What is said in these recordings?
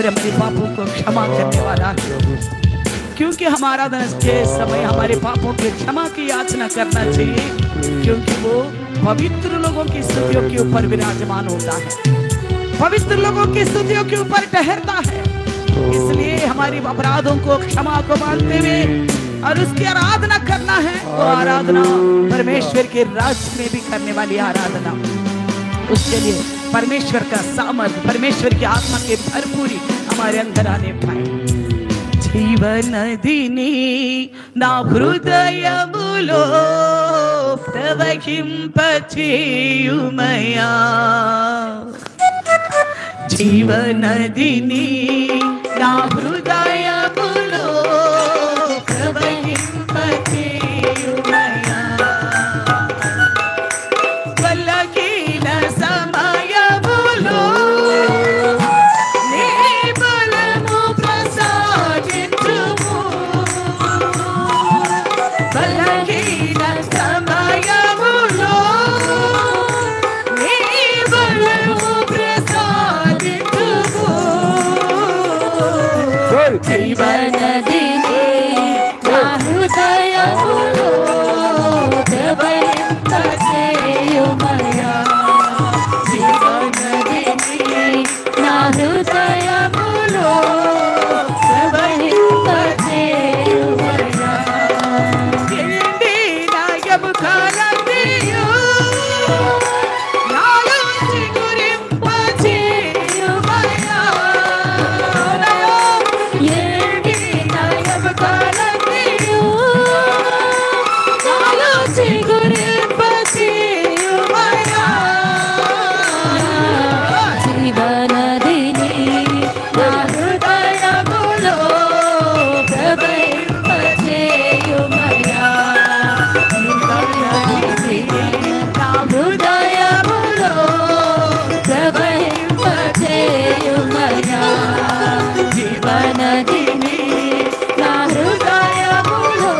फिर हमारे पापों को क्षमा करने वाला है। क्योंकि हम आराधना के समय हमारे पापों की क्षमा की याचना करना चाहिए, क्योंकि वो पवित्र लोगों की स्तुतियों के ऊपर विराजमान होता है, पवित्र लोगों की स्तुतियों के ऊपर ठहरता है। इसलिए हमारी अपराधों को क्षमा को मानते हुए और उसकी आराधना करना है। वो आराधना परमेश्वर के राज्य में भी करने वाली आराधना, उसके लिए परमेश्वर का सामर्थ्य, परमेश्वर की आत्मा की भरपूरी हमारे अंदर आने पाए। जीवनदिनी ना हृदयमुलो प्रवहिंपచేయుమయా, జీవనదిని నా హృదయములో ప్రవహింపచేయుమయా, వల్లకిల సమయములో నీ బలము ప్రసాదించుము, వల్లకిల సమయములో నీ బలము ప్రసాదించుము, జీవనదిని నా హృదయములో ప్రవహింపచేయుమయా, జీవనదిని నా హృదయములో ప్రవహింపచేయుమయా, ఎండిన ఎముకలన్నీయు నాలోంచి గురింపచేయుమయా, ఎండిన ఎముకలన్నీయు నాలోంచి గురింపచేయుమయా, జీవనదిని నా హృదయములో ప్రవహింపచేయుమయా, జీవనదిని నా హృదయములో ప్రవహింపచేయుమయా, జీవనదిని నా హృదయములో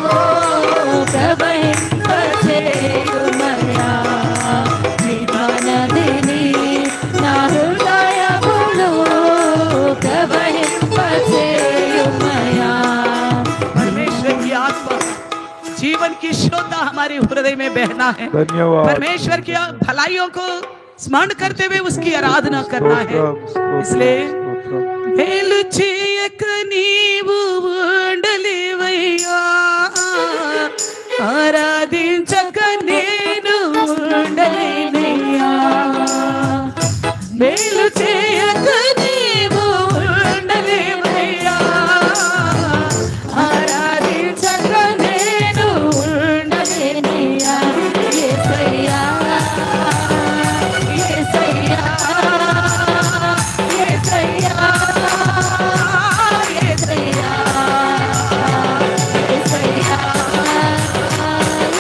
ప్రవహింపచేయుమయా, జీవనదిని నా హృదయములో ప్రవహింపచేయుమయా। परमेश्वर की आत्मा, जीवन की शुद्धता हमारे हृदय में बहना है। धन्यवाद। परमेश्वर की भलाइयों को स्मरण करते हुए उसकी आराधना करना है। इसलिए మేలు చేయక నీవు ఉండలేవయ్యా, ఆరాధించక నేను ఉండలేనయ్యా, మేలు చేయక నీవు ఉండలేవయ్యా, ఆరాధించక నేను ఉండలేనయ్యా, యేసయ్యా యేసయ్యా యేసయ్యా యేసయ్యా యేసయ్యా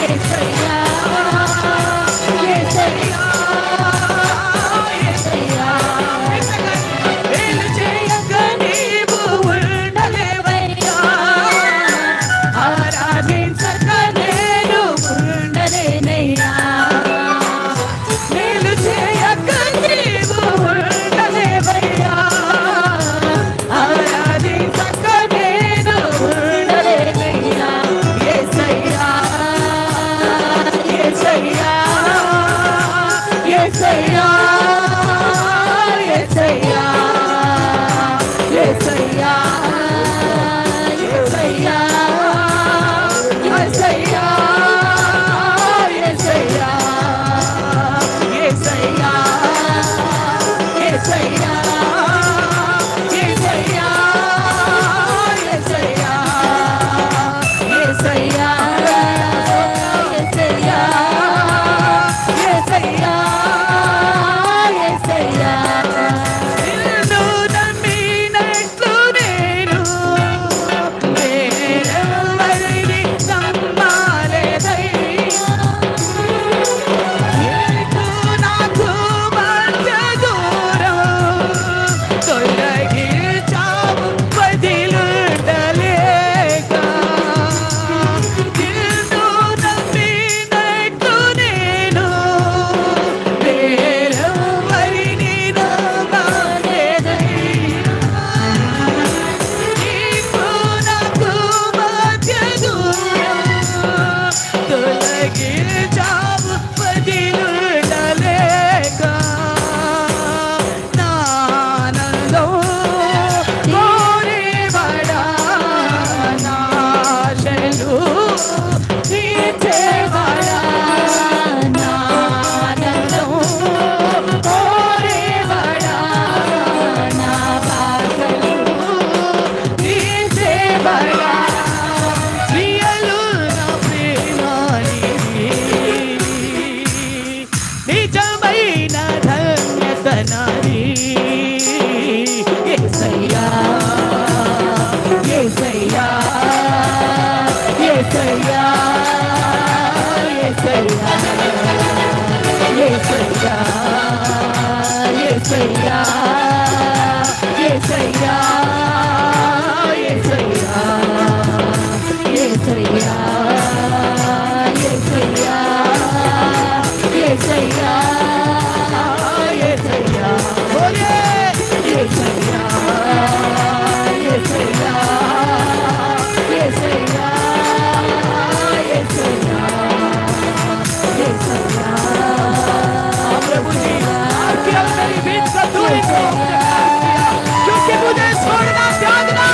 యేసయ్యా యేసయ్యా యేసయ్యా, మేలు చేయక నీవు ఉండలేవయ్యా, ఆరాధించక నేను ఉండలేనయ్యా, మేలు చేయక నీవు ఉండలేవయ్యా, ఆరాధించక నేను ఉండలేనయ్యా, యేసయ్యా యేసయ్యా యేసయ్యా యేసయ్యా యేసయ్యా యేసయ్యా యేసయ్యా యేసయ్యా యేసయ్యా యేసయ్యా యేసయ్యా యేసయ్యా యేసయ్యా యేసయ్యా యేసయ్యా యేసయ్యా, నిన్ను నమ్మినట్లు నేను వేరెవరిని నమ్మను. क्योंकि मुझे छोड़ना त्यागना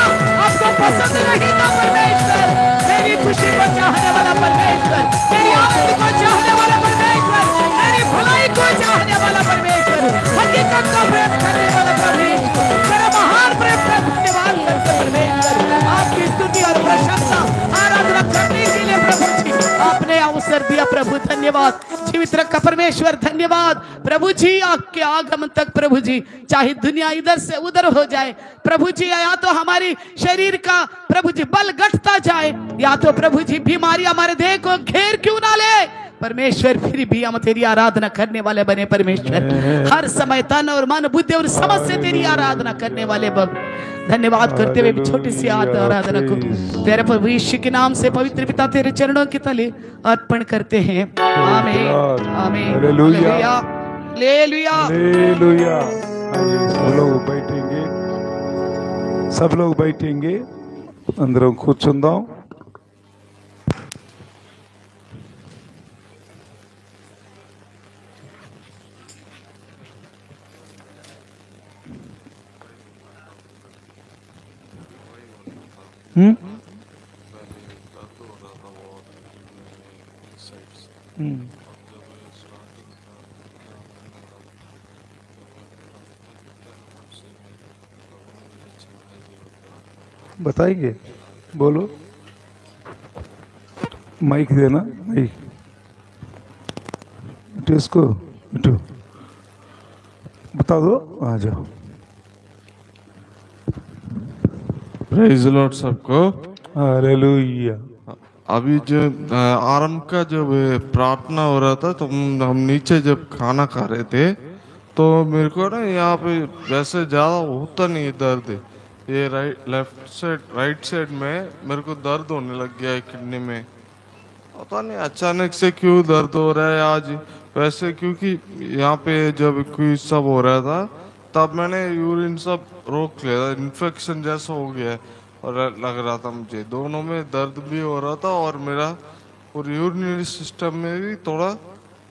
आपको पसंद नहीं था परमेश्वर। मेरी खुशी को चाहने वाला परमेश्वर, मेरी आनंद को चाहने वाला परमेश्वर, मेरी भलाई को चाहने वाला परमेश्वर, हकीकत का प्रेम करने वाला परमेश्वर, मेरा महान प्रेम का धन्यवाद करते परमेश्वर। आपकी स्तुति और प्रशंसा आराधना करने के लिए प्रभु जी आपने अवसर दिया प्रभु, धन्यवाद। जीवित रखा परमेश्वर, धन्यवाद प्रभु जी। आपके आगमन तक प्रभु जी चाहे दुनिया इधर से उधर हो जाए प्रभु जी, या तो हमारी शरीर का प्रभु जी बल घटता जाए, या तो प्रभु जी बीमारी हमारे देह को घेर क्यों ना ले परमेश्वर, फिर भी हम तेरी आराधना करने वाले बने परमेश्वर। हर समय तन और मन बुद्धि और समझ से तेरी आराधना करने वाले बन। धन्यवाद करते हुए छोटी सी आराधना को तेरे प्रभु यीशु के नाम से पवित्र पिता तेरे चरणों के तले अर्पण करते हैं। आमीन आमीन हालेलुया हालेलुया हालेलुया। सब लोग बैठेंगे, सब लोग बैठेंगे, अंदर కూర్చుందాం। बताएंगे, बोलो, माइक देना, माइक इसको बता दो, आ जाओ। प्रेज लॉर्ड सबको। हालेलुया। अभी जो आरंभ का जब प्रार्थना हो रहा था तो हम नीचे जब खाना खा रहे थे तो मेरे को ना यहाँ पे वैसे ज़्यादा होता नहीं दर्द, ये राइट साइड में मेरे को दर्द होने लग गया है किडनी में। पता नहीं अचानक से क्यों दर्द हो रहा है आज वैसे, क्योंकि यहाँ पे जब कोई सब हो रहा था तब मैंने यूरिन सब रोक लिया था, इन्फेक्शन जैसा हो गया है और लग रहा था मुझे, दोनों में दर्द भी हो रहा था और मेरा और यूरिनरी सिस्टम में भी थोड़ा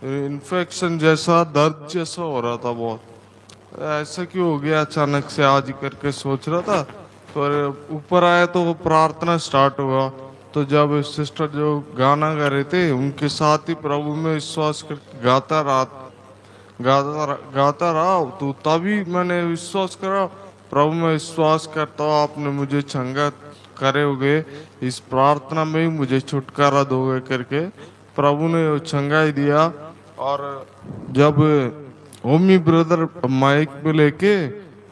इन्फेक्शन जैसा दर्द जैसा हो रहा था बहुत। ऐसा क्यों हो गया अचानक से आज करके सोच रहा था, पर ऊपर आया तो प्रार्थना स्टार्ट हुआ तो जब सिस्टर जो गाना गा रहे थे उनके साथ ही प्रभु में विश्वास करके गाता रहा तो तभी मैंने विश्वास करा, प्रभु में विश्वास करता हूँ आपने मुझे चंगा करोगे, इस प्रार्थना में ही मुझे छुटकारा दोगे करके प्रभु ने वो चंगाई दिया। और जब ओमी ब्रदर माइक पे लेके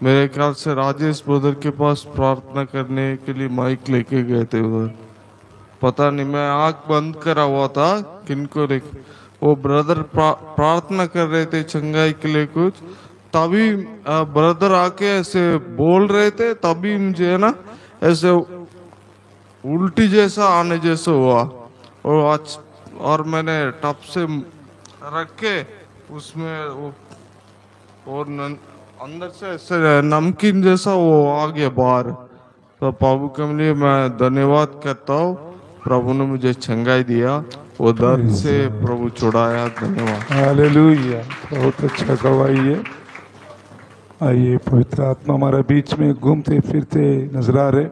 मेरे ख्याल से राजेश ब्रदर के पास प्रार्थना करने के लिए माइक लेके गए थे उधर, पता नहीं मैं आंख बंद करा हुआ था किनको लेके, वो ब्रदर प्रार्थना कर रहे थे चंगाई के लिए कुछ, तभी ब्रदर आके ऐसे बोल रहे थे, तभी मुझे है ना ऐसे उल्टी जैसा आने जैसा हुआ और मैंने टप से रख के उसमें वो और अंदर से ऐसे नमकीन जैसा वो आ गया बाहर। तो प्रभु के लिए मैं धन्यवाद करता हूँ, प्रभु ने मुझे चंगाई दिया, वो दर्द से प्रभु छुड़ाया, धन्यवाद। हालेलुया। बहुत अच्छा गवाही है। आइए, पवित्र आत्मा हमारे बीच में घूमते फिरते नजर आ रहे।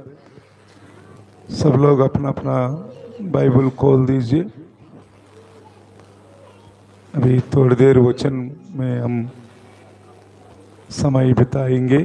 सब लोग अपना अपना बाइबल खोल दीजिए। अभी थोड़ी देर वचन में हम समय बिताएंगे।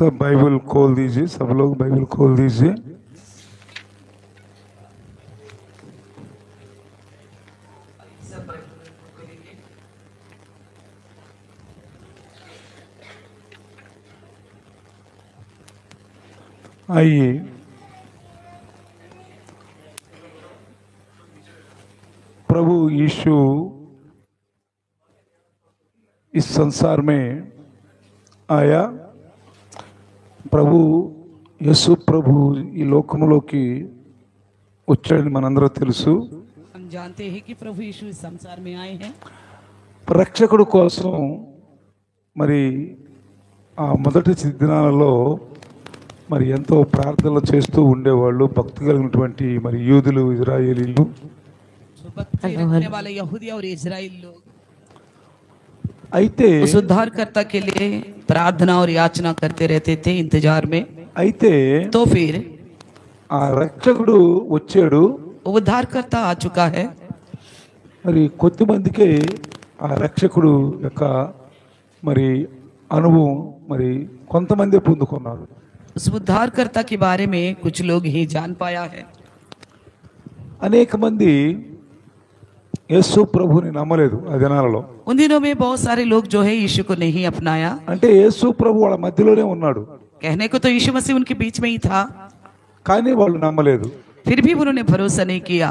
सब बाइबल खोल दीजिए, सब लोग बाइबल खोल दीजिए। आइए प्रभु यीशु इस संसार में आया। ప్రభు యేసు ప్రభు ఈ లోకంలోకి వచ్చాడని మనందరూ తెలుసు। हम जानते हैं कि प्रभु यीशु इस संसार में आए हैं। రక్షకుడు కోసం మరి ఆ మొదటి దినాలలో మరి ఎంతో ప్రార్థనలు చేస్తూ ఉండేవాళ్ళు భక్తి కలిగినటువంటి మరి యూదులు, ఇజ్రాయేలీలు। रखने वाले यहूदी और इजराइल लोग అయితే उस उद्धारकर्ता के लिए प्रार्थना और याचना करते रहते थे इंतजार में। అయితే तो फिर ఆ రక్షకుడు వచ్చాడు। उद्धारकर्ता आ चुका है। మరి కొద్దిమందికి ఆ రక్షకుడు యొక్క మరి అనుభవం మరి కొంతమంది పొందుకున్నారు। उस उद्धारकर्ता के बारे में कुछ लोग ही जान पाया है। అనేక మంది యేసు ప్రభుని నమ్మలేదు ఆ దినాలలో। उन दिनों में बहुत सारे लोग जो है यीशु को नहीं अपनाया। అంటే యేసు ప్రభు వాళ్ళ మధ్యలోనే ఉన్నాడు, कहने को तो यीशु मसीह उनके बीच में ही था, కానీ వాళ్ళు నమ్మలేదు। फिर भी उन्होंने भरोसा नहीं किया।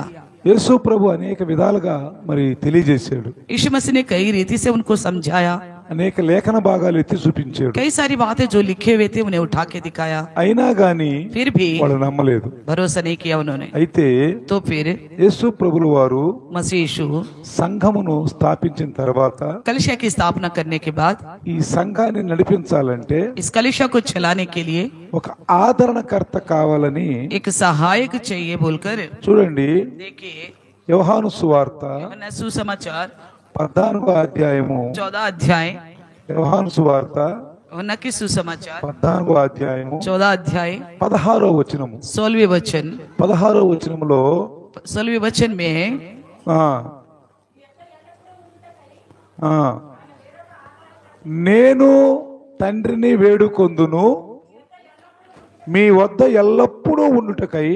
యేసు ప్రభు అనేక విధాలుగా మరి తెలియజేశాడు, यीशु मसीह ने कई रीति से उनको समझाया, అనేక లేఖన భాగాలు ఎత్తి చూపించాడు। कई सारी बातें जो लिखे हुए थे उन्हें उठा के दिखाया, అయినా గాని फिर भी వాళ్ళు నమ్మలేదు। भरोसा नहीं किया उन्होंने। అయితే तो फिर యేసు ప్రభుల వారు मसीह यीशु సంఘమును స్థాపించిన తర్వాత कलिशा की स्थापना करने के बाद ఈ సంఘాన్ని నడిపించాలంటే इस कलिशा को चलाने के लिए ఒక ఆదరణకర్త కావాలని एक सहायक चाहिए बोलकर, చూడండి देखिए యోహాను సువార్త यूहन्ना सुसमाचार 14వ అధ్యాయము 14 अध्याय, యోహాను సువార్త यूहन्ना की सुसमाचार 14వ అధ్యాయము 14 अध्याय 16వ వచనము 16वें वचन 16వ వచనములో 16वें वचन में ఆ ఆ నేను తండ్రిని వేడుకొందును మీ వద్ద ఎల్లప్పుడూ ఉండుటకై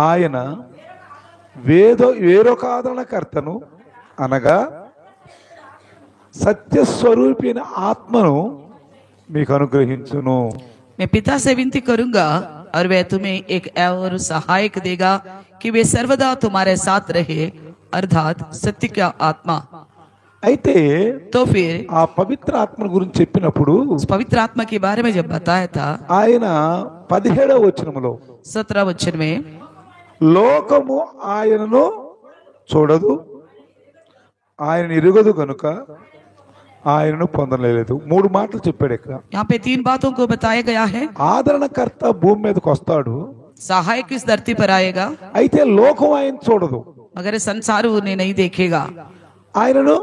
ఆయన వేరొక ఆదరణకర్తను అనగా సత్యస్వరూపిన ఆత్మను మీకు అనుగ్రహించును। मैं पिता से विनती करूंगा और वह तुम्हें एक और सहायक देगा कि वे सर्वदा तुम्हारे साथ रहे, अर्थात सत्य का आत्मा। అయితే तो फिर ఆ పవిత్ర ఆత్మ గురించి చెప్పినప్పుడు उस पवित्र आत्मा के बारे में जब बताया था ఆయన 17వ వచనములో 17 वचन में, లోకము ఆయనను చూడదు, ఆయన ఎరుగదు కనుక ఆయనను పొందలేదు। 3 మాటలు చెప్పాడు ఇక్కడ। यहाँ पे 3 बातों को बताया गया है। ఆదరణకర్త భూమి మీదకి వస్తాడు, सहायक इस धरती पर आएगा, అయితే లోకం ఆయన చూడదు, मगर संसार उन्हें नहीं देखेगा, ఆయనను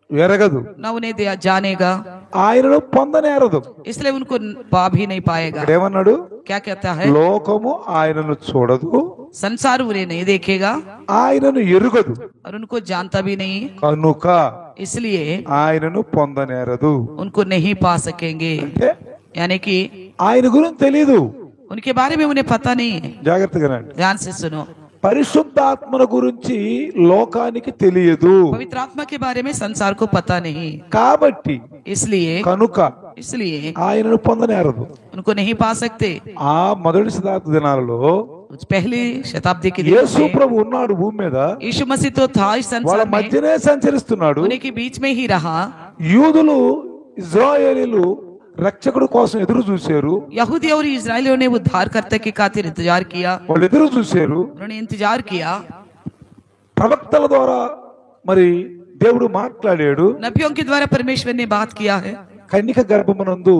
ఎరగదు, न उन्हें जानेगा, ఆయనను పొందనేరదు। इसलिए उनको पा भी नहीं पाएगा। ఇక్కడ ఏమన్నాడు? क्या कहता है? లోకము ఆయనను చూడదు, संसार उन्हें नहीं देखेगा ఆయనను ఎరుగదు और उनको जानता भी नहीं, కనుక इसलिए ఆయనను పొందనేరదు। उनको नहीं पा सकेंगे। అంటే यानी कि ఆయన గురించి తెలీదు। उनके बारे में उन्हें पता नहीं है। జాగ్రత్తగా రండి। ध्यान से सुनो, పరిశుద్ధాత్మల గురించి లోకానికి తెలియదు, पवित्र आत्मा के बारे में संसार को पता नहीं, కాబట్టి కనుక इसलिए ఆయనను పొందనేరదు। उनको नहीं पा सकते। ఆ మొదటి శతాబ్ద దినాలలో पहली शताब्दी के యేసు दिनों में ప్రభు ఉన్నాడు భూమి మీద, यीशु मसीह तो था इस వాళ్ళ संसार में, మధ్యనే సంచరిస్తున్నాడు। उन्हीं के बीच में ही रहा। యూదులు ఇజ్రాయేలీలు రక్షకుడు కోసం ఎదురు చూశారు, यहूदी और इजरायलियों ने उद्धारकर्ता की खातिर इंतजार किया, వాళ్ళు ఎదురు చూశారు। उन्होंने इंतजार किया, ప్రవక్తల ద్వారా మరి దేవుడు మాట్లాడాడు। नबियों के द्वारा परमेश्वर ने बात किया है। కన్యక గర్భమునందు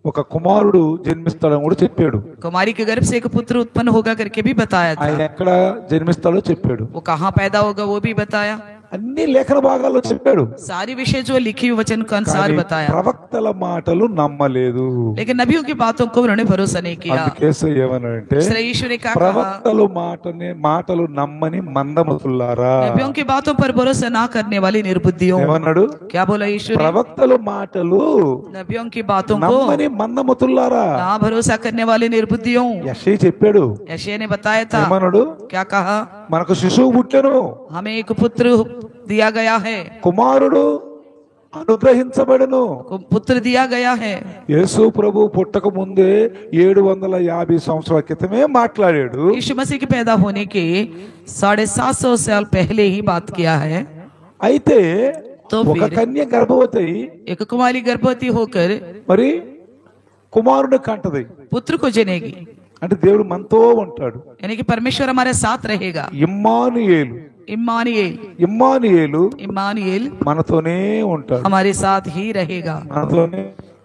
ఒక కుమారుడు జన్మిస్తాడని కూడా చెప్పాడు। कुमारी के गर्भ से एक पुत्र उत्पन्न होगा करके भी बताया था। ఆయన ఎక్కడ జన్మిస్తాడో చెప్పాడు। वो कहाँ पैदा होगा वो भी बताया। అన్ని లేఖన భాగాల్లో చెప్పాడు. सारी विषय जो लिखी हुई वचन के अनुसार కానీ बताया, ప్రవక్తల మాటలు నమ్మలేదు. लेकिन नबियों की बातों को उन्होंने भरोसा नहीं किया। అందుకే ఏమనంటే इसलिए यीशु ने क्या कहा, ప్రవక్తలు మాటలు నమ్మని మందమతులారా. नबियों की बातों पर भरोसा ना करने वाली निर्बुद्धियों। ఏమన్నాడు? क्या बोला यीशु ने? ప్రవక్తలు మాటలు नबियों की बातों को నమ్మని మందమతులారా. ना भरोसा करने वाली निर्बुद्धियों। యెషయా చెప్పాడు. यशायाह ने बताया था, ఏమన్నాడు? क्या कहा, మనకు శిశువు పుట్టెను, हमें एक पुत्र दिया गया है, కుమారుడు అనుగ్రహించబడెను. पुत्र दिया गया है। యేసు ప్రభు పుట్టక ముందే 750 సంవత్సరాల క్రితమే మాట్లాడాడు. यीशु मसीह के पैदा होने के 750 साल पहले ही बात किया है। అయితే तो ఒక फिर కన్య గర్భవతి एक कुमारी गर्भवती होकर మరి కుమారుడు కంటది. पुत्र को जनेगी, అంటే దేవుడు మనతో ఉంటాడు. यानी कि परमेश्वर हमारे साथ रहेगा। ఇమ్మానుయేలు इम्मानुएल, ఇమ్మానుయేలు इम्मानुएल మనతోనే ఉంటాడు. हमारे साथ ही रहेगा, మనతోనే.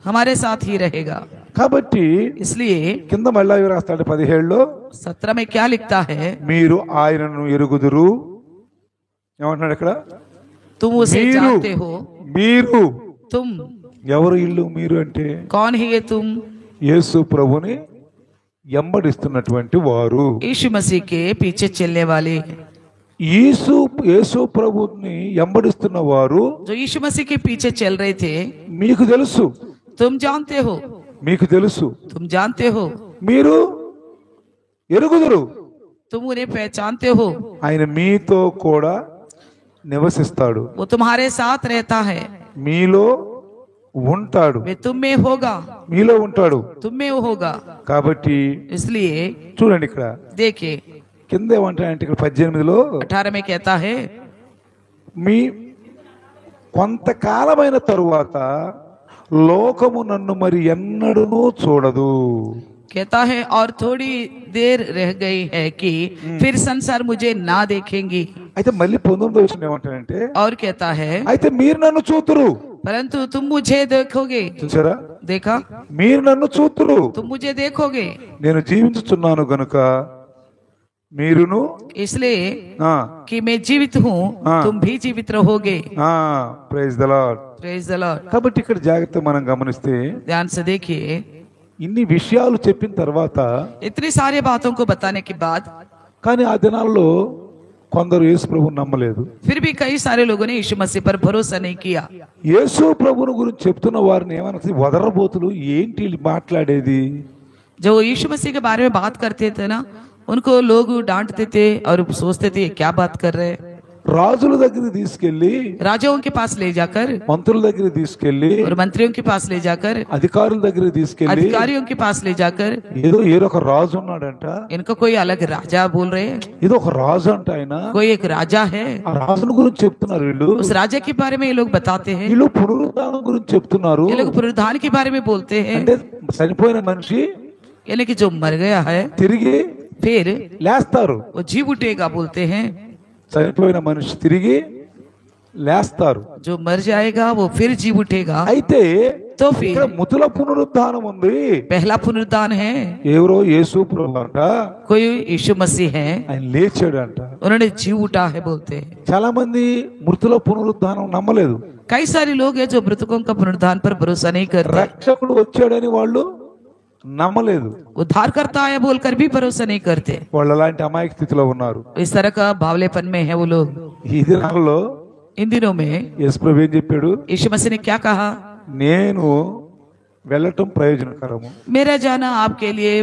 हमारे साथ ही रहेगा। కాబట్టి इसलिए కింద మళ్ళా రాస్తాడు 17లో, 17 में क्या लिखता है, మీరు ఆయనను ఎరుగుదురు. ఏమంటున్నాడు ఇక్కడ? तुम उसे మీరు जानते हो। మీరు तुम ఎవరు? ఇల్లు మీరు అంటే कौन है ये तुम? యేసు ప్రభుని ఎంబడిస్తున్నటువంటి వారు. यीशु मसीह के पीछे चलने वाले, యేసు ప్రభుని ఎంబడిస్తున్న వారు जो यीशु मसीह के पीछे चल रहे थे। మీకు తెలుసు, तुम जानते हो, మీకు తెలుసు, तुम जानते हो, మీరు ఎరుగుదురు. तुम उन्हें पहचानते हो। ఆయన మీతో కూడా నివసిస్తాడు, वो तुम्हारे साथ रहता है, మీలో ఉంటాడు, वे तुम में होगा, మీలో ఉంటాడు. तुम में वो होगा। కాబట్టి इसलिए చూడండి ఇక్కడ देखिए కింద ఏమంటాడంటే ఇక్కడ 18లో 18 में कहता है, మీ కొంతకాలమైన తరువాత లోకము నన్ను మరి ఎన్నడూ చూడదు. कहता है और थोड़ी देर रह गई है कि फिर संसार मुझे ना देखेंगी। అయితే మళ్ళీ 19వ వచనం ఏమంటాడంటే, और कहता है, అయితే మీరు నన్ను చూతురు. परंतु तुम मुझे देखोगे। చూసారా? देखा, మీరు నన్ను చూతురు, तुम मुझे देखोगे। నేను జీవించుచున్నాను గనుక మీరును इसलिए ఆ कि मैं जीवित हूँ, हाँ। तुम भी जीवित रहोगे। Praise the lord. Praise the lord. కాబట్టి ఇక్కడ జాగ్రత్త మనం గమనిస్తే ध्यान से देखिए, ఇన్ని విషయాలు చెప్పిన తర్వాత इतनी सारी बातों को बताने के बाद కానీ ఆ దినాల్లో కొందరు యేసు ప్రభువుని నమ్మలేదు. फिर भी कई सारे लोगों ने यीशु मसीह पर भरोसा नहीं किया। యేసు ప్రభువుని గురించి చెప్తున్న వారిని ఏమన్నా వదరబోతులు, ఏంటి వీళ్ళు మాట్లాడేది? जो यीशु मसीह के बारे में बात करते थे ना, उनको लोग डांटते थे और सोचते थे क्या बात कर रहे हैं। రాజుల దగ్గరికి తీసుకెళ్లి, राजाओं के पास ले जाकर మంత్రుల దగ్గరికి తీసుకెళ్లి, और मंत्रियों के पास ले जाकर, అధికారుల దగ్గరికి తీసుకెళ్లి, अधिकारियों के पास ले जाकर, ఏదో ఒక రాజు ఉన్నాడంట, इनको कोई अलग राजा बोल रहे हैं, ఏదో ఒక రాజు అంట ఆయన, कोई एक राजा है, ఆ రాజుల గురించి చెప్తున్నారు వీళ్ళు. उस राजा के बारे में ये लोग बताते हैं, వీళ్ళు పునరుద్ధానం గురించి చెప్తున్నారు. ये लोग पुनरुत्थान के बारे में बोलते हैं, అంటే చనిపోయిన మనిషి यानी कि जो मर गया है తిరిగి फिर లేస్తారు. वो जी उठेगा बोलते हैं। చనిపోయిన మనిషి తిరిగి లేస్తారు. जो मर जाएगा वो फिर जी उठेगा। అయితే तो ఇక్కడ फिर ముతుల పునరుద్ధానం ఉంది. पहला पुनरुत्थान है, ఎవరో యేసు ప్రభు అంట, कोई यीशु मसीह है, ఆయన లేచాడు అంట. उन्होंने जी उठा है बोलते हैं। చాలా మంది మృతుల పునరుద్ధానం నమ్మలేదు. कई सारे लोग हैं जो मृतकों का पुनरुत्थान पर भरोसा नहीं करते, రక్షకుడు వచ్చాడని వాళ్ళు నమ్మలేదు. उद्धार करता है बोलकर भी भरोसा नहीं करते। వాళ్ళు అలాంటి అమాయక స్థితిలో ఉన్నారు. इस तरह का बावलेपन में है वो लोग। ఈ దినాల్లో इन दिनों में యేసు ప్రభు ఏం చెప్పాడు? यीशु मसीह ने क्या कहा, నేను వెళ్ళటం ప్రయోజనకరము, मेरा जाना आपके लिए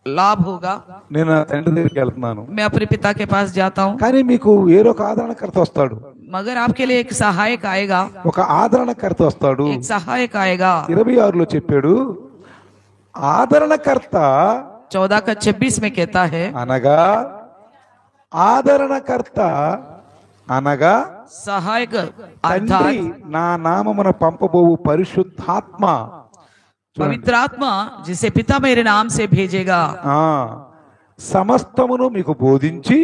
लाभ होगा, నేను నా తండ్రి దగ్గరికి వెళ్తున్నాను. मैं अपने पिता के पास जाता हूँ, కానీ మీకు వేరొక ఆదరణకర్త వస్తాడు. मगर आपके लिए एक सहायक आएगा, ఒక ఆదరణకర్త వస్తాడు. एक सहायक आएगा। 26లో చెప్పాడు, ఆదరణకర్త 14 का 26 में कहता है, అనగా ఆదరణకర్త అనగా सहायक తండ్రి अर्थात నా నామమున పంపబోవు పరిశుద్ధాత్మ, पवित्र आत्मा जिसे पिता मेरे नाम से भेजेगा, ఆ సమస్తమును మీకు బోధించి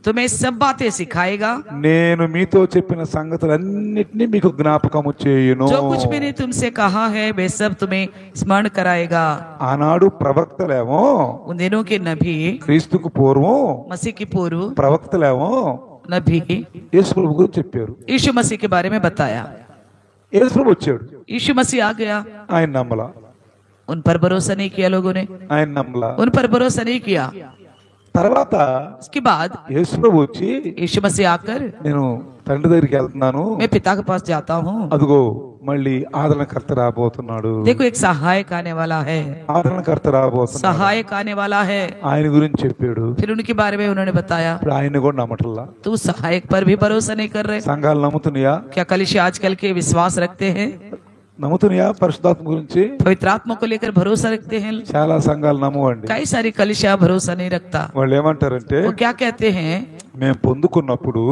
तुम्हें सब बातें सिखाएगा, నేను మీతో చెప్పిన సంగతులన్నిటినీ మీకు జ్ఞాపకము చేయును. जो कुछ मैंने तुमसे कहा है वे सब तुम्हें स्मरण कराएगा। ఆనాడు ప్రవక్తలేమో उन दिनों के नबी క్రీస్తుకు పూర్వం, मसीह की पूर्व, ప్రవక్తలేమో नबी యేసు ప్రభు గురించి చెప్పారు. यीशु मसीह के बारे में बताया। యేసు ప్రభు వచ్చాడు, यीशु मसीह आ गया, ఆయన నమ్మలా, उन पर भरोसा नहीं किया लोगों ने, ఆయన నమ్మలా. उन पर भरोसा नहीं किया। తర్వాత उसके बाद యేసు ప్రభు వచ్చి यीशु मसीह आकर నేను తండ్రి దగ్గరికి వెళ్తున్నాను, मैं पिता के पास जाता हूँ, అదిగో మళ్ళీ ఆదరణకర్త రాబోతున్నాడు, देखो एक सहायक आने वाला है, ఆదరణకర్త రాబోతున్నాడు, सहायक आने वाला है। ఆయన గురించి చెప్పాడు. फिर उनके बारे में उन्होंने बताया। ఇప్పుడు ఆయన్ని కూడా నమ్మటల్లా. तू सहायक पर भी भरोसा नहीं कर रहे। సంఘాలు నమ్ముతున్నాయా? क्या कलीसिया आजकल के विश्वास रखते हैं, నమ్ముతున్నాయా పరిశుద్ధాత్మ గురించి? पवित्र आत्मा को लेकर भरोसा रखते हैं? చాలా సంఘాలు నమ్మవండి. कई सारी कलीसिया भरोसा नहीं रखता। వాళ్ళు ఏమంటారంటే, वो क्या कहते हैं, మేము పొందుకున్నప్పుడు,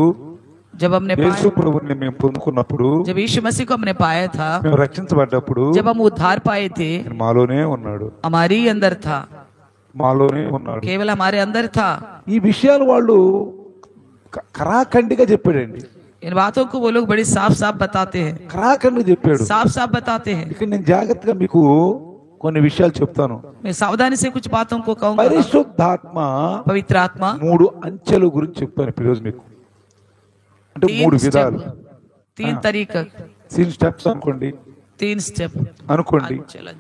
जब हमने యేసు ప్రభువుని మేము పొందుకున్నప్పుడు, जब यीशु मसीह को हमने पाया था, మేము రక్షించబడ్డప్పుడు जब हम उद्धार पाए थे, ఆయన మాలోనే ఉన్నాడు, हमारी अंदर था, మాలోనే ఉన్నాడు. केवल हमारे अंदर था। ఈ విషయాలు వాళ్ళు కరాఖండిగా చెప్పాడండి. इन बातों को वो लोग बड़ी साफ साफ बताते हैं, కరాఖండిగా చెప్పాడు. साफ साफ बताते हैं। ఇక్కడ నేను జాగ్రత్తగా మీకు కొన్ని విషయాలు చెప్తాను. मैं सावधानी से कुछ बातों को कहूंगा। పరిశుద్ధాత్మ पवित्र आत्मा 3 అంచెల గురించి చెప్తాను ఇప్పుడు ఈరోజు మీకు. అంటే 3 విధాలు, 3 तरीका, 3 స్టెప్స్ అనుకోండి, 3 स्टेप అనుకోండి. चलन।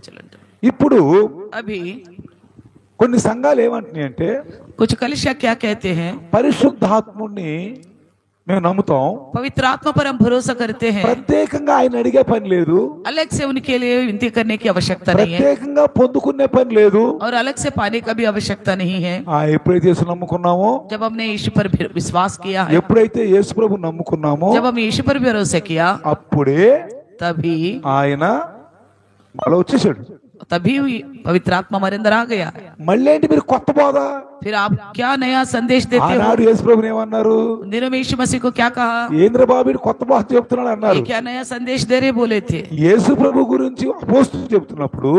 ఇప్పుడు अभी కొన్ని సంఘాలు ఏమంటున్నాయి అంటే, कुछ कलीसिया क्या कहते हैं, పరిశుద్ధాత్ముని మేము నమ్ముతాం, पवित्र आत्मा पर हम भरोसा करते हैं, ప్రత్యేకంగా ఆయన అడిగే పని లేదు, अलग से उनके लिए विनती करने की आवश्यकता नहीं है, ప్రత్యేకంగా పొందుకునే పని లేదు. और अलग से पाने का भी आवश्यकता नहीं है। ఎప్పుడైతే యేసు నమ్ముకున్నామో, जब हमने यीशु पर विश्वास किया है, ఎప్పుడైతే యేసు ప్రభు నమ్ముకున్నామో, जब हम यीशु पर भरोसा किया, అప్పుడే तभी ఆయన మాలో వచ్చేసాడు. पवित्र आत्मा हमारे अंदर आ गया। మళ్ళీ ఏంటి మీరు కొత్త బోధ? फिर आप क्या नया संदेश देते हो? ఆనాడు యేసు ప్రభుని ఏమన్నారు? उन दिनों में यीशु मसीह को क्या कहा, ఏంద్రబాబు కొత్త బోధ చెప్తున్నాడు అన్నారు. ये क्या नया संदेश दे रहे बोले थे। యేసు ప్రభు గురించి అపోస్తలులు చెప్తున్నప్పుడు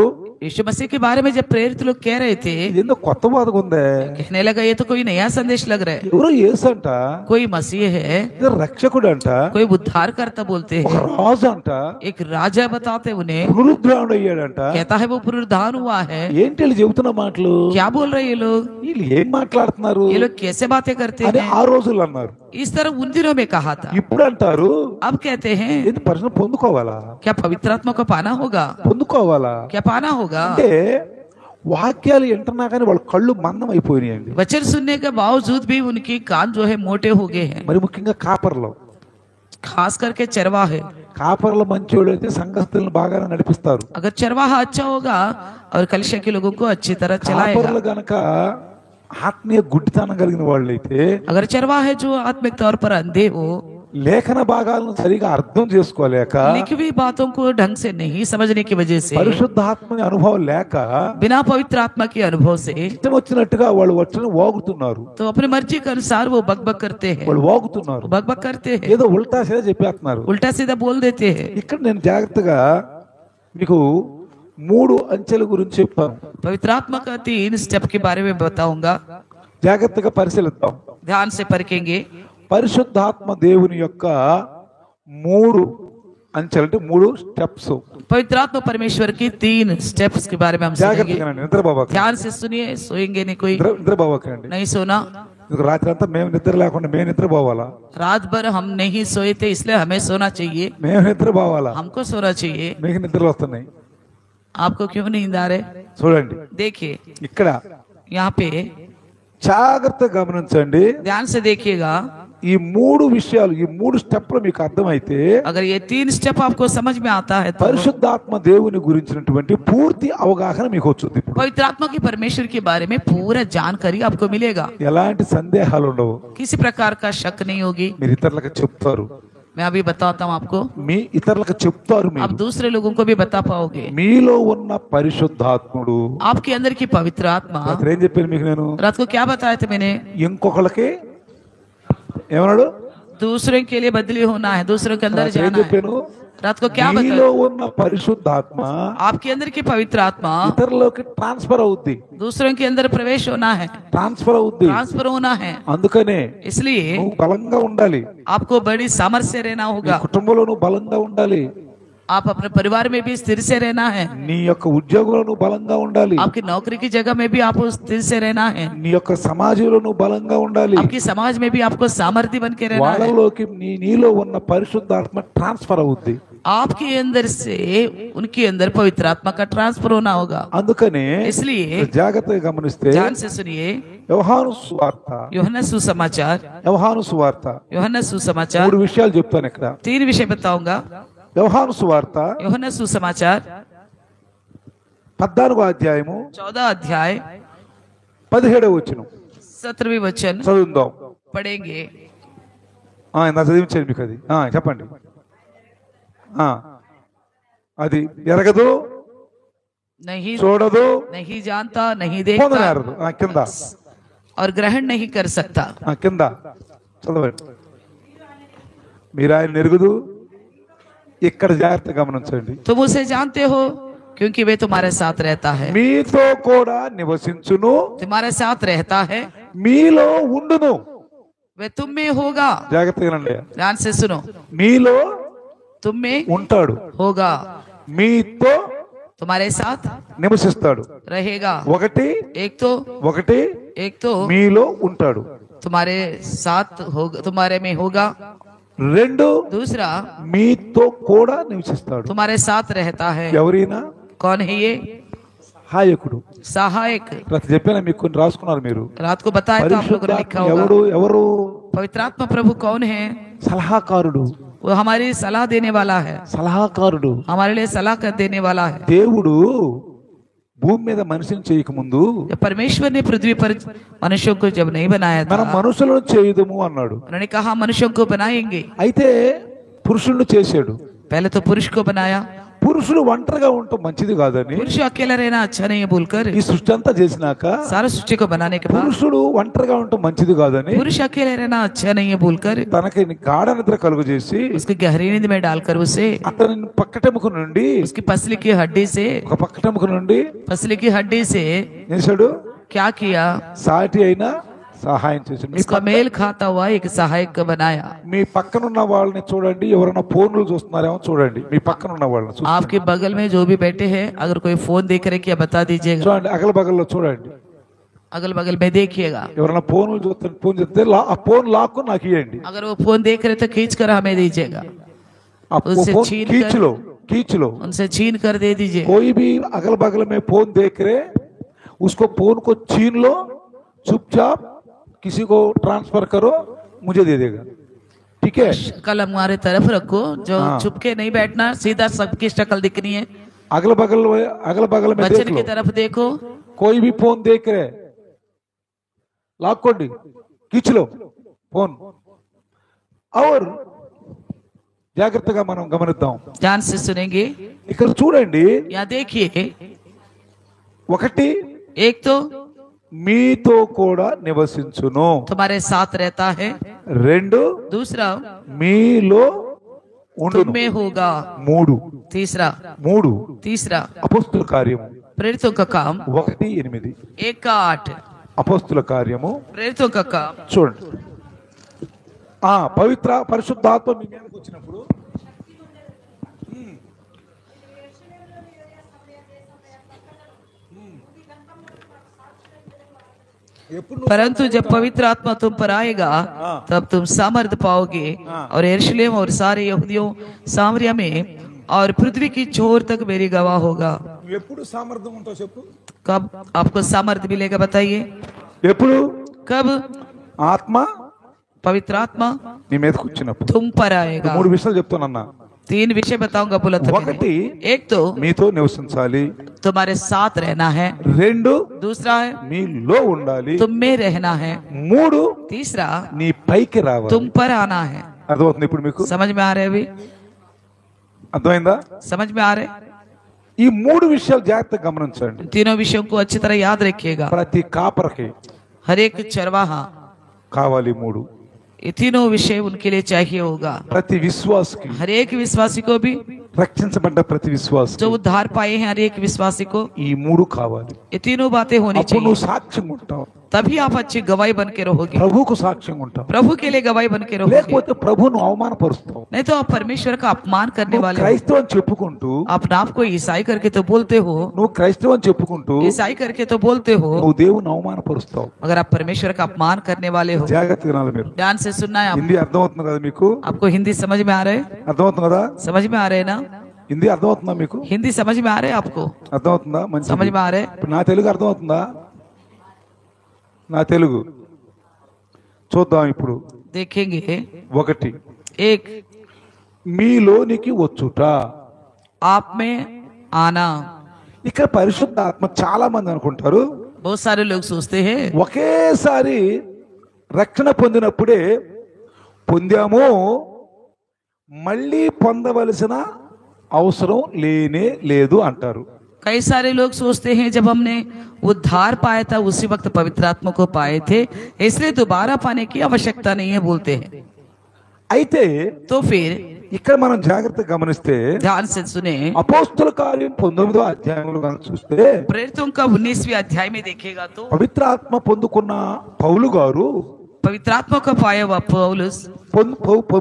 यीशु मसीह के बारे में जब प्रेरित लोग कह रहे थे, ఇదేందో కొత్త బోధగా ఉందే, कहने लगा ये तो कोई नया संदेश लग रहा है। ఎవరో యేసు అంట, कोई मसीह है, ఇది రక్షకుడు అంట, कोई उद्धार करता बोलते ఒక हैं, రాజు అంట, एक राजा बताते उन्हें, పునరుద్ధానుడు అయ్యాడంట. कहता है वो पुनरुद्धान हुआ है। ఏంటి వీళ్ళు చెబుతున్న మాటలు? क्या बोल रहे ये लोग, వీళ్ళు ఏం మాట్లాడుతున్నారు ये लोग कैसे बातें करते అని हैं। ఆ రోజులు అన్నారు. इस तरह उन दिनों में कहा था। ఇప్పుడు అంటారు, अब कहते हैं ఏంటి పరిశుద్ధం పొందుకోవాలా, क्या पवित्र आत्मा को पाना होगा, పొందుకోవాలా क्या पाना होगा। అంటే వాక్యాలు వింటున్నా కానీ వాళ్ళ కళ్ళు మందం అయిపోయినాయండి. वचन सुनने के बावजूद भी उनके कान जो है मोटे हो गए हैं, మరి ముఖ్యంగా కాపర్లు, खास करके चरवाहे। కాపర్ల మంచోళ్ళు అయితే సంఘస్థులను బాగానే నడిపిస్తారు. अगर चरवाहा अच्छा होगा और कलीसिया के लोगों को अच्छी तरह కాపర్లు चलाएगा। గనక ఆత్మీయ గుడ్డితనం కలిగిన వాళ్ళైతే, अगर चरवाहे जो आत्मिक तौर पर अंधे हो, లేఖన భాగాలను సరిగా అర్థం చేసుకోలేక, लिखी हुई बातों को ढंग से नहीं समझने की वजह से, పరిశుద్ధాత్మని అనుభవం లేక, बिना पवित्र आत्मा के अनुभव से, ఇష్టం వచ్చినట్టుగా వాళ్ళు వచ్చిన వాగుతున్నారు, तो अपनी मर्जी के अनुसार वो बकबक करते हैं, వాళ్ళు వాగుతున్నారు, बकबक करते हैं, ఏదో ఉల్టా సీదా చెప్పేస్తున్నారు. उल्टा सीधा बोल देते हैं। ఇక్కడ నేను జాగ్రత్తగా మీకు 3 అంచెల గురించి చెప్తాను. पवित्र आत्मा का 3 स्टेप के बारे में बताऊंगा, జాగ్రత్తగా పరిశీలిద్దాం. ध्यान से परखेंगे। పరిశుద్ధాత్మ దేవుని యొక్క 3 అంచెలు అంటే 3 స్టెప్స్. पवित्र आत्मा परमेश्वर की 3 स्टेप्स के बारे में हम सुनेंगे। జాగ్రత్తగా నిద్రపోవాలి, ध्यान से सुनिए, सोएंगे नहीं, कोई నిద్రపోవాలండి. नहीं सोना। రాత్రి అంతా మేము నిద్ర లేకుండా మేము నిద్రపోవాలా? रात भर हम नहीं सोए थे इसलिए हमें सोना चाहिए, మేము నిద్రపోవాలా? हमको सोना चाहिए। మీకు నిద్రలు వస్తున్నాయి. आपको क्यों नींद आ रहे? చూడండి देखिए ఇక్కడ यहाँ पे జాగ్రత్తగా గమనించండి. ध्यान से देखिएगा। ఈ 3 విషయాలు, ఈ 3 స్టెప్లు మీకు అర్థమైతే, अगर ये 3 स्टेप आपको समझ में आता है तो పరిశుద్ధాత్మ దేవుని గురించినటువంటి పూర్తి అవగాహన మీకు వచ్చుద్ది. पवित्र आत्मा की परमेश्वर के बारे में पूरा जानकारी आपको मिलेगा, ఎలాంటి సందేహాలు ఉండవు. किसी प्रकार का शक नहीं होगी। మీరు ఇతరులకు చెప్తారు, मैं अभी बताता हूँ आपको, మీ ఇతరులకు చెప్తారు, आप మీరు दूसरे लोगों को भी बता पाओगे। మీలో ఉన్న పరిశుద్ధాత్ముడు आपके अंदर की पवित्र आत्मा, రాత్రి ఏం చెప్పాను మీకు నేను? रात को क्या बताया था मैंने, ఇంకొకళ్ళకి ఏమన్నాడు? दूसरों के लिए बदली होना है, दूसरों के अंदर రాత్రి ఏం जाना है। చెప్పాను? रात को क्या మీలో बताया, ఉన్న పరిశుద్ధాత్మ आपके अंदर की पवित्र आत्मा ఇతరులకి ట్రాన్స్ఫర్ అవుద్ది, दूसरों के अंदर प्रवेश होना है, ట్రాన్స్ఫర్ అవుద్ది. ट्रांसफर होना है। అందుకనే इसलिए నువ్వు బలంగా ఉండాలి, आपको बड़ी सामर्थ्य रहना నీ होगा, కుటుంబంలో నువ్వు బలంగా ఉండాలి, आप अपने परिवार में भी स्थिर से रहना है, నీ యొక్క ఉద్యోగంలో నువ్వు బలంగా ఉండాలి, आपकी नौकरी की जगह में भी आपको स्थिर से रहना है, నీ యొక్క సమాజంలో నువ్వు బలంగా ఉండాలి, आपकी समाज में भी आपको सामर्थ्य बन के रहना है। వాళ్ళలోకి నీలో ఉన్న పరిశుద్ధాత్మ ట్రాన్స్ఫర్ అవుద్ది, आपके अंदर से उनके अंदर पवित्र आत्मा का ट्रांसफर होना होगा। అందుకనే इसलिए జాగ్రత్తగా గమనిస్తే ध्यान से सुनिए, యోహాను సువార్త यूहन्ना सुसमाचार, యోహాను సువార్త यूहन्ना सुसमाचार, 3 విషయాలు చెప్తాను ఇక్కడ। 3 विषय बताऊंगा। యోహాను సువార్త यूहन्ना सुसमाचार 14వ అధ్యాయము 14 अध्याय 17వ వచనం 17वें वचन చదువుదాం। पढ़ेंगे। ఇందా చదివించండి మీకు అది చెప్పండి। అది ఎరగదు, नहीं చూడదు, नहीं जानता, नहीं देखता పొందనేరదు। కింద और ग्रहण नहीं कर सकता। కింద చదవండి। మీరు ఆయన ఎరుగుదు, ఇక్కడ జాగ్రత్త గమనించండి। तुम उसे जानते हो क्योंकि वे तुम्हारे साथ रहता है, మీతో కూడా నివసించును, तुम्हारे साथ रहता है, మీలో ఉండును। वे तुम में होगा। జాగ్రత్తగా వినండి, ध्यान से सुनो, మీలో तुम में ఉంటాడు, होगा, మీతో तुम्हारे साथ నివసిస్తాడు। रहेगा। ఒకటి एक तो మీలో ఉంటాడు, तुम्हारे साथ होगा, तुम्हारे में होगा। 2 दूसरा మీతో కూడా నివసిస్తాడు। तुम्हारे साथ रहता है। ఎవరైనా कौन है ये? సహాయకుడు। सहायक। ప్రతి చెప్పిన మీకు కొన్ని రాసుకున్నారు మీరు। रात को बताया तो आप लोगों ने लिखा పరిశుద్ధాత్మ होगा। ఎవరు? पवित्र आत्मा प्रभु कौन है? సలహాకారుడు। वो हमारी सलाह देने वाला है, సలహాకారుడు। हमारे लिए सलाह कर देने वाला है। దేవుడు భూమి మీద మనిషిని చేయక ముందు जब परमेश्वर ने पृथ्वी पर मनुष्यों को जब नहीं बनाया था, మనం మనుషులను చేయదుము అన్నాడు। उन्होंने कहा मनुष्यों को बनाएंगे। అయితే పురుషులను చేశాడు। पहले तो पुरुष को बनाया। పురుషుడు ఒంటరిగా ఉండటం మంచిది కాదని पुरुष अकेला रहना अच्छा नहीं है बोलकर ఈ సృష్టి అంతా చేసినాక सारा सृष्टि को बनाने के बाद పురుషుడు ఒంటరిగా ఉండటం మంచిది కాదని पुरुष अकेले रहना अच्छा नहीं है बोलकर తనకి గాఢ నిద్ర కలుగు చేసి उसकी गहरी नींद में डालकर उसे అతని పక్కటెముక నుండి उसकी पसली की हड्डी से ఒక పక్కటెముక నుండి पसली की हड्डी से చేశాడు क्या किया? సాటి అయినా సహాయం చేశాడు। उसका मेल खाता हुआ एक सहायक को बनाया। మీ పక్కన ఉన్న వాళ్ళని చూడండి, ఎవరైనా ఫోన్లు చూస్తున్నారేమో చూడండి, మీ పక్కన ఉన్న వాళ్ళని आपके बगल में जो भी बैठे हैं, अगर कोई फोन देख रहे क्या बता दीजिएगा। చూడండి, అగల బగల్లో చూడండి, अगल बगल में देखिएगा। ఎవరైనా ఫోన్లు చూస్తారు, ఫోన్ చేస్తే ఆ ఫోన్ లాక్కు నాకు ఇవ్వండి। अगर वो फोन देख रहे तो खींच कर हमें दीजिएगा, ఆ उससे ఫోన్ छीन खींच लो। उनसे छीन कर दे दीजिए। कोई भी अगल बगल में फोन देख रहे उसको फोन को छीन लो, चुपचाप किसी को ट्रांसफर करो, मुझे दे देगा, ठीक है। शक्ल हमारे तरफ रखो, जो छुप के नहीं बैठना, सीधा सबकी शक्ल दिखनी है। अगल बगल में देख बच्चन लो, की तरफ देखो, कोई भी फोन देख रहे लाकोंडी खींच लो फोन। और జాగ్రత్తగా మనం గమనిద్దాం। ध्यान से सुनेंगे। ఇక్కడ చూడండి, यहाँ देखिए, ఒకటి एक तो మీతో కూడా నివసించును, तुम्हारे साथ रहता है। 2 दूसरा మీలో तुम ఉండును, में होगा। 3 तीसरा అపోస్తుల కార్యము प्रेरितों का काम 1:8 1:8 అపోస్తుల కార్యము प्रेरितों का काम। చూడండి, పవిత్ర పరిశుద్ధాత్మ మీ మీదకి వచ్చినప్పుడు परंतु जब पवित्र आत्मा तुम पर आएगा तब तुम सामर्थ्य पाओगे और यरूशलेम और सारे यहूदियों सामरिया में और पृथ्वी की छोर तक मेरी गवाह होगा। ఎప్పుడు సామర్థ్యం ఉంటావు చెప్పు? कब आपको सामर्थ्य मिलेगा बताइए? ఎప్పుడు? कब? ఆత్మ पवित्र आत्मा నీ మీదకి వచ్చినప్పుడు। तुम पर आएगा। 3 విషయాలు చెప్తానన్నా। 3 विषय बताऊंगा बोला था मैंने। एक तो మీతో నివసించాలి, तुम्हारे साथ रहना है। 2 दूसरा है మీలో ఉండాలి, तुम में रहना है। 3 तीसरा నీ పైకి రావాలి। तुम पर आना है। అర్థమవుతుంది ఇప్పుడు మీకు? समझ में आ रहे? अभी అర్థమైందా? समझ में आ रहे? ఈ 3 విషయాలు జాగ్రత్తగా గమనించండి। तीनों विषयों को अच्छी तरह याद रखिएगा। ప్రతి కాపరికి हर एक चरवाहा కావాలి 3। ये तीनों विषय उनके लिए चाहिए होगा। ప్రతి విశ్వాసికి, हर एक विश्वासी को भी, రక్షించబడ్డ ప్రతి విశ్వాసి जो उद्धार पाए हैं हर एक विश्वासी को ఈ 3 కావాలి। ये तीनों बातें होनी అప్పుడు चाहिए। నువ్వు సాక్ష్యం ఉంటావు। तभी आप अच्छी गवाही बन के रहोगे, ప్రభువుకు సాక్ష్యంగా ఉంటావు. प्रभु के लिए गवाही बन के रहोगे। లేకపోతే ప్రభువును అవమానపరుస్తావు. नहीं तो आप परमेश्वर का अपमान करने నువ్వు वाले हो। క్రైస్తవం అని చెప్పుకుంటూ अपने आप को ईसाई करके तो बोलते हो, నువ్వు క్రైస్తవం అని చెప్పుకుంటూ ईसाई करके तो बोलते हो, నువ్వు దేవుని అవమానపరుస్తావు. मगर आप परमेश्वर का अपमान करने वाले हो। జాగ్రత్తగా వినాలి మీరు. ध्यान से सुनना है। హిందీ అర్థమవుతుంది కదా మీకు? आपको हिंदी समझ में आ रहा है? అర్థమవుతుంది కదా? समझ में आ रहे हैं ना? హిందీ అర్థమవుతుందా మీకు? हिंदी समझ में आ रहे हैं आपको? అర్థమవుతుందా? మంచి समझ में आ रहे हैं? ఇప్పుడు నా తెలుగు అర్థమవుతుందా? నా తెలుగు చూద్దాం ఇప్పుడు. देखेंगे। ఒకటి, एक, మీలోనికి వచ్చుట. आप में आना। ఇక్కడ పరిశుద్ధ ఆత్మ చాలా మంది అనుకుంటారు बहुत सारे लोग सोचते हैं ఒకేసారి రక్షణ పొందినప్పుడే పొందాము, మళ్ళీ పొందవలసిన అవసరం లేనే లేదు అంటారు. कई सारे लोग सोचते हैं जब हमने उद्धार पाया था उसी वक्त पवित्र आत्मा को पाए थे, इसलिए दोबारा पाने की आवश्यकता नहीं है बोलते हैं। అయితే तो फिर ఇక్కడ మనం జాగ్రత్తగా గమనిస్తే ध्यान से सुने, అపోస్తుల కార్యం 19వ అధ్యాయంలో కనుక చూస్తే प्रेरितों का 19वें अध्याय में देखिएगा तो పవిత్ర ఆత్మ పొందుకున్న పౌలు గారు पवित्र आत्मा का पाया हुआ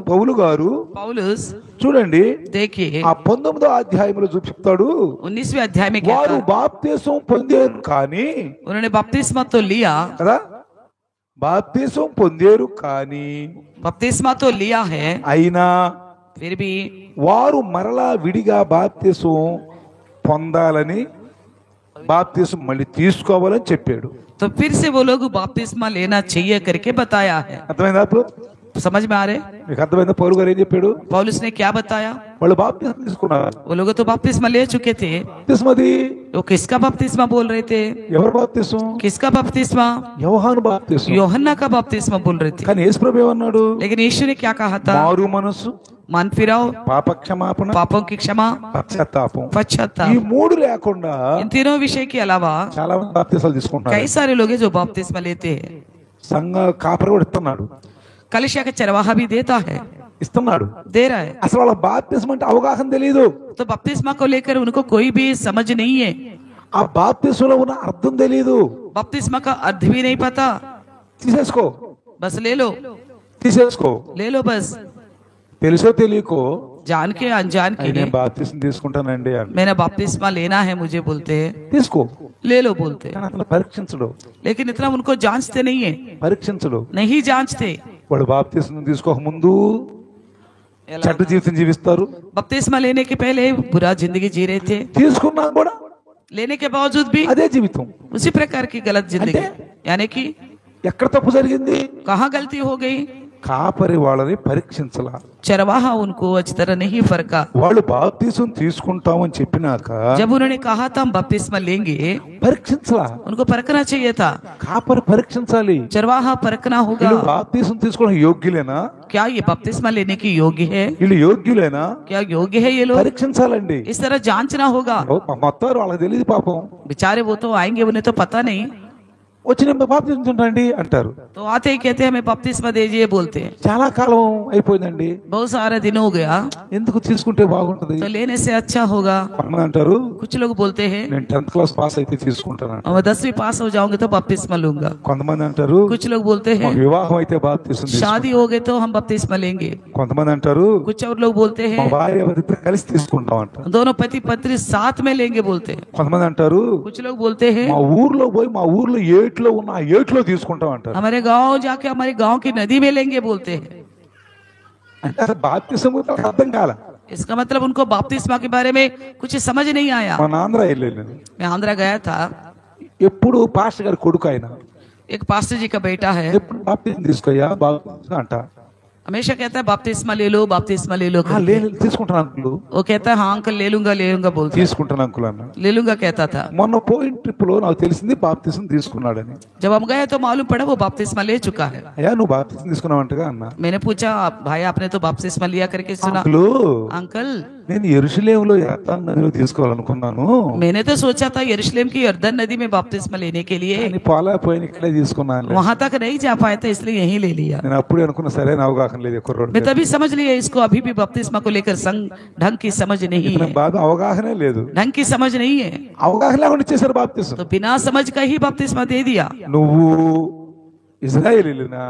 పౌలు గారు पौलुस చూడండి देखिए ఆ 19వ అధ్యాయంలో చెప్తాడు, 19वें अध्याय में क्या వారు था? బాప్తిసం పొందారు కానీ उन्होंने बपतिस्मा तो लिया, కదా, బాప్తిసం పొందారు కానీ बपतिस्मा तो लिया है, అయినా फिर भी వారు మరలా విడిగా బాప్తిసం పొందాలని, బాప్తిసం మళ్ళీ తీసుకోవాలని చెప్పాడు. तो फिर से वो लोग बपतिस्मा लेना चाहिए करके बताया है। అర్థమైందా? అప్పుడు समझ में आ रहे? మీకు అర్థమైందా? పౌలు గారు ఏం చెప్పాడు? पौलुस ने क्या बताया? వాళ్ళు బాప్తిసం తీసుకున్నారు. वो लोग तो बपतिस्मा ले चुके थे। బాప్తిస్మది वो किसका बपतिस्मा बोल रहे थे? ఎవరు బాప్తిసం? किसका बपतिस्मा? యోహాను బాప్తిసం. యోహन्ना का बपतिस्मा बोल रहे थे। కానీ యేసుప్రభు ఏమన్నాడు? लेकिन यीशु ने क्या कहा था? మారు మనసు, मन फिराओ, పాప క్షమాపణ, पापों की क्षमा, పశ్చాత్తాపం. ఈ पश्चाताप। మూడు లేకుండా इन तीनों विषय के अलावा చాలా మంది బాప్తిసాలు తీసుకుంటున్నారు. कई सारे लोग हैं जो बपतिस्मा लेते हैं। సంఘ కాపరి కూడా ఇస్తున్నాడు, कलिसिया का चरवाहा भी देता है, ఇస్తున్నాడు. दे रहा है। అసలు వాళ్ళ బాప్తిసం అంటే అవగాహన తెలియదు. तो बपतिस्मा को लेकर उनको कोई भी समझ नहीं है, ఆ బాప్తిసంలో ఉన్న అర్థం తెలియదు. बपतिस्मा का अर्थ भी नहीं पता। తీసేసుకో, बस ले लो, తీసేసుకో. ले लो बस, తెలుసో తెలియకో जान के अनजान के నేను लिए బాప్తిసం తీసుకుంటానండి అని मैंने बपतिस्मा लेना है मुझे बोलते हैं, తీసుకో. ले लो बोलते हैं, కానీ అతను పరీక్షించడు, लेकिन इतना उनको जांचते नहीं है, పరీక్షించడు. नहीं जांचते। వాడు బాప్తిసం తీసుకోక ముందు చెడ్డ జీవితం జీవిస్తారు, बपतिस्मा लेने के पहले बुरा जिंदगी जी रहे थे, తీసుకున్నా కూడా लेने के बावजूद भी అదే జీవితం. उसी प्रकार की गलत जिंदगी। यानी कि ఎక్కడ తప్పు జరిగింది? कहाँ गलती हो गई? కాపరి వాళ్ళని పరీక్షించాల. चरवाहा उनको अच्छी तरह नहीं फरका। వాళ్ళు బాప్తిసం తీసుకుంటామని చెప్పినాక जब उन्होंने कहा था हम बपतिस्मा लेंगे, పరీక్షించాల. उनको परखना चाहिए था। కాపరి పరీక్షించాలి. चरवाहा परखना होगा, వీళ్ళు బాప్తిసం తీసుకోవడం యోగ్యులేనా? क्या ये बपतिस्मा लेने की योग्य है? వీళ్ళు యోగ్యులేనా? क्या योग्य है ये लोग? పరీక్షించాలండి. इस तरह जांचना होगा। మొత్తం వాళ్ళకి తెలియదు పాపం. बेचारे वो तो आएंगे, उन्हें तो पता नहीं, వచ్చి నేను బాప్తించండి అంటారు. तो आते ही कहते हैं हमें बपतिस्मा दीजिए बोलते हैं। చాలా కాలం అయిపోయిందండి, बहुत सारा दिन हो गया, ఎందుకు తీసుకుంటే బాగుంటది तो लेने से अच्छा होगा। కొంతమంది అంటారు कुछ लोग बोलते हैं నేను 10th క్లాస్ పాస్ అయితే తీసుకుంటాను. मैं 10वीं पास हो जाऊंगे तो बपतिस्मा लूंगा। కొంతమంది అంటారు कुछ लोग बोलते మా हैं వివాహం అయితే బాప్తిసం తీసుకుంటాను. शादी हो गए तो हम बपतिस्मा लेंगे। కొంతమంది అంటారు कुछ और लोग बोलते మా हैं భార్య భర్త కలిసి తీసుకుంటాం అంట. दोनों पति पत्नी साथ में लेंगे बोलते हैं। కొంతమంది అంటారు कुछ लोग बोलते हैं మా ఊర్లో పోయి మా ఊర్లో ఏట్లో ఉన్న ఆ ఏట్లో తీసుకుంటాం అంటారు. हमारे गांव जाके हमारे गांव की नदी में लेंगे बोलते हैं। అంటే అసలు బాప్తిసం గురించి అర్థం కాల. इसका मतलब उनको बपतिस्मा के बारे में कुछ समझ नहीं आया। మన ఆంధ్ర వెళ్ళాను, मैं आंध्रा गया था, ఎప్పుడు పాస్టర్ గారి కొడుకు ఆయన एक पास्टर जी का बेटा है, ఎప్పుడు బాప్తిసం తీసుకోయా బాప్తిసం అంట. हमेशा कहता है बपतिस्मा ले लो, बपतिस्मा ले लो करके। లేదు తీసుకుంటాను అంకులు, वो कहता है हाँ अंकल ले लूंगा बोलता है, తీసుకుంటాను అంకులు అన్న. ले लूंगा कहता था। మొన్న పోయిన ట్రిప్ లో నాకు తెలిసింది బాప్తిసం తీసుకున్నాడని. जब हम गए तो मालूम पड़ा वो बपतिस्मा ले चुका है। అయ్యా నువ్వు బాప్తిసం తీసుకున్నావంటగా అన్న. मैंने पूछा भाई आपने तो बपतिस्मा लिया करके सुना? అంకులు अंकल నేను యెరూషలేములో యర్దాను నదిలో తీసుకోవాలనుకున్నాను. मैंने तो सोचा था यरूशलेम की यरदन नदी में बपतिस्मा लेने के लिए, పోలేకపోయిన ఇక్కడే తీసుకున్నాను. वहां तक नहीं जा पाया था इसलिए यहीं ले लिया। నేను అప్పుడే అనుకున్న సరైన అవగాహన లేదు కుర్రోడు. मैं तभी समझ लिया इसको अभी भी बपतिस्मा को लेकर ढंग की समझ नहीं है, బాగా అవగాహనే లేదు, ढंग की समझ नहीं है, అవగాహన లేకుండా ఇచ్చేసారు బాప్తిసం. तो बिना समझ का ही बपतिस्मा दे दिया। నువ్వు ఇజ్రాయేలీనా,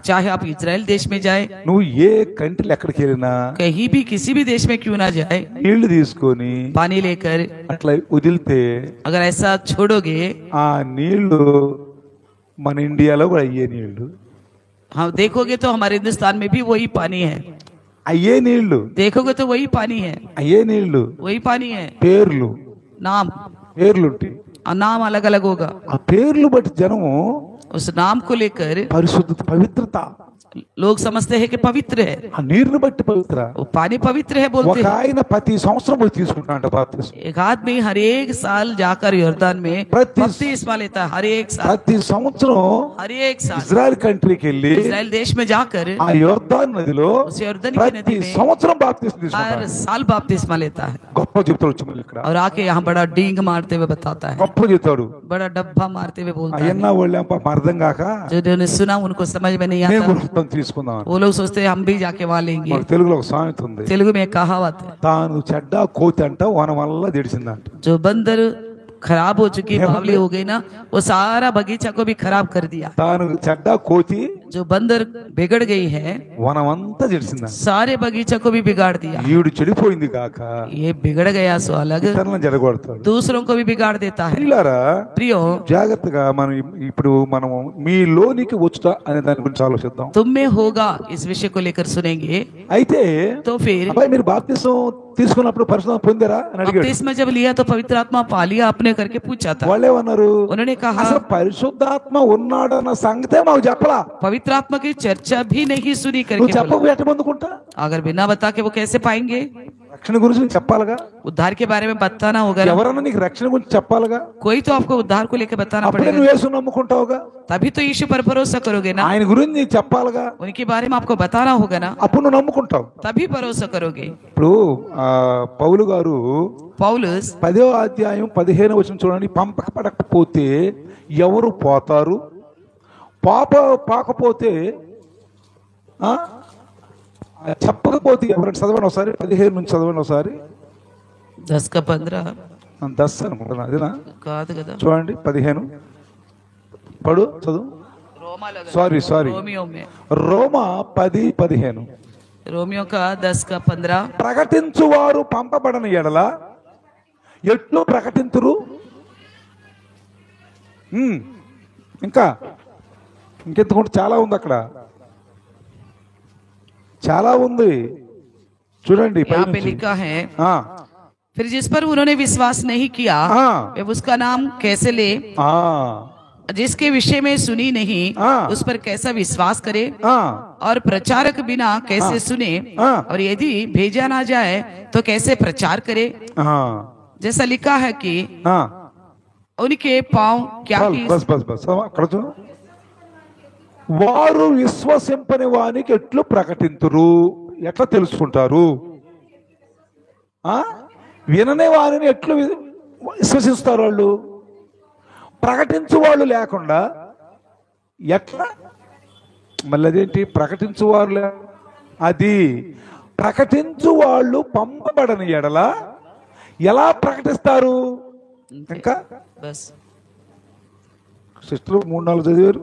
चाहे आप इजराइल देश में जाए, నువ్వు ఏ కంట్రీలో ఎక్కడికి వెళ్ళినా कहीं भी किसी भी देश में क्यों ना जाए, నీళ్లు తీసుకొని पानी लेकर అట్లా వదిలితే अगर ऐसा छोड़ोगे, ఆ నీళ్లు మన ఇండియాలో కూడా అయ్యే నీళ్లు, हाँ देखोगे तो हमारे हिंदुस्तान में भी वही पानी है, అయ్యే నీళ్లు, देखोगे तो वही पानी है, అయ్యే నీళ్లు. वही पानी है। పేర్లు नाम नाम अलग अलग होगा, ఆ పేర్లు బట్టి జనము उस नाम को लेकर పరిశుద్ధత పవిత్రత, लोग समझते हैं कि पवित्र है, ఆ నీరుని బట్టి పవిత్ర. वो पानी पवित्र है बोलते ఒక हैं। ఆయన ప్రతి సంవత్సరం పోయి తీసుకుంటాడంట బాప్తిసం. एक आदमी हर एक साल जाकर यर्दन में बपतिस्मा लेता है, हर एक साल, ప్రతి సంవత్సరం हर एक साल ఇజ్రాయెల్ కంట్రీకి వెళ్ళి इजराइल देश में जाकर ఆ యోర్దాను నదిలో उस यर्दन की ప్రతి नदी में సంవత్సరం బాప్తిసం हर తీసుకుంటాడు. साल बपतिस्मा लेता है, గొప్ప చెప్తాడు వచ్చి మళ్ళీ ఇక్కడ और आके यहाँ बड़ा डींग मारते हुए बताता है, గొప్ప చెప్తాడు. बड़ा डब्बा मारते हुए बोलता है। అయ్యన్న వాళ్ళు అర్థం కాక जो उन्होंने सुना उनको समझ में नहीं నేను आता, కూడా తీసుకుందాం. वो लोग सोचते हैं हम भी जाके वहां लेंगे। మన తెలుగులో ఒక సామెత ఉంది, तेलुगु में एक कहावत है, తాను చెడ్డ కోతి అంట వన వల్ల దిడిచిందంట. जो बंदर खराब हो चुकी बावली हो गई ना, वो सारा बगीचा को भी खराब कर दिया। తాను చెడ్డ కోతి जो बंदर बिगड़ गई है వనమంతా దిడిచిందంట. सारे बगीचा को भी बिगाड़ दिया। ఈవిడు చెడిపోయింది కాక ये बिगड़ गया सो अलग, ఇతరులను జడగొడతాడు. दूसरों को भी बिगाड़ देता है। ప్రియులారా, प्रियो, జాగ్రత్తగా మనం ఇప్పుడు మనము మీ లోనికి వచ్చుట అనే దాని గురించి ఆలోచిద్దాం. तुम में होगा इस विषय को लेकर सुनेंगे। అయితే तो फिर అబ్బాయి మీరు బాప్తిసం తీసుకున్నప్పుడు పరిశుద్ధం పొందారా అని అడిగాడు. बपतिस्मा जब लिया तो पवित्र आत्मा पा लिया आपने करके पूछा था। వాళ్ళేమన్నారు, उन्होंने कहा అసలు పరిశుద్ధాత్మ ఉన్నాడన్న సంగతే మాకు చెప్పలా. पवित्र आत्मा की चर्चा भी नहीं सुनी నువ్వు करके बोला। చెప్పకు ఎట్ట పొందుకుంటా? अगर बिना बता के वो कैसे पाएंगे? రక్షణ గురించి నీకు చెప్పాలిగా, उद्धार के बारे में बताना होगा ना। ఎవరన్నా నీకు రక్షణ గురించి చెప్పాలిగా, कोई तो आपको उद्धार को लेकर बताना అప్పుడే पड़ेगा, నువ్వు యేసు నమ్ముకుంటావుగా. तभी तो यीशु पर भरोसा करोगे ना। ఆయన గురించి నీకు చెప్పాలిగా, उनके बारे में आपको बताना होगा ना, అప్పుడు నువ్వు నమ్ముకుంటావు. तभी भरोसा करोगे। ఇప్పుడు పౌలు గారు पौलुस 10వ అధ్యాయం 15వ వచనం చూడండి. పంపకపడకపోతే ఎవరు పోతారు, పాకపోతే చెప్పకపోతే ఎవరైనా చదవండి ఒకసారి. 15 నుంచి చదవండి ఒకసారి. 10 का 15 10 అనుకుంటున్నా, అదేనా? కాదు కదా, చూడండి 15 పడు చదువు. रोमा लगा, సారీ रोमियो में, రోమా 10:15. रोमियो का 10 का 15। ప్రకటించువారు పంపబడని ఎడల ఎట్లు ప్రకటింతురు? ఇంకెందుకుంటే చాలా ఉంది అక్కడ, చాలా ఉంది చూడండి. यहाँ पे लिखा है, फिर जिस पर उन्होंने विश्वास नहीं किया वे उसका नाम कैसे ले, जिसके विषय में सुनी नहीं उस पर कैसा विश्वास करे, और प्रचारक बिना कैसे सुने, और यदि भेजा ना जाए तो कैसे प्रचार करे। जैसा लिखा है कि उनके पांव क्या బస్ అక్కడ చూడు. వారు విశ్వసింపని వానికి ఎట్లు ప్రకటింతురు, ఎట్లా తెలుసుకుంటారు? వినని వారిని ఎట్లు విశ్వసిస్తారు? వాళ్ళు ప్రకటించు వాళ్ళు లేకుండా ఎట్లా? మళ్ళీ అదేంటి ప్రకటించు వారు? అది ప్రకటించు వాళ్ళు పంపబడని ఎడల ఎలా ప్రకటిస్తారు? ఇంకా సిస్టర్ 3-4 చదివారు.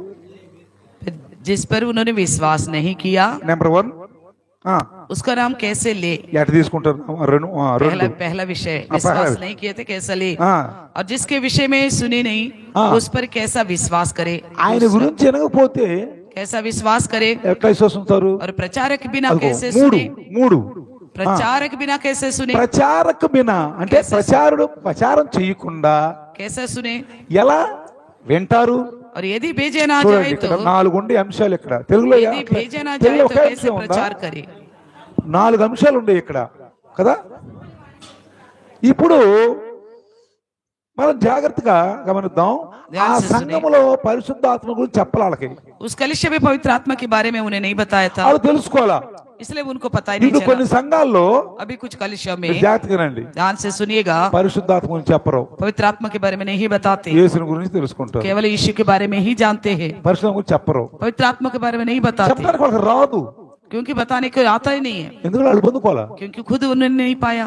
जिस पर उन्होंने विश्वास नहीं किया, నెంబర్ 1 उसका नाम कैसे ले। ఎట తీసుకుంటారు? पहला विषय विश्वास नहीं किए थे, कैसा ले, और जिसके विषय में सुने नहीं उस पर कैसा विश्वास करे। ఆయన గురించి వినకపోతే कैसा विश्वास करे, ఎట్లా విశ్వసిస్తారు? और प्रचारक बिना कैसे सुने, प्रचारक बिना कैसे सुने, ప్రచారక బినా అంటే ప్రచారం చేయకుండా कैसे सुने, ఎలా వింటారు? और यदि भेजे ना जाए तो 4 అంశాలు ఇక్కడ తెలుగులో. यदि भेजे ना जाए तो कैसे प्रचार करे। 4 అంశాలు ఉన్నాయి ఇక్కడ కదా. ఇప్పుడు మనం జాగ్రత్తగా గమనిద్దాం. ఆ సంఘములో పరిశుద్ధాత్మ గురించి చెప్పాలి వాళ్ళకి. उस कलिसिया में पवित्र आत्मा के बारे में उन्हें नहीं बताया था, వాళ్ళు తెలుసుకోవాలా. इसलिए उनको पता ही नहीं ఇప్పుడు కొన్ని चला। సంఘాల్లో अभी कुछ कलिसियों మీరు में జాగ్రత్తగానండి ध्यान से सुनिएगा, పరిశుద్ధాత్మ గురించి చెప్పరు, पवित्र आत्मा के बारे में नहीं बताते, యేసుని గురించి తెలుసుకుంటారు, केवल यीशु के बारे में ही जानते हैं, పరిశుద్ధాత్మ గురించి చెప్పరు, पवित्र आत्मा के बारे में नहीं बताते, చెప్పడానికి వాళ్ళకి రాదు, क्योंकि बताने को आता ही नहीं है, ఎందుకంటే వాళ్ళు పొందుకోవాలా, क्योंकि खुद उन्होंने नहीं पाया,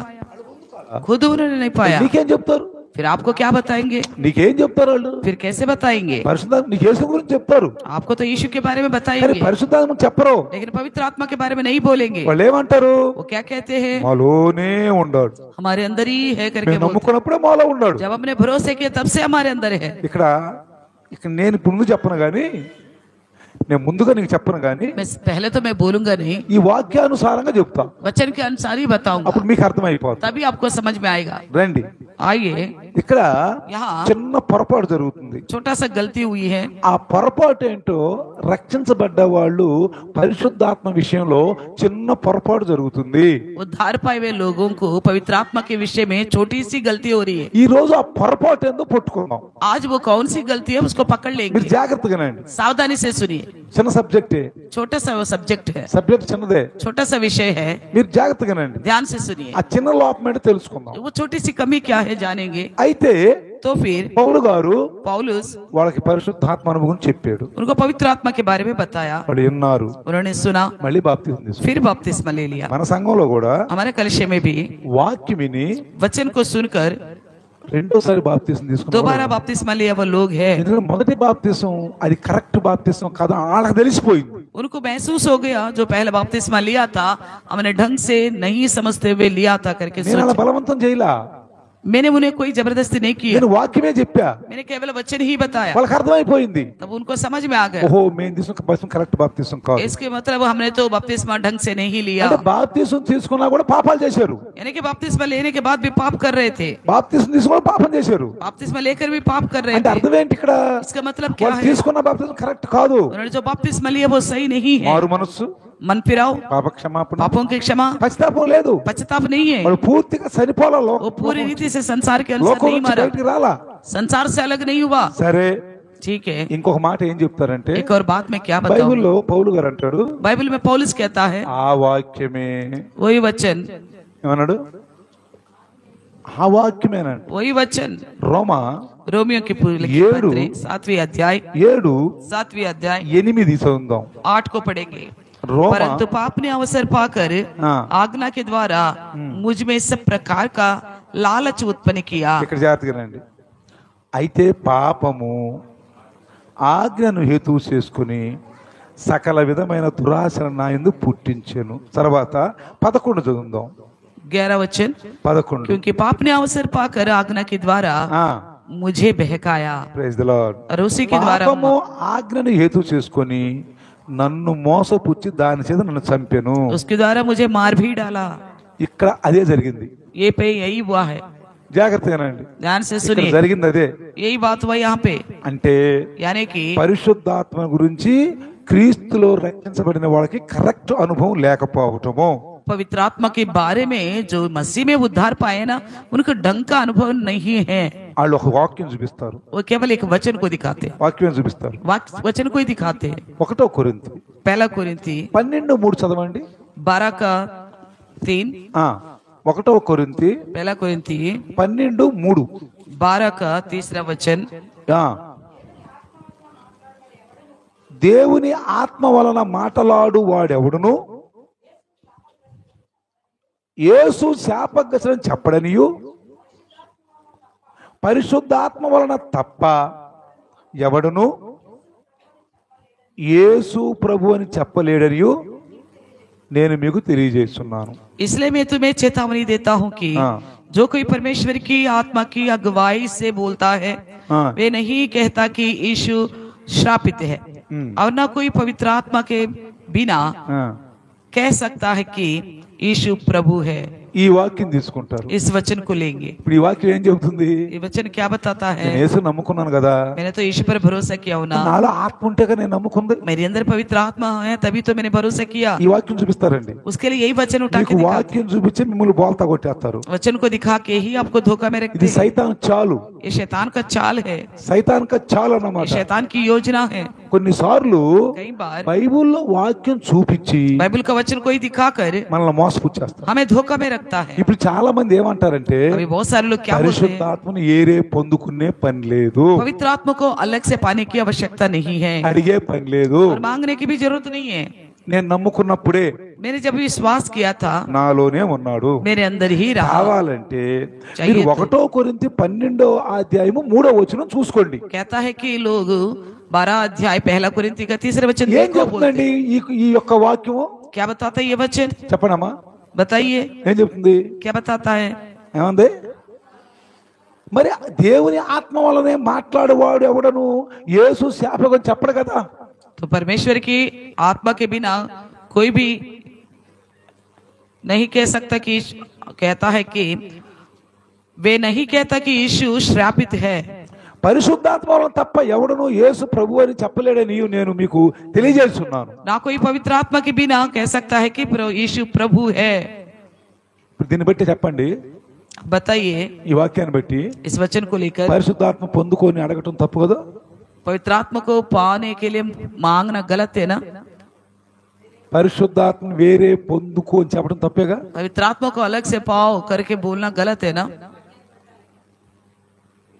खुद उन्होंने नहीं पाया। నీకేం చెప్తారు, फिर आपको क्या बताएंगे, నీకేం చెప్తారు వాళ్ళు, फिर कैसे बताएंगे? పరిశుద్ధాత్మ నీకు యేసు గురించి చెప్తారు, आपको तो यीशु के बारे में కానీ बताएंगे, పరిశుద్ధాత్మ చెప్పరు, लेकिन पवित्र आत्मा के बारे में नहीं बोलेंगे। వాళ్ళు ఏమంటారు, वो क्या कहते हैं, మాలోనే ఉన్నాడు, हमारे अंदर ही है करके మేము बोलते हैं। నమ్ముకున్నప్పుడే మాలో ఉన్నాడు। जब हमने भरोसे किया तब से हमारे अंदर है। ఇక్కడ నేను ఇప్పుడు ముందు చెప్పను కానీ, నేను ముందుగా నీకు చెప్పను కానీ मैं पहले तो मैं बोलूंगा नहीं, ఈ వాక్యానుసారంగా చెప్తా, वचन के अनुसार ही बताऊंगा, అప్పుడు మీకు అర్థమైపోతుంది। तभी आपको समझ में आएगा। రండి, आइए, ఇక్కడ यहाँ చిన్న పొరపాటు జరుగుతుంది। छोटा सा गलती हुई है। ఆ పొరపాటు ఏంటో, రక్షించబడ్డ వాళ్ళు పరిశుద్ధాత్మ విషయంలో చిన్న పొరపాటు జరుగుతుంది। उद्धार पाए हुए लोगों को पवित्र आत्मा के विषय में छोटी सी गलती हो रही है। ఈ రోజు ఆ పొరపాటు ఏందో పట్టుకుందాం। आज वो कौन सी गलती है उसको पकड़ మీరు लेंगे। జాగ్రత్తగానండి, सावधानी से सुनिए, చిన్న సబ్జెక్టే, छोटा सा वो सब्जेक्ट है, సబ్జెక్ట్ చిన్నదే, छोटा सा विषय है, మీరు జాగ్రత్తగానండి ध्यान से सुनिए। ఆ చిన్న లోపం ఏంటో తెలుసుకుందాం। वो छोटी सी कमी क्या है जानेंगे। అయితే तो फिर పౌలు గారు पौलुस వాళ్ళకి పరిశుద్ధాత్మ అనుభవం చెప్పాడు, उनको पवित्र आत्मा के बारे में बताया, వాళ్ళు విన్నారు, उन्होंने सुना, మళ్ళీ బాప్తిసం తీసుకున్నారు। फिर बपतिस्मा ले लिया। మన సంఘంలో కూడా हमारे कलिशे में भी వాక్యం విని वचन को सुनकर రెండోసారి బాప్తిసం తీసుకున్నారు। दोबारा बपतिस्मा लिया वो लोग हैं। ఎందుకంటే మొదటి బాప్తిసం అది కరెక్ట్ బాప్తిసం కదా వాళ్ళకి తెలిసిపోయింది। उनको महसूस हो गया जो पहला बपतिस्मा लिया था हमने ढंग से नहीं समझते हुए लिया था करके నేను అలా सोचा। బలవంతం చేయలా, मैंने उन्हें कोई जबरदस्ती नहीं की, నేను వాక్యమే చెప్పా, मैंने केवल वचन ही बताया। వాళ్ళకి అర్థమైపోయింది, तब उनको समझ में आ गया, ఓహో మేము తీసుకున్న బాప్తిసం కరెక్ట్ బాప్తిసం కాదు। इसके मतलब हमने तो बपतिस्मा ढंग से नहीं लिया, అంటే బాప్తిసం తీసుకున్నా కూడా పాపాలు చేశారు, यानी कि बपतिस्मा लेने के बाद भी पाप कर रहे थे, బాప్తిసం తీసుకున్నా పాపం చేశారు। बपतिस्मा लेकर भी पाप कर रहे అంటే थे। అర్థం ఏంటి ఇక్కడ, इसका मतलब क्या వాళ్ళు है, తీసుకున్న బాప్తిసం కరెక్ట్ కాదు। उन्होंने जो बपतिस्मा लिया वो सही नहीं है। మారు మనస్సు, मन फिराओ, పాప క్షమాపణ, पापों की क्षमा, పశ్చాత్తాపం లేదు, पश्चाताप नहीं है। వాళ్ళు పూర్తిగా చనిపోలా, वो पूरी रीति से संसार के अनुसार లోకం नहीं నుంచి मारा, బయటికి రాలా। संसार से अलग नहीं हुआ। సరే, ठीक है, ఇంకొక మాట ఏం చెప్తారంటే, एक और बात मैं क्या बताऊं, బైబిల్లో పౌలు గారు అంటాడు, बाइबल में पौलुस कहता है ఆ వాక్యమే, वही वचन, ఏమన్నాడు, ఆ వాక్యమేనండి। वही वचन। రోమా रोमियो की पूरी लिखी येडू। पत्री 7वीं अध्याय 7:8 चौदह 8 को पढ़ेंगे। रोमा परंतु पाप ने अवसर पाकर हाँ। आज्ञा के द्वारा मुझ में सब प्रकार का लालच उत्पन्न किया। ఇక్కడ జాగ్రత్తగానండి, అయితే పాపము ఆజ్ఞను హేతువు చేసుకుని సకల విధమైన దురాశను నా యందు పుట్టించెను। తర్వాత 11 చదువుదాం, 11 वचन, 11। क्योंकि पाप ने अवसर पाकर आज्ञा के द्वारा मुझे बहकाया ప్రైజ్ ది లార్డ్। और उसी के द्वारा పాపము ఆజ్ఞను హేతువు చేసుకొని నన్ను మోసపుచ్చి దాని చేత నన్ను చంపెను। उसके द्वारा मुझे मार भी डाला। ఇక్కడ అదే జరిగింది, ये पे यही हुआ है, జాగ్రత్తగానండి, ध्यान से ఇక్కడ सुनिए, జరిగింది అదే। यही बात हुआ यहाँ पे, అంటే यानी कि పరిశుద్ధాత్మ గురించి క్రీస్తులో రక్షించబడిన వాళ్ళకి కరెక్ట్ అనుభవం లేకపోవటము, पवित्र आत्मा के बारे में जो मसीह में उद्धार पाए ना उनको ढंग का अनुभव नहीं है। వాళ్ళు ఒక వాక్యం చూపిస్తారు, वो केवल एक वचन को दिखाते, వాక్యం చూపిస్తారు। वचन को ही दिखाते हैं। 1 కొరింథీ पहला कोरिन्थी 12:3 చదవండి। 12 का 3, 1 కొరింథీ पहला कोरिन्थी 12:3 12 का 3रा वचन, దేవుని ఆత్మ వలన మాటలాడు వాడెవడును యేసు శాపగ్రస్తుడని చెప్పడనియు, పరిశుద్ధాత్మ వలన తప్ప ఎవడును యేసు ప్రభు అని చెప్పలేడనియు నేను మీకు తెలియజేస్తున్నాను। इसलिए मैं तुम्हें चेतावनी देता हूँ कि जो कोई परमेश्वर की आत्मा की अगुवाई से बोलता है वे नहीं कहता कि यीशु श्रापित है, और न कोई पवित्र आत्मा के बिना कह सकता है कि यीशु प्रभु है। ఈ వాక్యం తీసుకుంటారు, इस वचन को लेंगे। ఇప్పుడు ఈ వాక్యం ఏం చెబుతుంది, ये वचन क्या बताता है, నేను యేసు నమ్ముకున్నాను కదా, मैंने तो यीशु पर भरोसा किया हो ना, నాలో ఆత్మ ఉంటేగా నేను నమ్ముకుంది, मेरे अंदर पवित्र आत्मा है तभी तो मैंने भरोसा किया। ఈ వాక్యం చూపిస్తారండి, उसके लिए यही वचन उठा మీకు के दिखाते, వాక్యం చూపించి మిమ్మల్ని బోల్తా కొట్టేస్తారు। वचन को दिखा के ही आपको धोखा में ఇది रखते हैं। సైతాన్ చాలు, ये शैतान का चाल है, సైతాన్ కా చాలు ये అన్నమాట। शैतान की योजना है। కొన్నిసార్లు कई बार బైబిల్లో వాక్యం చూపించి बाइबल का वचन कोई दिखाकर మనల్ని మోసపుచ్చేస్తారు. हमें धोखा में रखता है। ఇప్పుడు చాలా మంది ఏమంటారంటే अभी बहुत सारे लोग क्या बोलते हैं, పరిశుద్ధాత్మను ఏరే పొందుకునే పని లేదు, पवित्र आत्मा को अलग से पाने की आवश्यकता नहीं है అడిగే పని లేదు. और मांगने की भी जरूरत नहीं है। నేను నమ్ముకున్నప్పుడే मैंने जब विश्वास किया था నాలోనే ఉన్నాడు. मेरे अंदर ही रहा। కావాలంటే चाहिए మీరు तो। 1 కొరింథీ 12వ అధ్యాయము 3వ వచనం చూసుకోండి. कहता है कि लोग 12 अध्याय 1 कोरिन्थी का 3 वचन ఏం देखो बोलते చెప్తుందండి ఈ యొక్క వాక్యము? हैं। क्या बताता है ये वचन, చెప్పండమ్మా, बताइए ఏం చెప్తుంది? क्या बताता है। ఏమంది? మరి దేవుని ఆత్మ వలనే మాట్లాడేవాడు ఎవడను యేసు శాపకం చెప్పడు కదా. तो परमेश्वर की आत्मा के बिना कोई भी नहीं कह सकता कि कहता है कि वे नहीं कहता कि यीशु श्रापित है। పరిశుద్ధాత్మ వలన తప్ప ఎవడను యేసు ప్రభు అని చెప్పలేడని నేను మీకు తెలియజేస్తున్నాను. ना कोई पवित्र आत्मा के बिना कह सकता है कि यीशु प्रभु है। ఇప్పుడు దీన్ని బట్టి చెప్పండి, बताइए ఈ వాక్యాన్ని బట్టి इस वचन को लेकर పరిశుద్ధాత్మ పొందుకొని అడగటం తప్పు కదా? पवित्र आत्मा को पाने के लिए मांगना गलत है ना। పరిశుద్ధాత్మ వేరే పొందుకో అని చెప్పడం తప్పేగా? पवित्र आत्मा को अलग से पाओ करके बोलना गलत है ना।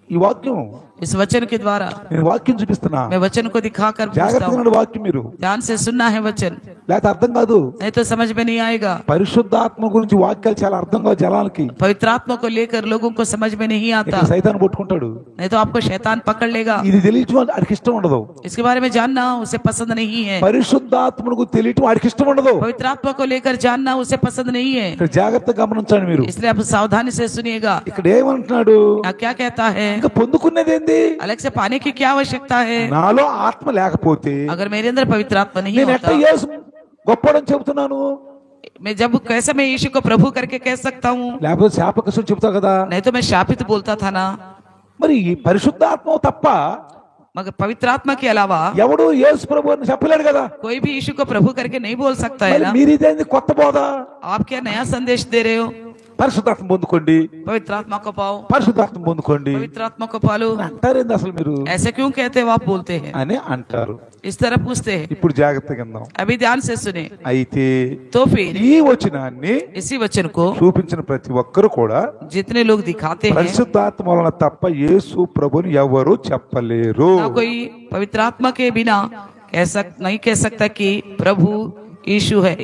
ఈ వాక్యం इस वचन के द्वारा నేను వాక్యం చూపిస్తున్నా, मैं वचन को दिखाकर पूछता జాగ్రత్తగా हूँ, వాక్యం మీరు ध्यान से सुनना है वचन, లేకపోతే అర్థం కాదు. नहीं तो समझ में नहीं आएगा। పరిశుద్ధాత్మ గురించి వాక్యాలు చాలా అర్థం కాదు జనాలకి. पवित्र आत्मा को लेकर लोगों को समझ में नहीं आता, ఇక్కడ సైతాన్ పట్టుకుంటాడు. नहीं तो आपको शैतान पकड़ लेगा। ఇది తెలియటం వాడికి ఇష్టం ఉండదు. इसके बारे में जानना उसे पसंद नहीं है। పరిశుద్ధాత్మకు తెలియటం వాడికి ఇష్టం ఉండదు. पवित्र आत्मा को लेकर जानना उसे पसंद नहीं है। ఇక్కడ జాగ్రత్తగా గమనించండి మీరు. इसलिए आप सावधानी से सुनिएगा। ఇక్కడ ఏమంటున్నాడు? क्या कहता है, ఇంకా పొందుకునేది ఏంది? अलग से पाने की क्या आवश्यकता है। నాలో ఆత్మ లేకపోతే अगर मेरे अंदर पवित्र आत्मा नहीं నేను ఎట్లా होता, యేసు గొప్పడని చెబుతున్నాను? मैं जब कैसे मैं यीशु को प्रभु करके कह सकता हूँ, లేకపోతే శాపకసం చెబుతా కదా. नहीं तो मैं शापित बोलता था ना। మరి ఈ పరిశుద్ధాత్మ తప్ప मगर पवित्र आत्मा के अलावा ఎవడు యేసు ప్రభు అని చెప్పలేడు కదా. कोई भी यीशु को प्रभु करके नहीं बोल सकता है మరి ना। మీరు ఇదేంది కొత్త బోధ? आप क्या नया संदेश दे रहे हो। పరిశుద్ధాత్మ పొందుకోండి, पवित्र आत्मा को पाओ, పరిశుద్ధాత్మ పొందుకోండి पवित्र आत्मा को पालो, అంటారేంది అసలు మీరు ऐसे क्यों कहते हो आप बोलते हैं, అని అంటారు. इस तरह पूछते हैं। ఇప్పుడు జాగ్రత్తగా విందాం. अभी ध्यान से सुने। అయితే तो फिर ఈ వచనాన్ని इसी वचन को చూపించిన ప్రతి ఒక్కరు కూడా जितने लोग दिखाते हैं, పరిశుద్ధాత్మ వలన తప్ప యేసు ప్రభుని ఎవరు చెప్పలేరు. ना कोई पवित्र आत्मा के बिना नहीं कह सकता कि प्रभु यीशु है।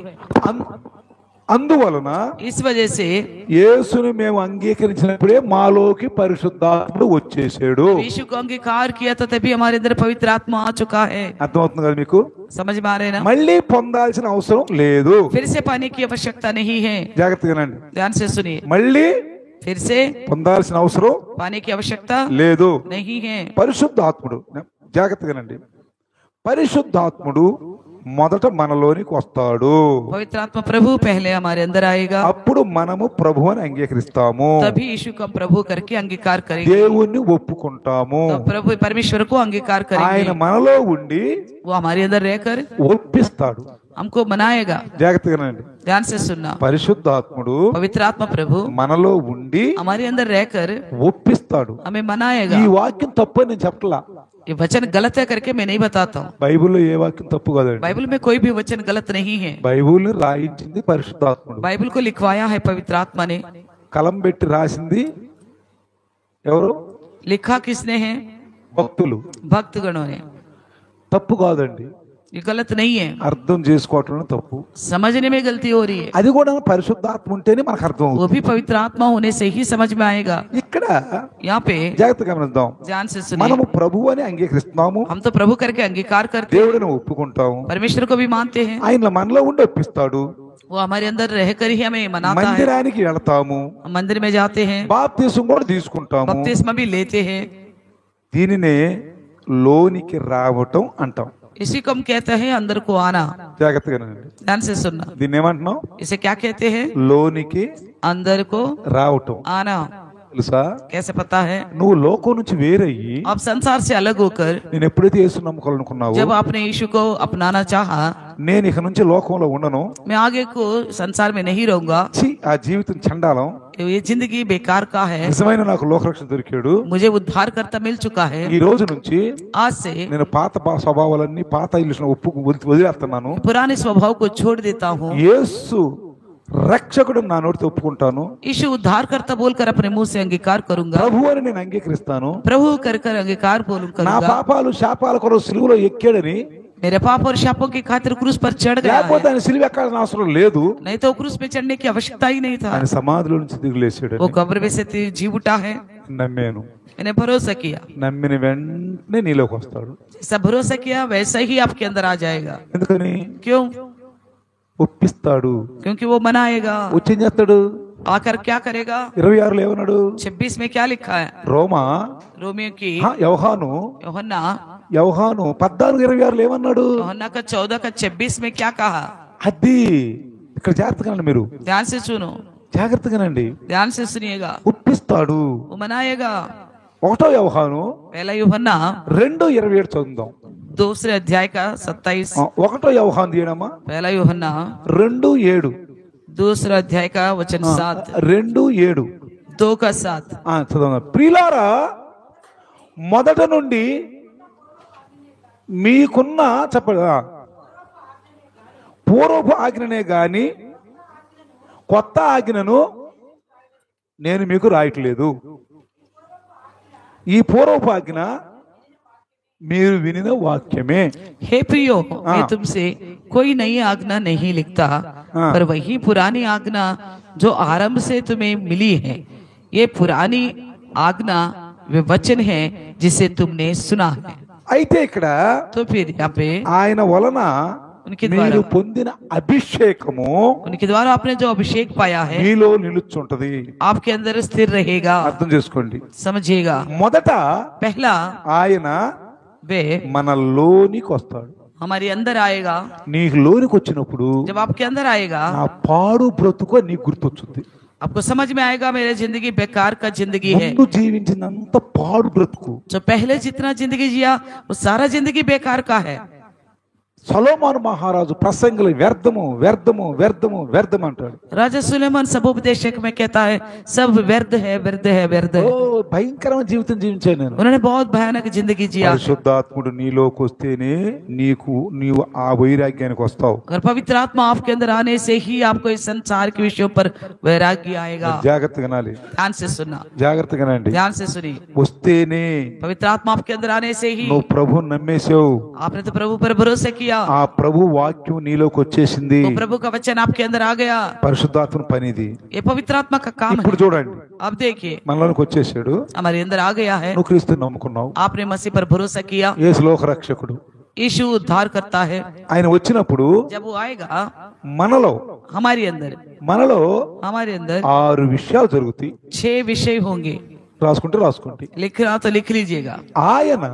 అందువలన इस वजह से యేసుని మేము అంగీకరించినప్పుడే మాలోకి పరిశుద్ధాత్ముడు వచ్చేసాడు. यीशु को अंगीकार किया था तभी हमारे अंदर पवित्र आत्मा आ चुका है। అర్థమవుతుంది కదా మీకు? समझ में आ रहे हैं ना। మళ్ళీ పొందాల్సిన అవసరం లేదు. फिर से पाने की आवश्यकता नहीं है। జాగ్రత్తగానండి. ध्यान से सुनिए, మళ్ళీ फिर से పొందాల్సిన అవసరం पाने की आवश्यकता లేదు. नहीं है। పరిశుద్ధాత్ముడు, జాగ్రత్తగానండి, పరిశుద్ధాత్ముడు మొదట మనలోనికి వస్తాడు. पवित्र आत्मा प्रभु पहले हमारे अंदर आएगा, అప్పుడు మనము ప్రభువుని అంగీకరిస్తాము, तभी यीशु को हम प्रभु करके अंगीकार करेंगे, దేవుణ్ణి ఒప్పుకుంటాము. तो प्रभु परमेश्वर को अंगीकार ఆయన करेंगे। మనలో ఉండి वो हमारे अंदर रहकर ఒప్పిస్తాడు. हमको मनाएगा। జాగ్రత్తగానండి. ध्यान से सुनना, పరిశుద్ధాత్ముడు पवित्र आत्मा प्रभु మనలో ఉండి हमारे अंदर रहकर ఒప్పిస్తాడు. हमें मनाएगा। ఈ వాక్యం తప్పని నేను చెప్పలా. ये वचन गलत है करके मैं नहीं बताता हूँ। బైబిల్లో ఏ వాక్యం తప్పు కదండి. बाइबल में कोई भी वचन गलत नहीं है। బైబిల్ రాయించింది పరిశుద్ధాత్ముడు. बाइबल को लिखवाया है पवित्र आत्मा ने। కలం పెట్టి రాసింది ఎవరు? लिखा किसने है? భక్తులు. भक्तगणों ने। తప్పు కాదండి, ये गलत नहीं है, అర్థం చేసుకోవటం తప్పు. समझने में गलती हो रही है। అది కూడా పరిశుద్ధాత్మ ఉంటేనే మనకు అర్థం वो అవుతుంది. भी पवित्र आत्मा होने से ही समझ में आएगा। ఇక్కడ यहाँ पे జాగ్రత్తగా గమనిద్దాం. ध्यान से सुनिए, మనము ప్రభు అని అంగీకరిస్తున్నాము, हम तो प्रभु करके अंगीकार करते हैं, దేవుడిని ఒప్పుకుంటాము, परमेश्वर को भी मानते हैं। ఆయన మనలో ఉండి ఒప్పిస్తాడు. वो हमारे अंदर रहकर ही हमें मनाता है। మందిరానికి వెళతాము, हम मंदिर में जाते हैं, బాప్తిసం కూడా తీసుకుంటాము. बपतिस्मा भी लेते हैं। దీనినే లోనికి రావటం అంటాం. इसी को हम कहते हैं अंदर को आना। జాగ్రత్తగా ध्यान से सुनना, దీన్ని ఏమంటున్నాం? इसे क्या कहते हैं? లోనికి अंदर को రావటం. आना। తెలుసా? कैसे पता है? నువ్వు లోకం నుంచి వేరయ్యి आप संसार से अलग होकर నేను ఎప్పుడైతే యేసు నమ్ముకోవాలనుకున్నావో, जब आपने यीशु को अपनाना चाहा, నేను ఇక నుంచి లోకంలో ఉండను, मैं आगे को संसार में नहीं रहूंगा, ఛీ, ఆ జీవితం చండాలం, ये जिंदगी बेकार का है, నిజమైన నాకు లోకరక్షణ దొరికాడు, मुझे उद्धारकर्ता मिल चुका है, ఈ రోజు నుంచి आज से నేను పాత స్వభావాలన్నీ పాత ఇల్లు వదిలేస్తున్నాను, पुराने स्वभाव को छोड़ देता हूँ, యేసు రక్షకుడు నా నోటితో ఒప్పుకుంటాను, यीशु उद्धारकर्ता बोलकर अपने मुंह से अंगीकार करूंगा, ప్రభు అని నేను అంగీకరిస్తాను, प्रभु कर कर अंगीकार నా करूंगा, పాపాలు శాపాల కొరకు సిలువలో ఎక్కాడని, मेरे पाप और शापों की खातिर क्रूस पर चढ़ गया లేకపోతే है, ఆయన సిలువ ఎక్కాల్సిన అవసరం లేదు, नहीं तो क्रूस पे चढ़ने की आवश्यकता ही नहीं था, ఆయన సమాధిలో నుంచి దిగులేసాడు. वो कब्र में से जी उठा है, నమ్మాను, मैंने भरोसा किया, నమ్మిన వెంటనే నీలోకి వస్తాడు. जैसा भरोसा किया वैसा ही आपके अंदर आ जाएगा। ఎందుకని? क्यों? ఒప్పిస్తాడు. क्योंकि वो मनाएगा। వచ్చేం చేస్తాడు? आकर क्या करेगा? 26 ఏమన్నాడు? 26 में क्या लिखा है? రోమా रोमियो की యోహాను యోహన్నా 14:26 ఏమన్నాడు? యోహన్నా का 14 का 26 में क्या कहा? అది ఇక్కడ జాగ్రత్తగా మీరు ध्यान से सुनो, జాగ్రత్తగానండి. ध्यान से सुनिएगा। ఒప్పిస్తాడు. वो मनाएगा। 1 యోహాను पहला यूहन्ना 2:27 చదువుదాం. दूसरे अध्याय का 27। 1 యోహాను తీయడమ్మా. पहला यूहन्ना 2:7 दूसरा अध्याय का वचन 7, 2:7 2 का 7। చదువు. ప్రియులారా, మొదట నుండి మీకున్న చెప్పండి, పూర్వపు ఆజ్ఞనే గాని కొత్త ఆజ్ఞను నేను మీకు రాయట్లేదు. ఈ పూర్వపు ఆజ్ఞ మీరు వినిన వాక్యమే. हे प्रियो, मैं तुमसे कोई नई आज्ञा नहीं लिखता, पर वही पुरानी आज्ञा जो आरंभ से तुम्हें मिली है। ये पुरानी आज्ञा वे वचन है जिसे तुमने सुना है। అయితే ఇక్కడ तो फिर यहाँ पे ఆయన వలన उनके द्वारा మీరు పొందిన అభిషేకము उनके द्वारा आपने जो अभिषेक पाया है మీలో నిలుచుంటది. आपके अंदर स्थिर रहेगा। అర్థం చేసుకోండి. समझिएगा। మొదట पहला ఆయన वे మనలోనికి వస్తాడు. हमारे अंदर आएगा। నీకు లోనికి వచ్చినప్పుడు जब आपके अंदर आएगा నా పాడు బ్రతుకు నీకు గుర్తొచ్చుద్ది. आपको समझ में आएगा मेरी जिंदगी बेकार का जिंदगी है। ముందు జీవించినంత పాడు బ్రతుకు, जो पहले जितना जिंदगी जिया वो सारा जिंदगी बेकार का है। సొలొమోను మహారాజు ప్రసంగులు వ్యర్థము వ్యర్థము వ్యర్థము వ్యర్థం అంటాడు. राजा सुलेमान सब उपदेशक में कहता है सब व्यर्थ है, व्यर्थ है, व्यर्थ ఓ है। భయంకరమైన జీవితం జీవించాను నేను. उन्होंने बहुत भयानक जिंदगी जिया। పరిశుద్ధాత్ముడు నీలోకి వస్తేనే నీవు ఆ వైరాగ్యానికి వస్తావు. अगर पवित्र आत्मा आपके अंदर आने से ही आपको इस संसार के विषयों पर वैराग्य आएगा। జాగ్రత్తగా వినాలి, ध्यान से सुनना, జాగ్రత్తగా వినండి. ध्यान से सुनिए। వస్తేనే पवित्र आत्मा आपके अंदर आने से ही నువ్వు ప్రభువుని నమ్మేసావు, आपने तो प्रभु पर भरोसा किया, ఆ ప్రభు వాక్యం నీలోకి వచ్చేసింది. तो प्रभु का वचन आपके अंदर आ गया। పరిశుద్ధాత్మ పనిది. ये पवित्र आत्मा का काम ఇప్పుడు है। చూడండి, अब देखिए మనలోనికి వచ్చేసాడు. हमारे अंदर आ गया है। నువ్వు క్రీస్తుని నమ్ముకున్నావు, आपने मसीह पर भरोसा किया। యేసు లోక రక్షకుడు. यीशु उद्धार करता है। ఆయన వచ్చినప్పుడు जब वो आएगा మనలో हमारे अंदर మనలో हमारे अंदर 6 విషయాలు జరుగుతాయి. 6 विषय होंगे। రాసుకుంటే लिखना तो लिख लीजिएगा। ఆయన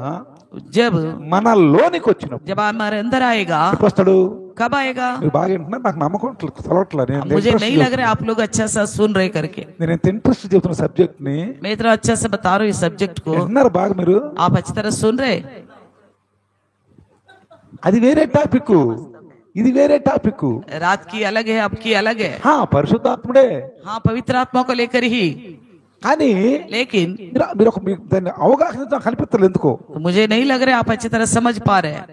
जब మనలోనికి వచ్చినప్పుడు जब हमारे अंदर आएगा, ఎప్పుడు వస్తాడు? कब आएगा? మీరు బాగా వింటున్నారు, నాకు నమ్మకం చదవట్లా. मुझे नहीं लग रहा है आप लोग अच्छा सा सुन रहे करके। నేను ఎంత ఇంట్రెస్ట్ చెప్తున్న సబ్జెక్ట్ ని मैं इतना अच्छा से बता रहा हूँ इस सब्जेक्ट को, విన్నారు బాగా మీరు. आप अच्छी तरह सुन रहे। అది వేరే టాపిక్, ఇది వేరే టాపిక్. रात की अलग है, अब की अलग है। పరిశుద్ధాత్ముడే, हाँ, पवित्र आत्मा को लेकर ही। కానీ लेकिन మీరు దాన్ని అవగాహన కనిపిస్తారు. ఎందుకో मुझे नहीं लग रहा है आप अच्छी तरह समझ पा रहे हैं।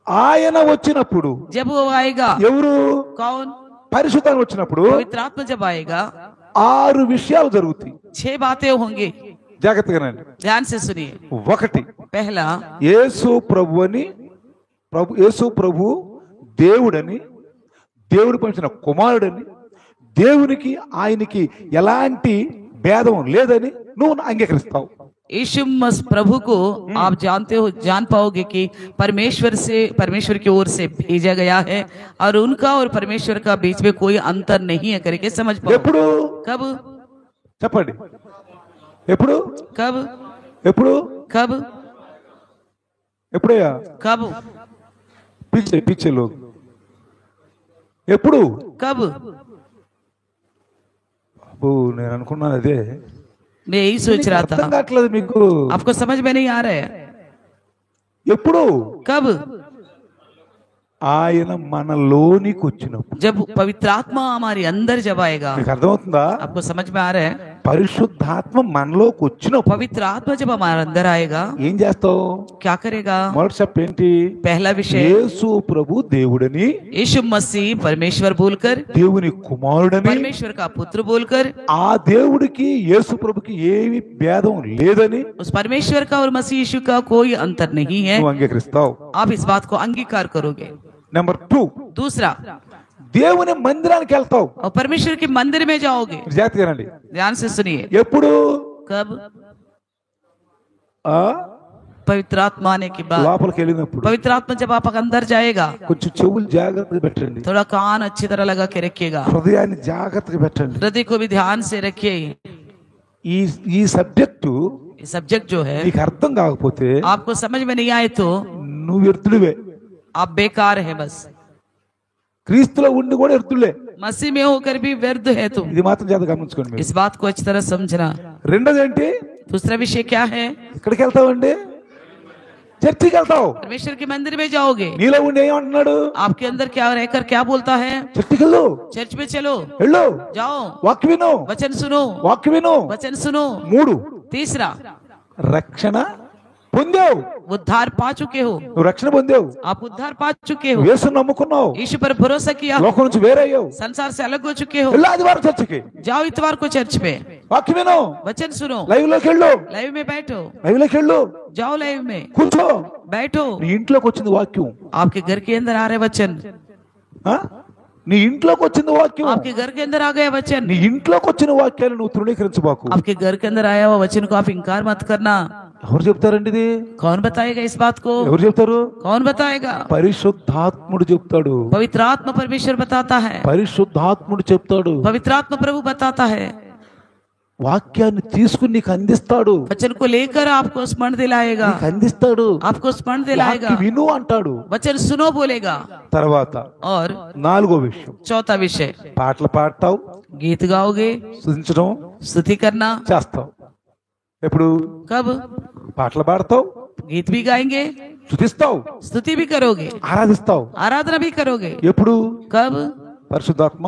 ఆయన వచ్చినప్పుడు जब वो आएगा, ఎవరు? कौन? పరిశుద్ధాత్మ వచ్చినప్పుడు पवित्र आत्मा जब आएगा 6 విషయాలు జరుగుతాయి. 6 बातें होंगी। జాగ్రత్తగానండి. ध्यान से सुनिए। 1, पहला, యేసు ప్రభు దేవుడని, దేవుడు పంపిన కుమారుడని, దేవునికి ఆయనకి ఎలాంటి భేదం లేదని నువ్వు అంగీకరిస్తావు. यीशु प्रभु को आप जान पाओगे कि परमेश्वर की ओर से भेजा गया है और उनका और परमेश्वर का बीच में कोई अंतर नहीं है करके समझ पाओगे। ఎప్పుడు? कब? చెప్పండి. ఎప్పుడు? कब? ఎప్పుడు? कब? ఎప్పుడయ్యా? कब? పిచ్చలు ఎప్పుడు? कब? అబ్బో, నేను అనుకున్నాను అదే. मैं यही सोच रहा అర్థం था, కావట్లేదు మీకు. आपको समझ में नहीं आ रहा है। ఎప్పుడు कब? ఆయన మనలోనికి వచ్చినప్పుడు. जब पवित्र आत्मा हमारे अंदर जब आएगा। మీకు అర్థమవుతుందా? आपको समझ में आ रहा है? పరిశుద్ధాత్మ మనలోకి వచ్చినప్పుడు पवित्र आत्मा जब हमारे अंदर आएगा ఏం చేస్తావు? क्या करेगा? మొదటి స్టెప్ ఏంటి? पहला विषय, యేసు ప్రభు దేవుడని, यीशु मसीह परमेश्वर बोलकर, దేవుని కుమారుడని, परमेश्वर का पुत्र बोलकर, ఆ దేవుడికి యేసు ప్రభుకి ఏమి భేదం లేదని उस परमेश्वर का और मसीह यीशु का कोई अंतर नहीं है, నువ్వు అంగీకరిస్తావు. आप इस बात को अंगीकार करोगे। నెంబర్ 2, दूसरा, దేవుని మందిరానికి వెళ్తావు. और परमेश्वर के मंदिर में जाओगे। జాగ్రత్తగానండి. ध्यान से सुनिए। ఎప్పుడు? कब? ఆ पवित्र आत्मा आने के बाद। లోపలికి వెళ్ళినప్పుడు पवित्र आत्मा जब आप अंदर जाएगा, కొంచెం చెవులు జాగ్రత్తగా పెట్టండి, थोड़ा कान अच्छी तरह लगा के रखिएगा, హృదయాన్ని జాగ్రత్తగా పెట్టండి. हृदय को भी ध्यान से रखिए। ఈ ఈ సబ్జెక్టు ये सब्जेक्ट जो है నీకు అర్థం కాకపోతే आपको समझ में नहीं आए तो నువ్వు వ్యర్థుడివే. आप बेकार है, बस క్రీస్తులో ఉండి కూడా వ్యర్థులే. मसीह में होकर भी व्यर्थ है तुम। ఇది మాత్రం జాగ్రత్తగా గమనించుకోండి మీరు. इस बात को अच्छी तरह समझना। రెండోది ఏంటి? दूसरा विषय क्या है? ఎక్కడికి వెళ్తావండి? చర్చికి వెళ్తావు. परमेश्वर के मंदिर में जाओगे। నీలో ఉండి ఏమంటున్నాడు? आपके अंदर क्या रहकर क्या बोलता है? చర్చికి వెళ్ళు, चर्च में चलो, వెళ్ళు, जाओ, వాక్యం విను, वचन सुनो, వాక్యం విను. वचन सुनो। 3, तीसरा, రక్షణ పొందావు. उद्धार पा चुके हो, నువ్వు రక్షణ పొందావు, आप उद्धार पा चुके हो, యేసుని నమ్ముకున్నావు, यीशु पर भरोसा किया, లోకం నుంచి వేరయ్యావు, संसार से अलग हो चुके हो, వెళ్ళు ఆదివారం చర్చికి, जाओ इतवार को चर्च में, వాక్యం విను, वचन सुनो, లైవ్ లోకి వెళ్ళు, लाइव में बैठो, లైవ్ లోకి వెళ్ళు, जाओ लाइव में కూర్చో. बैठो। నీ ఇంట్లోకి వచ్చింది వాక్యం. आपके घर के अंदर आ रहे वचन, ఆ? నీ ఇంట్లోకి వచ్చింది వాక్యం. आपके घर के अंदर आ गया वचन, నీ ఇంట్లోకి వచ్చిన వాక్యాలు నువ్వు తృణీకరించబాకు. आपके घर के अंदर आया हुआ वचन को आप इंकार मत करना। ఎవరు చెప్తారండి ఇది? कौन बताएगा इस बात को? ఎవరు చెప్తారు? कौन बताएगा? పరిశుద్ధాత్ముడు చెప్తాడు. पवित्र आत्मा परमेश्वर बताता है, పరిశుద్ధాత్ముడు చెప్తాడు. पवित्र आत्मा प्रभु बताता है, వాక్యాన్ని తీసుకుని నీకు అందిస్తాడు. वचन को लेकर आपको स्मरण दिलाएगा, నీకు అందిస్తాడు. आपको स्मरण दिलाएगा, వాక్యం విను అంటాడు. वचन सुनो बोलेगा। తర్వాత और 4వ విషయం, चौथा विषय, పాటలు పాడతావు, गीत गाओगे, స్తుతించడం स्तुति करना। చేస్తావు. ఎప్పుడు? कब? పాటలు పాడతావు, गीत भी गाएंगे, స్తుతిస్తావు, स्तुति भी करोगे, ఆరాధిస్తావు. आराधना भी करोगे। ఎప్పుడు? कब? పరిశుద్ధాత్మ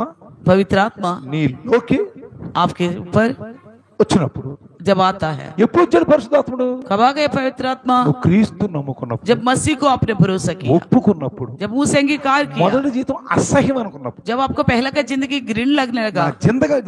पवित्र आत्मा నీలోకి आपके ऊपर వచ్చినప్పుడు. जब आता है। ఎప్పుడు వచ్చాడు పరిశుద్ధాత్ముడు? कब आ गए पवित्र आत्मा? నువ్వు క్రీస్తు నమ్ముకున్నప్పుడు, जब मसीह को आपने भरोसा किया, ఒప్పుకున్నప్పుడు, जब मुंह से अंगीकार किया, మొదటి జీవితం అసహ్యం అనుకున్నప్పుడు, जब आपको पहला का जिंदगी घृण लगने लगा,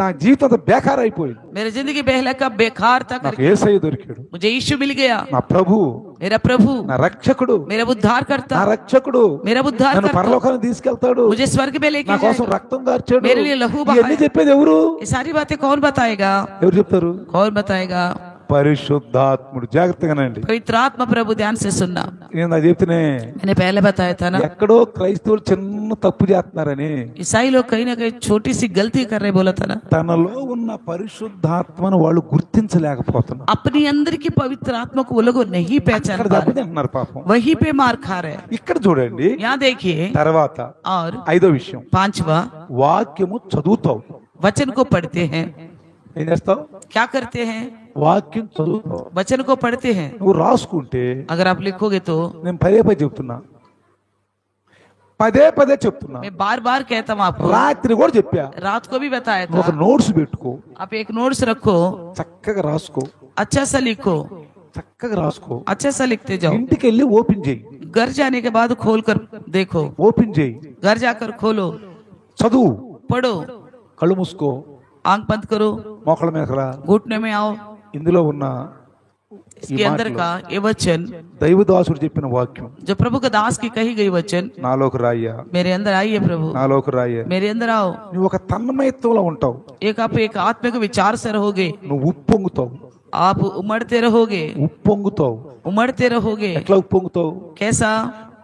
నా జీవితం అంతా బేకార్ అయిపోయింది, मेरी जिंदगी पहला का बेकार था, నాకు యేసయ్య దొరికాడు, मुझे यीशु मिल गया, నా ప్రభు, मेरा प्रभु, నా రక్షకుడు, मेरा उद्धार करता, నా రక్షకుడు मेरा उद्धार నన్ను करता, పరలోకానికి తీసుకెళ్తాడు, मुझे स्वर्ग में लेके నా కోసం जाएगा, రక్తం కార్చాడు. मेरे लिए लहू ఇవన్నీ बहाया। చెప్పేది ఎవరు? ये सारी बातें कौन बताएगा? ఎవరు చెప్తారు? कौन बताएगा? పరిశుద్ధాత్ముడు. జాగ్రత్తగానండి. पवित्र आत्मा प्रभु, ध्यान से सुनना। నేను నాకు చెప్తేనే मैंने पहले बताया था ना, ఎక్కడో క్రైస్తవులు చిన్న తప్పు చేస్తున్నారని, ईसाई लोग कहीं ना कहीं छोटी सी गलती कर रहे, बोला था ना, తనలో ఉన్న పరిశుద్ధాత్మను వాళ్ళు గుర్తించలేకపోతున్నారు. अपनी अंदर की पवित्र आत्मा को वो लोग नहीं पहचान ఇక్కడ पा रहे, దెబ్బతింటున్నారు పాపం. वहीं पे मार खा रहे। ఇక్కడ చూడండి. यहाँ देखिए। తర్వాత और 5వ విషయం, 5वां, వాక్యము చదువుతావు. वचन को पढ़ते हैं। ఏం చేస్తావు? क्या करते हैं? వాక్యం చదువుతావు. वचन को पढ़ते हैं। నువ్వు రాసుకుంటే, अगर आप लिखोगे तो, నేను పదే పదే చెప్తున్నా, పదే పదే చెప్తున్నా, मैं बार बार कहता हूँ आपको, రాత్రి కూడా చెప్పా, रात को भी बताया ఒక था, నోట్స్ పెట్టుకో, आप एक नोट्स रखो, చక్కగా రాసుకో, अच्छा सा लिखो, చక్కగా రాసుకో. अच्छा सा लिखते जाओ। ఇంటికి వెళ్ళి ఓపెన్ చేయి, घर जाने के बाद खोल कर देखो, ఓపెన్ చేయి, घर जाकर खोलो, చదువు, पढ़ो, కళ్ళు మూసుకో, आंख बंद करो, మోకళ్ళ మీద రా. घुटने में आओ। ఇందులో ఉన్న इसके अंदर का ये वचन, దైవదాసుడు చెప్పిన వాక్యం जो प्रभु का दास की कही गई वचन, నాలోకి రాయ్యా, मेरे अंदर आइए प्रभु, నాలోకి రాయ్యా. मेरे अंदर आओ। నువ్వు ఒక తన్మయత్వంలో ఉంటావు, एक आप एक आत्मिक विचार से रहोगे, నువ్వు ఉప్పొంగుతావు, आप उमड़ते रहोगे, ఉప్పొంగుతావు. उमड़ते रहोगे। ఎట్లా ఉప్పొంగుతావు? कैसा?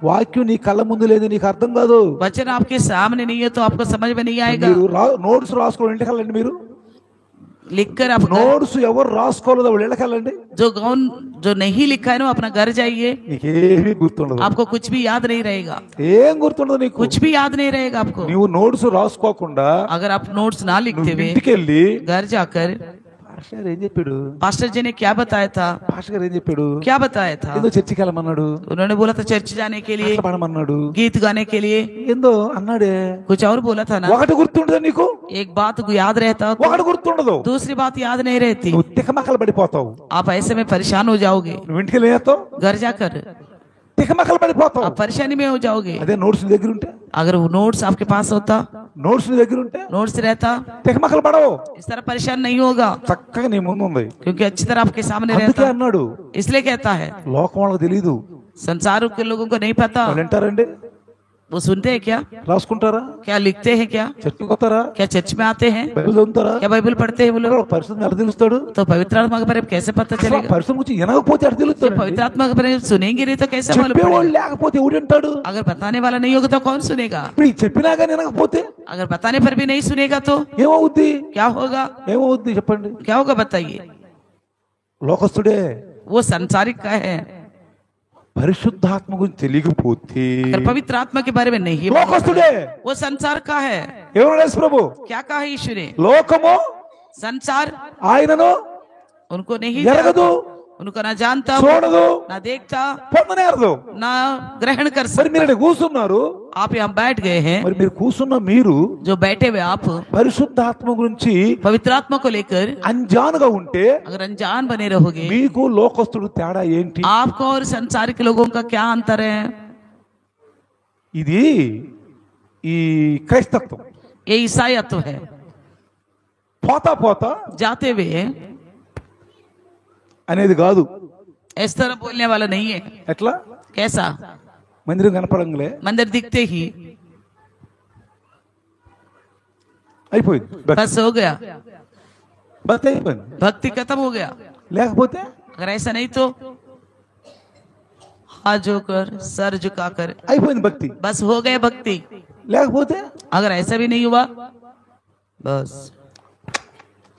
వాక్యం నీ కళ్ళ ముందు లేదు, నీకు అర్థం కాదు. वचन आपके सामने नहीं है तो आपको समझ में नहीं आएगा। మీరు నోట్స్ రాసుకోవాలి, ఇంటికి వెళ్ళండి. మీరు लिखकर आप నోట్స్ ఎవరు రాసుకోలేదో వాళ్ళు ఇళ్ళకి వెళ్ళండి. जो नहीं लिखा है ना, अपना घर जाइए, నీకేమీ గుర్తుండదు, आपको कुछ भी याद नहीं रहेगा, ఏం గుర్తుండదు నీకు. कुछ भी याद नहीं रहेगा आपको। నువ్వు నోట్స్ రాసుకోకుండా अगर आप नोट्स ना लिखते हुए ఇంటికి వెళ్ళి घर जाकर పాస్టర్ గారు ఏం చెప్పాడు? पास्टर जी ने क्या बताया था? పాస్టర్ గారు ఏం చెప్పాడు? क्या बताया था? ఏదో చర్చికి వెళ్ళమన్నాడు, उन्होंने बोला था चर्च जाने के लिए, పాటలు పాడమన్నాడు, गीत गाने के लिए, ఏందో అన్నాడే. कुछ और बोला था ना। ఒకటి గుర్తుండదు నీకు, एक बात को याद रहता तो ఒకటి గుర్తుండదు, दूसरी बात याद नहीं रहती। నువ్వు తికమకలు పడిపోతావు. आप ऐसे में परेशान हो जाओगे, నువ్వు ఇంటికి వెళ్ళేస్తావు, घर जाकर తికమకలు పడిపోతావు. आप परेशानी में हो जाओगे। అదే నోట్స్ నీ దగ్గర ఉంటే, अगर वो नोट्स आपके पास होता, నోట్స్ నీ దగ్గర ఉంటే नोट्स रहता, తికమకలు పడవు. इस तरह परेशान नहीं होगा, చక్కగా నీ ముందు ఉంది. क्योंकि अच्छी तरह आपके सामने అందుకే रहता। అన్నాడు, इसलिए कहता है, లోకం వాళ్ళకి తెలియదు, संसार के लोगों को नहीं पता। వాళ్ళు వింటారండి, वो सुनते हैं क्या? రాసుకుంటారా, क्या लिखते हैं क्या? చర్చికి వస్తారా, क्या चर्च में आते हैं? బైబిల్ చదువుతారా, क्या बाइबल पढ़ते हैं वो लोग? పరిస్థితి ఎక్కడ తెలుస్తాడు? तो पवित्र आत्मा के बारे में कैसे पता चलेगा? పరిస్థితి గురించి వినకపోతే ఎక్కడ తెలుస్తాడు? पवित्र आत्मा के बारे में सुनेंगे नहीं तो कैसे मालूम చెప్పేవాళ్ళు पड़ेगा? లేకపోతే ఎవడు వింటాడు? अगर बताने वाला नहीं होगा तो कौन सुनेगा? ఇప్పుడు ఈ చెప్పినా కానీ వినకపోతే अगर बताने पर भी नहीं सुनेगा तो ఏమవుద్ది? क्या होगा? ఏమవుద్ది చెప్పండి? क्या होगा बताइए? లోకస్తుడే. वो संसारिक का है। పరిశుద్ధాత్మ గురించి తెలియకపోతే अगर पवित्र आत्मा के बारे में नहीं मालूम, లోకస్తుడే. वो संसार का है। ఎవరు యేసు ప్రభు? क्या कहा है यीशु ने? లోకము संसार ఆయనను उनको नहीं ఎరగదు, जानता, उनको ना जानता, చూడదు, ना देखता, పొందనేరదు. ना ग्रहण कर మరి सकता। మీరు ఇక్కడ కూర్చున్నారు, आप यहाँ बैठ गए हैं, మరి మీరు కూర్చున్న మీరు जो बैठे हुए आप పరిశుద్ధాత్మ గురించి पवित्र आत्मा को लेकर అంజానుగా ఉంటే अगर अनजान बने रहोगे, మీకు లోకస్తుడు తేడా ఏంటి? आपको और संसारिक लोगों का क्या अंतर है? ఇది ఈ క్రైస్తత్వం ये ईसाईत्व है। పోతా పోతా जाते हुए అనేది కాదు. इस तरह बोलने वाला नहीं है। ఎట్లా? कैसा? మందిరం కనపడంలే मंदिर दिखते ही అయిపోయింది, बस हो गया, బస్ అయిపోయింది. भक्ति खत्म हो गया। లేకపోతే अगर ऐसा नहीं तो हाथ जोकर सर झुकाकर అయిపోయింది భక్తి. बस हो गया भक्ति। లేకపోతే अगर ऐसा भी नहीं हुआ, बस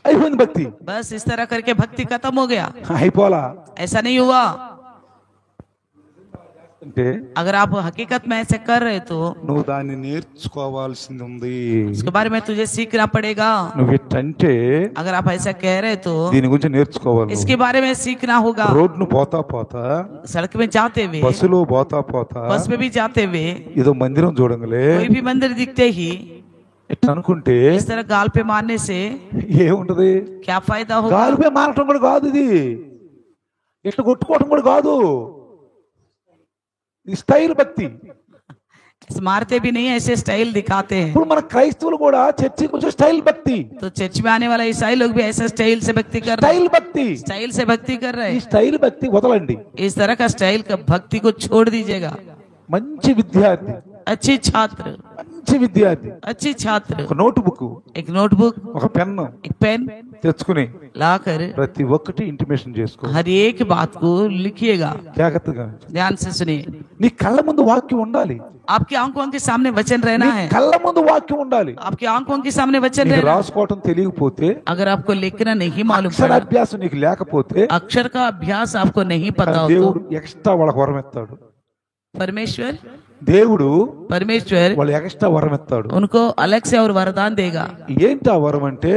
అయిపోయింది భక్తి. बस इस तरह करके भक्ति खत्म हो गया। అయిపోలా ऐसा नहीं हुआ। అంటే अगर आप हकीकत में ऐसे कर रहे तो నువ్వు దాన్ని నేర్చుకోవాల్సింది ఉంది. इसके बारे में तुझे सीखना पड़ेगा। నువ్వు ఇట్టంటే अगर आप ऐसा कह रहे तो దీని గురించి నేర్చుకోవాలి. इसके बारे में सीखना होगा। రోడ్ను పోతా పోతా, सड़क में जाते हुए, బస్సులో పోతా పోతా बस में भी जाते हुए, ఏదో మందిరం చూడంగలే कोई भी मंदिर दिखते ही ఇట్లా అనుకుంటే इस तरह गाल पे मारने से ఏముంటది? क्या फायदा होगा? గాలిపై మారటం కూడా కాదు, ఇది ఇట్లా కొట్టుకోవటం కూడా కాదు. ఈ స్టైల్ భక్తి. मारते भी नहीं, ऐसे स्टाइल दिखाते हैं। ఇప్పుడు మన క్రైస్తవులు కూడా చర్చికి వచ్చే స్టైల్ భక్తి, तो चर्च में आने वाला ईसाई लोग भी ऐसे स्टाइल से भक्ति कर रहे స్టైల్ భక్తి. हैं, स्टाइल से भक्ति कर रहे ఈ हैं। స్టైల్ భక్తి వదలండి. इस तरह का स्टाइल का भक्ति को छोड़ दीजिएगा। మంచి విద్యార్థి, अच्छी छात्र, మంచి విద్యార్థి अच्छी छात्र ఒక నోట్ బుక్, एक नोटबुक, ఒక పెన్ను एक पेन తెచ్చుకుని लाकर ప్రతి ఒక్కటి ఇంటిమేషన్ చేసుకో. हर एक बात को लिखिएगा। జాగ్రత్తగా ध्यान से सुनिए। నీ కళ్ళ ముందు వాక్యం ఉండాలి. आपकी आंखों के सामने वचन रहना నీ है। కళ్ళ ముందు వాక్యం ఉండాలి. आपकी आंखों के सामने वचन నీకు रहना। రాసుకోవటం తెలియకపోతే, अगर आपको लिखना नहीं मालूम అక్షర पड़ा, అభ్యాసం నీకు లేకపోతే अक्षर का अभ्यास आपको नहीं पता हो तो దేవుడు ఎక్స్ట్రా వాళ్ళకి వరం ఇస్తాడు. परमेश्वर దేవుడు परमेश्वर వాళ్ళు ఎక్స్ట్రా వరం ఇస్తాడు. उनको अलग से और वरदान देगा। ఏంటి ఆ వరం అంటే?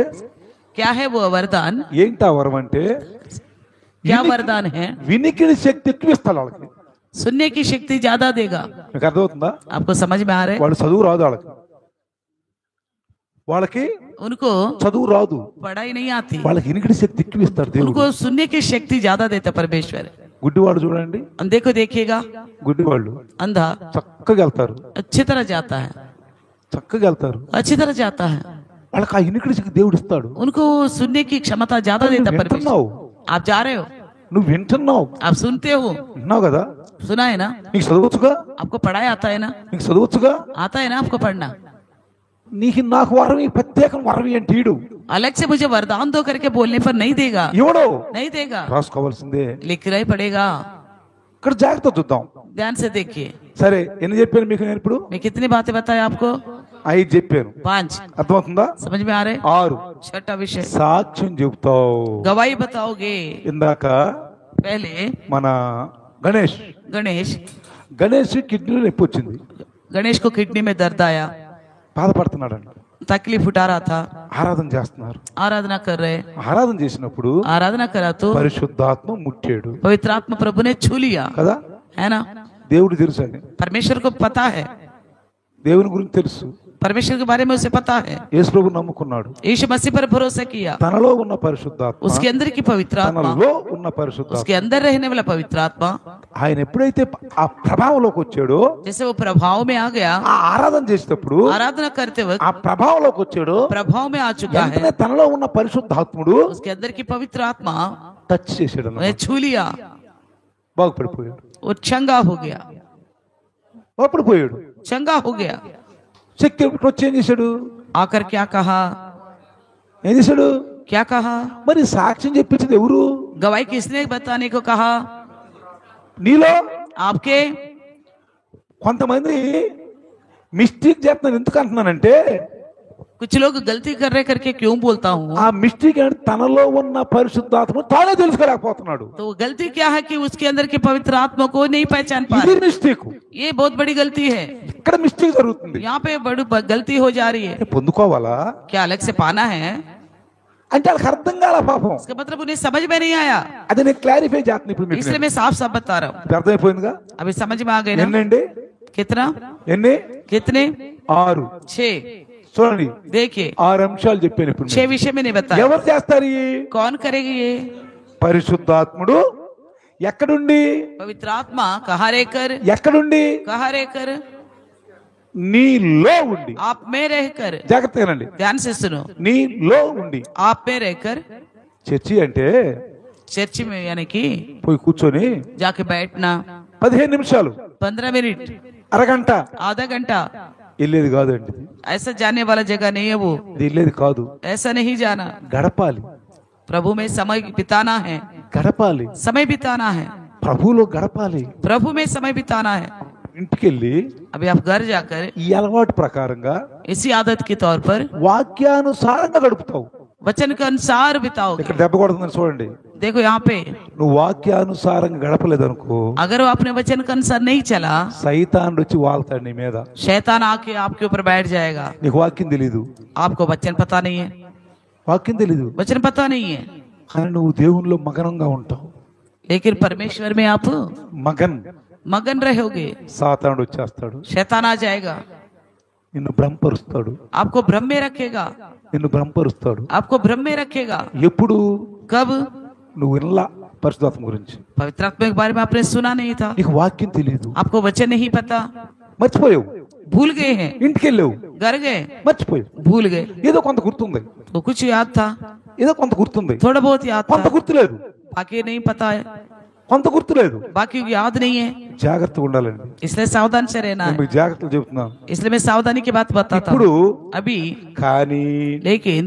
क्या है वो वरदान? ఏంటి ఆ వరం అంటే क्या वरदान है? వినికిడి శక్తి ఎక్కువ ఇస్తాడు వాళ్ళకి. सुनने की शक्ति ज्यादा देगा। మీకు అర్థమవుతుందా? आपको समझ में आ रहा है? వాళ్ళు చదువు రాదు, వాళ్ళకి उनको చదువు రాదు, पढ़ाई नहीं आती, వాళ్ళకి వినికిడి శక్తి ఎక్కువ ఇస్తాడు దేవుడు. उनको सुनने की शक्ति ज्यादा देता परमेश्वर। గుడ్డివాడు చూడండి, अंधे को देखिएगा, గుడ్డివాళ్ళు अंधा చక్కగా వెళ్తారు, अच्छी तरह जाता है, చక్కగా వెళ్తారు. अच्छी तरह जाता है। వాళ్ళకి ఆ వినికిడి శక్తి దేవుడు ఇస్తాడు. उनको सुनने की क्षमता ज्यादा देता परमेश्वर। వింటున్నావు, आप जा रहे हो, నువ్వు వింటున్నావు, आप सुनते हो, విన్నావు కదా? सुना है ना? నీకు చదవచ్చుగా, आपको पढ़ाई आता है ना? నీకు చదవచ్చుగా. आता है ना आपको पढ़ना? నీకు నాకు వరం, ఈ ప్రత్యేకం వరం ఏంటి? ఈడు अलग से मुझे वरदान दो करके बोलने पर नहीं देगा, ఇవ్వడు, नहीं देगा, రాసుకోవాల్సిందే. लिखना ही पड़ेगा। ఇక్కడ జాగ్రత్త చూద్దాం. ध्यान से देखिए। సరే, ఎన్ని చెప్పాను మీకు నేను ఇప్పుడు? मैं कितनी बातें बताया आपको? 5 చెప్పాను. 5 అర్థమవుతుందా? समझ में आ रहे? 6 छठा विषय సాక్ష్యం చెబుతావు. गवाही बताओगे। ఇందాక पहले మన గణేష్ गणेश కిడ్నీలో నొప్పి వచ్చింది, को किडनी में दर्द आया, బాధపడుతున్నాడు అంట. तकलीफ उठा रहा था, ఆరాధన చేస్తున్నారు. आराधना कर रहे, ఆరాధన చేసినప్పుడు आराधना करा तो పరిశుద్ధాత్మ ముట్టాడు पवित्र आत्मा प्रभु ने छू लिया, కదా. है ना. దేవుడు తెలుసు అని, परमेश्वर को पता है, దేవుని గురించి తెలుసు. परमेश्वर के बारे में उसे पता है. యేసు ప్రభు నమ్ముకున్నాడు. यीशु मसीह पर भरोसा किया, తనలో ఉన్న పరిశుద్ధాత్మ, उसके अंदर की पवित्र आत्मा, తనలో ఉన్న పరిశుద్ధాత్మ, उसके अंदर रहने वाला पवित्र आत्मा, ఆయన ఎప్పుడైతే ఆ ప్రభావంలోకి వచ్చాడో, जैसे वो प्रभाव में आ गया, ఆ ఆరాధన చేసేటప్పుడు आराधना करते वक्त ఆ ప్రభావంలోకి వచ్చాడో, प्रभाव में आ चुका है, వెంటనే తనలో ఉన్న పరిశుద్ధాత్ముడు उसके अंदर की पवित्र आत्मा టచ్ చేశాడు उन्हें అన్నమాట. छू लिया, బాగుపడిపోయాడు, वो चंगा हो गया, బాగుపడిపోయాడు. चंगा हो गया. శక్తి వచ్చి ఏం చేశాడు? आकर क्या कहा, ఏం చేశాడు? क्या कहा, మరి సాక్ష్యం చెప్పించింది ఎవరు? गवाही किसने बताने को कहा? నీలో आपके. కొంతమంది మిస్టేక్ చేస్తున్నాను. ఎందుకు అంటున్నానంటే, कुछ लोग गलती कर रहे करके क्यों बोलता हूँ, ఆ మిస్టేక్ అంటే తనలో ఉన్న పరిశుద్ధాత్మ తానే తెలుసుకోలేకపోతున్నాడు. तो वो गलती क्या है कि उसके अंदर के पवित्र आत्मा को नहीं पहचान पा ఇది रहे. మిస్టేక్. ये बहुत बड़ी गलती है, ఇక్కడ మిస్టేక్ జరుగుతుంది. यहाँ पे बड़ी गलती हो जा रही है. పొందుకోవాలా क्या अलग से पाना है? అంటే వాళ్ళకి అర్థం కాల పాపం. इसका मतलब उन्हें समझ में नहीं आया, అది నేను క్లారిఫై చేస్తాను ఇప్పుడు మీకు. इसलिए मैं साफ साफ बता रहा हूँ. అర్థమైపోయిందిగా? अभी समझ में आ गए ना? ఎన్నండి? कितना, ఎన్ని? कितने? 6. 6. చూడండి, देखिए 6 అంశాలు చెప్పాను ఇప్పుడు. 6 विषय में नहीं बताया. ఎవరు చేస్తారు? कौन करेगी ये? పరిశుద్ధాత్ముడు ఎక్కడుండి? पवित्र आत्मा कहाँ रहकर, ఎక్కడుండి? कहाँ रहकर? నీలో ఉండి. आप में रहकर. జాగ్రత్తగానండి, ध्यान से सुनो, నీలో ఉండి. आप में रहकर. చర్చి అంటే चर्च में यानी कि పోయి కూర్చొని जाके बैठना 15 నిమిషాలు, 15 मिनट, అరగంట आधा घंटा, వెళ్ళేది కాదండి. ऐसा जाने वाला जगह नहीं है वो, ఇది వెళ్ళేది కాదు. ऐसा नहीं जाना. గడపాలి, प्रभु में समय बिताना है, గడపాలి, समय बिताना है, ప్రభువులో గడపాలి. प्रभु में समय बिताना है. ఇంటికెళ్ళి अभी आप घर जाकर ఈ అలవాటు ప్రకారంగా इसी आदत के तौर पर వాక్యానుసారంగా గడుపుతావు. वचन के अनुसार बिताओगे. ఇక్కడ దెబ్బ కొడుతుందని చూడండి. देखो यहाँ पे నువ్వు వాక్యానుసారంగా గడపలేదనుకో, अगर वो अपने वचन के अनुसार नहीं चला, సైతాన్ వచ్చి వాళ్తాడు నీ మీద. शैतान आके आपके ऊपर बैठ जाएगा. నీకు వాక్యం తెలీదు, आपको वचन पता नहीं है, వాక్యం తెలీదు, वचन पता नहीं है, కానీ నువ్వు దేవునిలో మగనంగా ఉంటావు. लेकिन परमेश्वर में आप మగన్. मगन रहोगे. సాతానుడు వచ్చేస్తాడు, शैतान आ जाएगा, నిన్ను భ్రమపరుస్తాడు, आपको भ्रम में रखेगा, నిన్ను భ్రమపరుస్తాడు. आपको भ्रम में रखेगा. ఎప్పుడు? कब? నువ్వు వినలా పరిశుద్ధాత్మ గురించి, पवित्र आत्मा के बारे में आपने सुना नहीं था, నీకు వాక్యం తెలియదు, आपको वचन नहीं पता, మర్చిపోయావు. भूल गए हैं, ఇంటికి వెళ్ళావు, घर गए, మర్చిపోయావు. भूल गए. ఏదో కొంత గుర్తుంది, तो कुछ याद था, ఏదో కొంత గుర్తుంది, थोड़ा बहुत याद కొంత था, గుర్తులేదు, बाकी नहीं पता है, కొంత గుర్తులేదు. बाकी याद नहीं है. జాగ్రత్తగా ఉండాలండి. इसलिए सावधान से रहना నేను है. మీకు జాగ్రత్తలు చెబుతున్నాను. इसलिए मैं सावधानी की बात बताता ఇప్పుడు हूँ अभी. కానీ लेकिन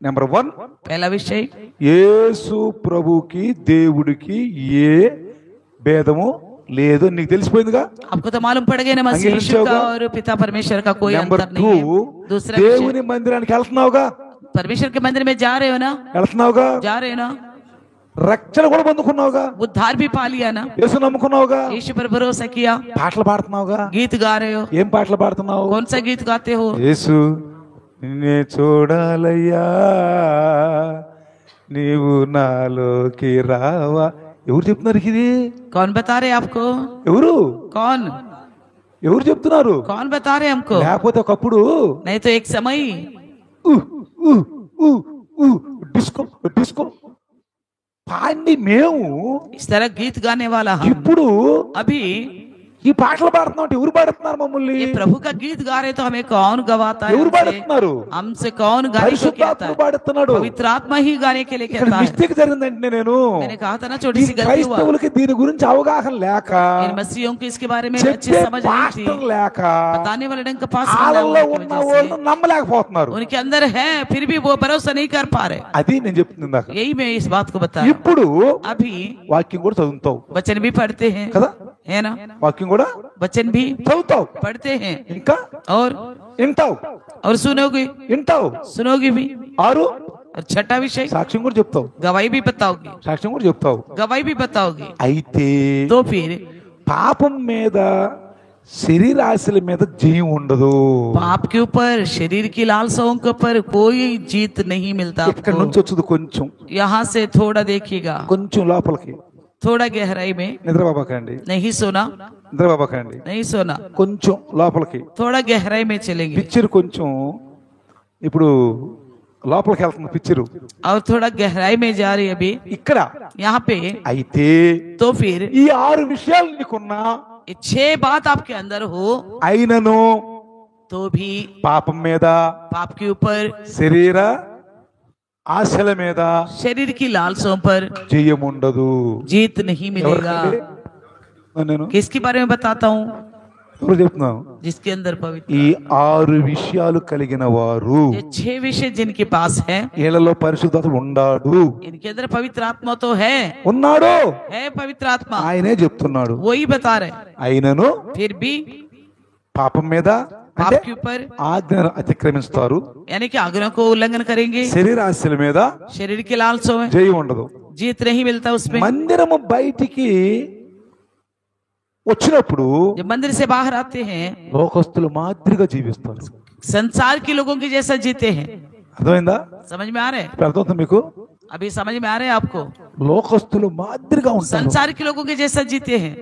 నెంబర్ 1, पहला विषय, యేసు ప్రభుకి దేవుడికి ఏ భేదము లేదు. నీకు తెలిసిపోయిందిగా. आपको तो मालूम पड़ गया ना, मसीह यीशु का और पिता परमेश्वर का कोई నెంబర్ अंतर नहीं 2, है. दूसरा विषय, దేవుని మందిరానికి వెళ్తున్నావుగా, परमेश्वर के मंदिर में जा रहे हो ना, వెళ్తున్నావుగా. जा रहे हो ना, రక్షణ కూడా పొందుకున్నావుగా, उद्धार भी पा लिया ना, యేసు నమ్ముకున్నావుగా, यीशु पर भरोसा किया, పాటలు పాడుతున్నావుగా. गीत गा रहे हो. ఏం పాటలు పాడుతున్నావు? कौन सा गीत गाते हो? యేసు నిన్నే చూడాలయ్యా, నీవు నాలోకి రావా. ఎవరు చెప్తున్నారు ఇది? कौन बता रहे आपको? ఎవరు कौन ఎవరు చెప్తున్నారు? कौन बता रहे हमको? లేకపోతే ఒకప్పుడు नहीं तो एक समय డిస్కో డిస్కో పాడి మేము इस तरह गीत गाने वाला हम ఇప్పుడు अभी ఈ పాటలు పాడుతున్నాం. ఎవరు పాడుతున్నారు మమ్మల్ని? ये प्रभु का गीत गा रहे तो हमें कौन गवाता है? ఎవరు పాడుతున్నారు? हमसे कौन गाने को कहता పరిశుద్ధాత్మ है? పాడుతున్నాడు. पवित्र आत्मा ही गाने के लिए ఇక్కడ कहता है. మిస్టేక్ జరిగిందంటే నేను मैंने कहा था ना, छोटी ఈ सी गलती हुआ. క్రైస్తవులకి దీని గురించి అవగాహన లేక, इन मसीहों को इसके बारे में अच्छी చెప్పే समझ नहीं थी, పాస్టర్ లేక बताने वाले ढंग का पास వాళ్ళలో ఉన్న వాళ్ళు నమ్మలేకపోతున్నారు. उनके अंदर है, फिर भी वो भरोसा नहीं कर पा रहे. అది నేను చెప్తుంది ఇందాక. यही मैं इस बात को बता रहा हूं. ఇప్పుడు अभी వాక్యం కూడా చదువుతావు वचन भी पढ़ते हैं, కదా, है ना, వాక్యం కూడా वचन भी చదువుతావు, पढ़ते हैं ఇంకా और వింటావు, सुनोगे, వింటావు. सुनोगे भी. 6 और छठा विषय, సాక్ష్యం కూడా చెప్తావు, गवाही भी बताओगे, సాక్ష్యం కూడా చెప్తావు. गवाही भी बताओगे. అయితే तो फिर పాపం మీద శరీరాశల మీద జయం ఉండదు. पाप के ऊपर, शरीर की लालसाओं के ऊपर कोई जीत नहीं मिलता ఇక్కడ आपको। నుంచి వచ్చేది కొంచెం यहाँ से थोड़ा देखिएगा, కొంచెం లోపలికి. थोड़ा गहराई में। నిద్రబాబకండి, नहीं सोना, నిద్రబాబకండి, नहीं सोना, కొంచెం లోపలికి. थोड़ा गहराई में चलेंगे పిక్చర్ కొంచెం ఇప్పుడు లోపలికి వెళ్తుంది పిక్చరు. और थोड़ा गहराई में जा रही है अभी ఇక్కడ यहाँ पे। అయితే तो फिर ఈ 6 విషయాలు నీకున్నా ये 6 बात आपके अंदर हो అయినను तो भी పాపం మీద, पाप के ऊपर, శరీర ఆశల మీద शरीर की लालसाओं पर జయం ఉండదు. जीत नहीं मिलेगा। నేను किसके बारे में बताता हूँ? ఎవరు చెప్తున్నాను? जिसके अंदर पवित्र, ఈ 6 విషయాలు కలిగిన వారు ये 6 विषय जिनके पास है, వీళ్ళలో పరిశుద్ధాత్ముడు ఉండాడు. इनके अंदर पवित्र आत्मा तो है ఉన్నాడు, पवित्र आत्मा, ఆయనే చెప్తున్నాడు. वही बता रहे। అయినను फिर भी పాపం మీద पाप అంటే के ऊपर ఆజ్ఞను అతిక్రమిస్తారు, यानी कि आज्ञा को उल्लंघन करेंगे, శరీరాశల మీద शरीर के लालसों में జయం ఉండదు. जीत नहीं मिलता उसमें। మందిరము బయటికి వచ్చినప్పుడు जब मंदिर से बाहर आते हैं లోకస్తులు మాదిరిగా జీవిస్తారు. संसार के लोगों के जैसा जीते हैं। అర్థమైందా? समझ में आ रहे हैं? ఇప్పుడు అర్థమవుతుంది మీకు? अभी समझ में आ रहे हैं आपको? లోకస్తులు మాదిరిగా ఉంటారు, संसार के लोगों के जैसा जीते हैं,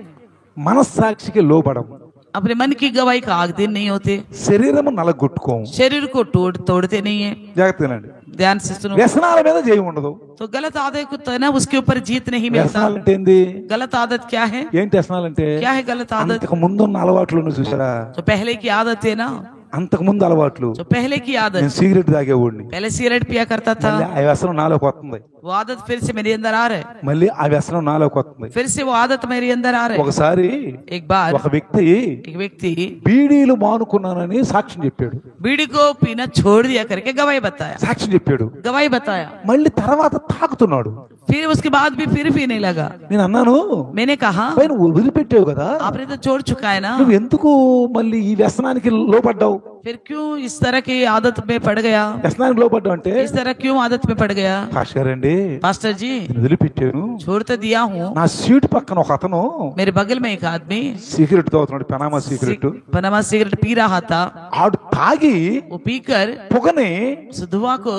మనస్సాక్షికి లోబడము, अपने मन की गवाही का आगदीन नहीं होते, శరీరము నలగొట్టుకోము. शरीर को तोड़ते नहीं है। జాగ్రత్తగానండి. ध्यान से सुनो। వ్యసనాల మీద జయం ఉండదు. तो गलत आदत को तो ना उसके ऊपर जीत नहीं मिलता। వ్యసనాలు అంటే ఏంది? गलत आदत क्या है? ఏంటి వ్యసనాలు అంటే? क्या है गलत आदत? అంతకు ముందు ఉన్న అలవాట్లు చూసారా? जो पहले की आदत है ना, అంతకు ముందు అలవాట్లు. जो पहले की आदत, నేను సిగరెట్ తాగేవాడిని, पहले सिगरेट पिया करता था, మళ్ళీ ఆ వ్యసనం నాలోకి వస్తుంది. वो आदत फिर से मेरे अंदर आ रहा है, మళ్ళీ ఆ వ్యసనం నాలోకి వస్తుంది. फिर से वो आदत मेरे अंदर आ रहा है। ఒకసారి एक बार ఒక వ్యక్తి एक व्यक्ति బీడీలు మానుకున్నానని సాక్ష్యం చెప్పాడు. बीड़ी को पीना छोड़ दिया करके गवाही बताया, సాక్ష్యం చెప్పాడు. गवाही बताया। మళ్ళీ తర్వాత తాగుతున్నాడు. फिर उसके बाद भी फिर पीने लगा। నేను అన్నాను, मैंने कहा పైన వదిలిపెట్టావు కదా, आपने तो छोड़ चुका है ना, నువ్వు ఎందుకు మళ్ళీ ఈ వ్యసనానికి లోపడ్డావు? फिर क्यों इस तरह की आदत में पड़ गया? వ్యసనానికి లోపడ్డావు అంటే, इस तरह क्यों आदत में पड़ गया? పాస్టర్ గారండి पास्टर जी, నేను వదిలిపెట్టాను, छोड़ तो दिया हूँ। నా సీటు పక్కన ఒక అతను मेरे बगल में एक आदमी సిగరెట్ తాగుతున్నాడు, పనామా సిగరెట్. पनामा सिगरेट पी रहा था। ఆడు తాగి वो पीकर పొగని उस धुआं को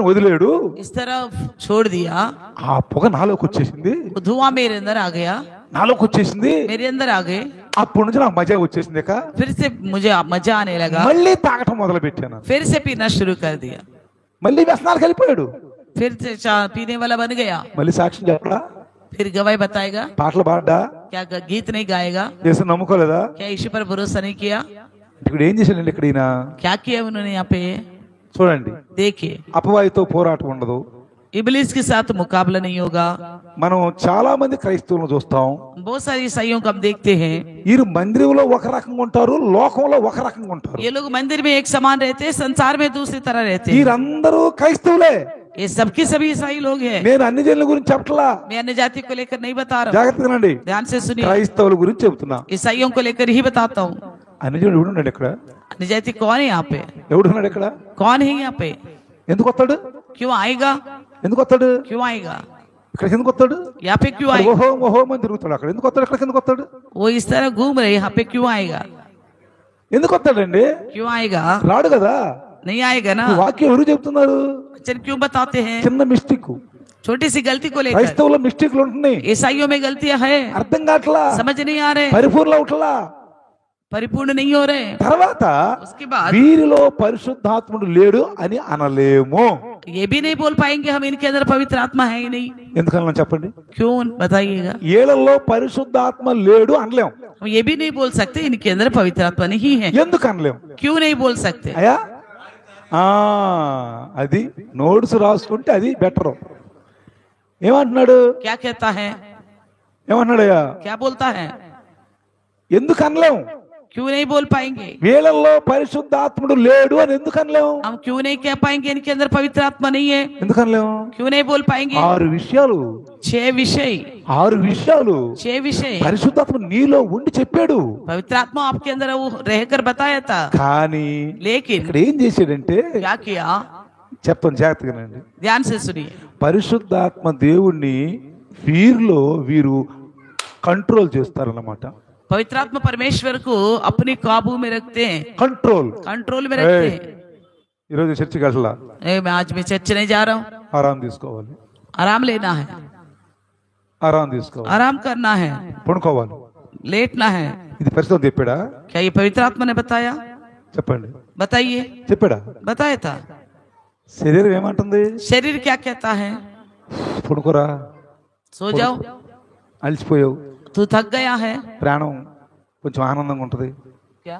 వదిలేడు. इस तरह छोड़ दिया, ఆ పొగ నాలోకి వచ్చేసింది, वो धुआं मेरे अंदर आ गया, నాలోకి వచ్చేసింది. मेरे अंदर आ गए। అప్పటి నుంచి నాకు మజా వచ్చేసింది. फिर से मुझे मजा आने लगा, మళ్ళీ తాగటం మొదలు పెట్టాను. फिर से पीना शुरू कर दिया, మళ్ళీ వ్యసనాలకు వెళ్ళిపోయాడు. फिर से पीने वाला बन गया। మళ్ళీ సాక్ష్యం చెప్పడా, फिर गवाही बताएगा, పాటలు పాడ్డా, क्या गीत नहीं गाएगा? చేసి నమ్ముకోలేదా? क्या ईश्वर पर भरोसा नहीं किया? ఇక్కడ ఏం చేశాడండి? ఇక్కడ ఈయన क्या किया उन्होंने यहाँ पे? చూడండి, देखिए, అపవాదితో పోరాటం ఉండదు. इबलीस के साथ मुकाबला नहीं होगा। మనం చాలా మంది క్రైస్తవులను చూస్తాం, बहुत सारी ईसाइयों को हम देखते हैं, వీరు మందిరంలో ఒక రకంగా ఉంటారు, లోకంలో ఒక రకంగా ఉంటారు. ये लोग मंदिर में एक समान रहते हैं, संसार में दूसरी तरह रहते हैं। వీరందరూ క్రైస్తవులే. ये सबके सभी ईसाई लोग हैं। నేను అన్ని జనుల గురించి చెప్పట్లా, मैं अन्य जाति को लेकर नहीं बता रहा हूँ, జాగ్రత్తగానండి. ध्यान से सुनिए। క్రైస్తవుల గురించి చెబుతున్నా. ईसाइयों को लेकर ही बताता हूँ। అన్ని జనులు ఎవడున్నాడు ఇక్కడ? अन्य जाति कौन है यहाँ पे? ఎవడున్నాడు ఇక్కడ? कौन है यहाँ पे? ఎందుకు వస్తాడు? क्यों आएगा? ఎందుకు వస్తాడు? क्यों आएगा? ఇక్కడికి ఎందుకు వస్తాడు? यहाँ पे क्यों आएगा? ఓహో ఓహో అని తిరుగుతాడు. అక్కడ ఎందుకు వస్తాడు? ఇక్కడికి ఎందుకు వస్తాడు? वो इस तरह घूम रहे, यहाँ पे क्यों आएगा? ఎందుకు వస్తాడండి? क्यों आएगा? రాడు కదా. नहीं आएगा ना। ఈ వాక్యం ఎవరు చెప్తున్నారు? वचन क्यों बताते हैं? చిన్న మిస్టేక్. छोटी सी गलती को लेकर క్రైస్తవుల మిస్టేక్లు ఉంటున్నాయి, ईसाइयों में गलतियां है, అర్థం కావట్లా, समझ नहीं आ रहे, పరిపూర్ణ అవట్లా. परिपूर्ण नहीं हो रहे। తర్వాత उसके बाद వీరిలో పరిశుద్ధాత్ముడు లేడు అని అనలేము. ये भी नहीं बोल पाएंगे हम इनके अंदर पवित्र आत्मा है ही नहीं। ఎందుకన్నా చెప్పండి? क्यों बताइएगा? ఏళ్ళలో పరిశుద్ధాత్మ లేడు అనలేం. हम ये भी नहीं बोल सकते इनके अंदर पवित्र आत्मा नहीं है। ఎందుకు అనలేం? क्यों नहीं बोल सकते? అయ్యా అది నోట్స్ రాసుకుంటే అది బెటర్. ఏమంటున్నాడు? क्या कहता है? ఏమంటున్నాడయ్యా? क्या बोलता है? ఎందుకు అనలేం? क्यों नहीं बोल पाएंगे? వీళ్ళల్లో పరిశుద్ధాత్ముడు లేడు అని ఎందుకు అనలేం? हम क्यों नहीं कह पाएंगे इनके अंदर पवित्र आत्मा नहीं है? ఎందుకు అనలేం? क्यों नहीं बोल पाएंगे? 6 విషయాలు 6 विषय 6 విషయాలు 6 विषय పరిశుద్ధాత్మ నీలో ఉండి చెప్పాడు. पवित्र आत्मा आपके अंदर वो रहकर बताया था, కానీ लेकिन ఇక్కడ ఏం చేశాడంటే, क्या किया? చెప్తాను జాగ్రత్తగానండి. ध्यान से सुनिए। పరిశుద్ధాత్మ దేవుణ్ణి వీరు కంట్రోల్ చేస్తారన్నమాట. पवित्र आत्मा परमेश्वर को अपने काबू में रखते हैं, कंट्रोल में रखते हैं। ఈరోజు చర్చికి అసలు मैं आज मैं चर्च नहीं जा रहा हूँ, ఆరాం తీసుకోవాలి, आराम लेना है, ఆరాం తీసుకోవాలి, आराम करना है, పడుకోవాలి, लेटना है। ఇది పరిశుద్ధం చెప్పాడా? क्या ये पवित्र आत्मा ने बताया? చెప్పండి, बताइए, చెప్పాడా? बताया था। శరీరం ఏమంటుంది? शरीर क्या कहता है? పడుకోరా, सो जाओ, అలసిపోయావు, तू थक गया है। ప్రాణం కొంచెం ఆనందంగా ఉంటుంది, क्या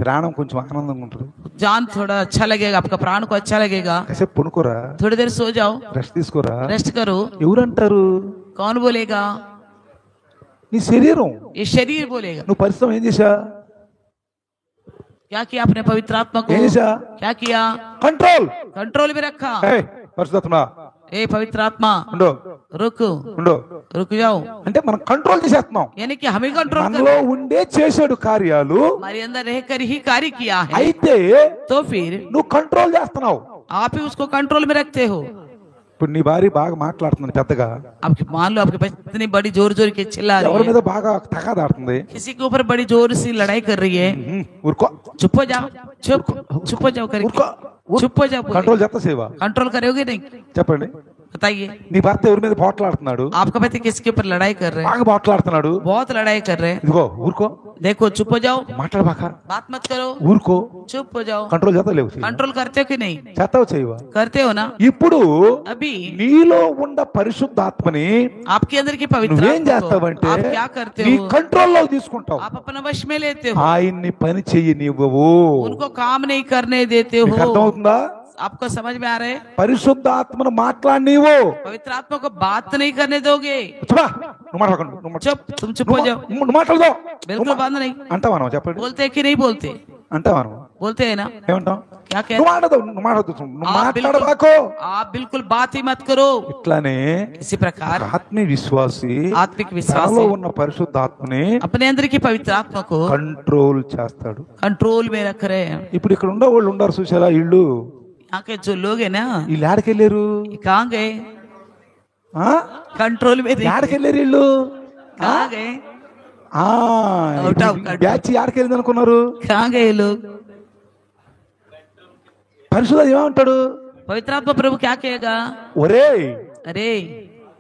ప్రాణం కొంచెం ఆనందంగా ఉంటుంది, जान थोड़ा अच्छा लगेगा, आपका प्राण को अच्छा लगेगा, కాసేపు పడుకోరా, थोड़ी देर सो जाओ, రెస్ట్ తీసుకోరా. रेस्ट करो। ఎవరంటారు? कौन बोलेगा? నీ శరీరం, ये शरीर बोलेगा। నువ్వు పరిశ్రమ ఏం చేశా? क्या किया आपने पवित्र आत्मा को? ఏం చేశా? क्या किया? కంట్రోల్ में रखा। పరిశుద్ధాత్మ ए पवित्र आत्मा ఉండు, रुको, ఉండు, रुक जाओ। అంటే మనం కంట్రోల్ చేసేస్తున్నాం. यानी कि हमें कंट्रोल మనలో ఉండే చేసాడు కార్యాలు, हमारे अंदर रहकर ही कार्य किया है, అయితే तो फिर నువ్వు కంట్రోల్ చేస్తున్నావు. आप ही उसको कंट्रोल में रखते हो। ఇప్పుడు నీ భార్య బాగా మాట్లాడుతుంది పెద్దగా, आपके मान लो आपके पास इतनी बड़ी जोर जोर के चिल्ला रही ఎవరి है, మీద బాగా తగాదాడుతుంది, किसी के ऊपर बड़ी जोर से लड़ाई कर रही है, ఊరుకో, चुप हो जाओ, चुप हो जाओ करके, ఊరుకో, चुप हो जाओ। కంట్రోల్ చేస్తా సేవా? कंट्रोल करोगे नहीं? చెప్పండి. बताइए, నీ భర్త ఎవరి మీద పోట్లాడుతున్నాడు, आपका पति किसके ऊपर लड़ाई कर रहे हैं? బాగా పోట్లాడుతున్నాడు, बहुत लड़ाई कर रहे हैं, ఇదిగో ఊరుకో, देखो चुप हो जाओ, మాట్లాడబాక, बात मत करो, ఊరుకో. चुप हो जाओ। కంట్రోల్ చేస్తా లేవు? कंट्रोल करते हो कि नहीं? చేస్తావు చేయవా? करते हो ना। ఇప్పుడు अभी నీలో ఉన్న పరిశుద్ధాత్మని आपके अंदर की पवित्र నువ్వేం आत्मा को చేస్తావంటే आप क्या करते నీ हो? కంట్రోల్లో తీసుకుంటావు, आप अपना वश में लेते हो, ఆయన్ని పని చెయ్యనివ్వవు. उनको काम नहीं करने देते నీకు हो। అర్థమవుతుందా? आपको समझ में आ रहा है? పరిశుద్ధాత్మను మాట్లాడనివ్వు. पवित्र आत्मा को बात नहीं करने दोगे। చెప్పా, నువ్వు మాట్లాడకండి, चुप, तुम चुप हो जाओ, నువ్వు మాట్లాడదు बिल्कुल बंद नहीं। అంటావా? నువ్వు చెప్పండి, बोलते हैं कि नहीं बोलते? అంటావా? నువ్వు बोलते हैं ना। ఏమంటావు? क्या कहते నువ్వు మాట్లాడదు, నువ్వు మాట్లాడదు, నువ్వు మాట్లాడబాకు. आप बिल्कुल बात ही मत करो। ఇట్లానే इसी प्रकार ఆత్మీయ విశ్వాసి आत्मिक विश्वास తనలో ఉన్న పరిశుద్ధాత్మని अपने अंदर की पवित्र आत्मा को కంట్రోల్ చేస్తాడు. कंट्रोल में रख रहे हैं। ఇప్పుడు ఇక్కడ ఉండే వాళ్ళు ఉన్నారు చూసారా, ఇళ్ళు यहाँ के जो लोग है ना, వీళ్ళు ఆడకెళ్ళారు, कहाँ गए? कंट्रोल में थे। ఆడకెళ్ళారు వీళ్ళు, कहाँ गए? బ్యాచ్ ఆడకెళ్ళింది అనుకున్నారు. कहाँ गए लोग? పరిశుద్ధ ఏమంటాడు? पवित्र आत्मा प्रभु क्या कहेगा? ఒరే, अरे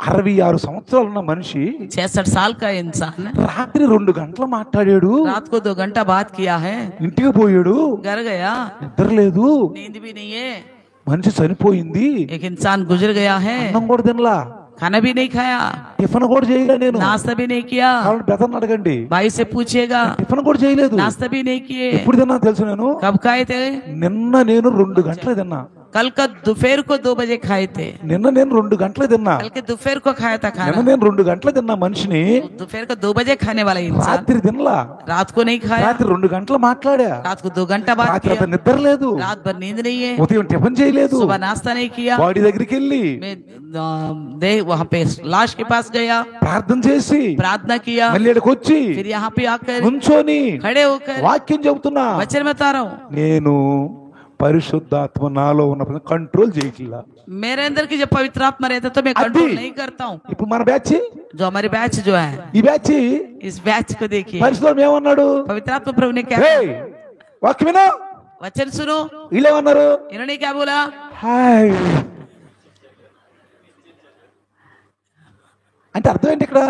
66 సంవత్సరాలు ఉన్న మనిషి 66 साल का इंसान రాత్రి 2 గంటలు మాట్లాడాడు, रात को 2 घंटा बात किया है, ఇంటికి పోయాడు, घर गया, నిద్ర లేదు, नींद भी नहीं है, మనిషి చనిపోయింది, एक इंसान गुजर गया है, అన్నం కూడా తినలా, खाना भी नहीं खाया, టిఫిన్ కూడా చేయలే, నేను नाश्ता भी नहीं किया। బెతర్ని అడగండి, भाई से पूछिएगा, టిఫిన్ కూడా చేయలేదు, नाश्ता भी नहीं किए। ఎప్పుడు తిన్నా తెలుసు? నేను कब खाए थे? నిన్న నేను 2 గంటలు తిన్నా, कल का दोपहर को 2 बजे खाए थे, నిన్న నేను 2 గంటలు తిన్నా, कल के दोपहर को खाया था నిన్న खाना, నేను 2 గంటలు తిన్నా మనిషిని, दोपहर को 2 बजे खाने वाला इंसान రాత్రి తినలా, रात को नहीं खाया, రాత్రి 2 గంటలు మాట్లాడా, रात को 2 घंटा बात రాత్రి किया, అంతా నిద్ర లేదు, रात भर नींद नहीं है, ఉదయం టిఫిన్ చేయలేదు, सुबह नाश्ता नहीं किया। బాడీ దగ్గరికి వెళ్ళి मैं वहाँ पे लाश के पास गया, ప్రార్థన చేసి प्रार्थना किया, మళ్ళీ ఇక్కడికి వచ్చి फिर यहाँ पे आकर నుంచొని खड़े होकर వాక్యం చెబుతున్నా. वचन में बता रहा हूँ, నేను పరిశుద్ధాత్మ నాలో ఉన్న కంట్రోల్ చేయట్లా. मेरे अंदर की जब पवित्र आत्मा रहता तो मैं कंट्रोल नहीं करता हूँ। ఇప్పుడు మన బ్యాచ్, जो हमारे बैच जो है, ఈ బ్యాచ్ इस बैच को देखिए, పరిశుద్ధం ఏమన్నాడు? पवित्र आत्मा प्रभु ने क्या ఏయ్, వాక్యం విను. वचन सुनो, వీళ్ళేమన్నారు? इन्होंने क्या बोला? హాయ్ అంటే అర్థం ఏంటి? ఇక్కడ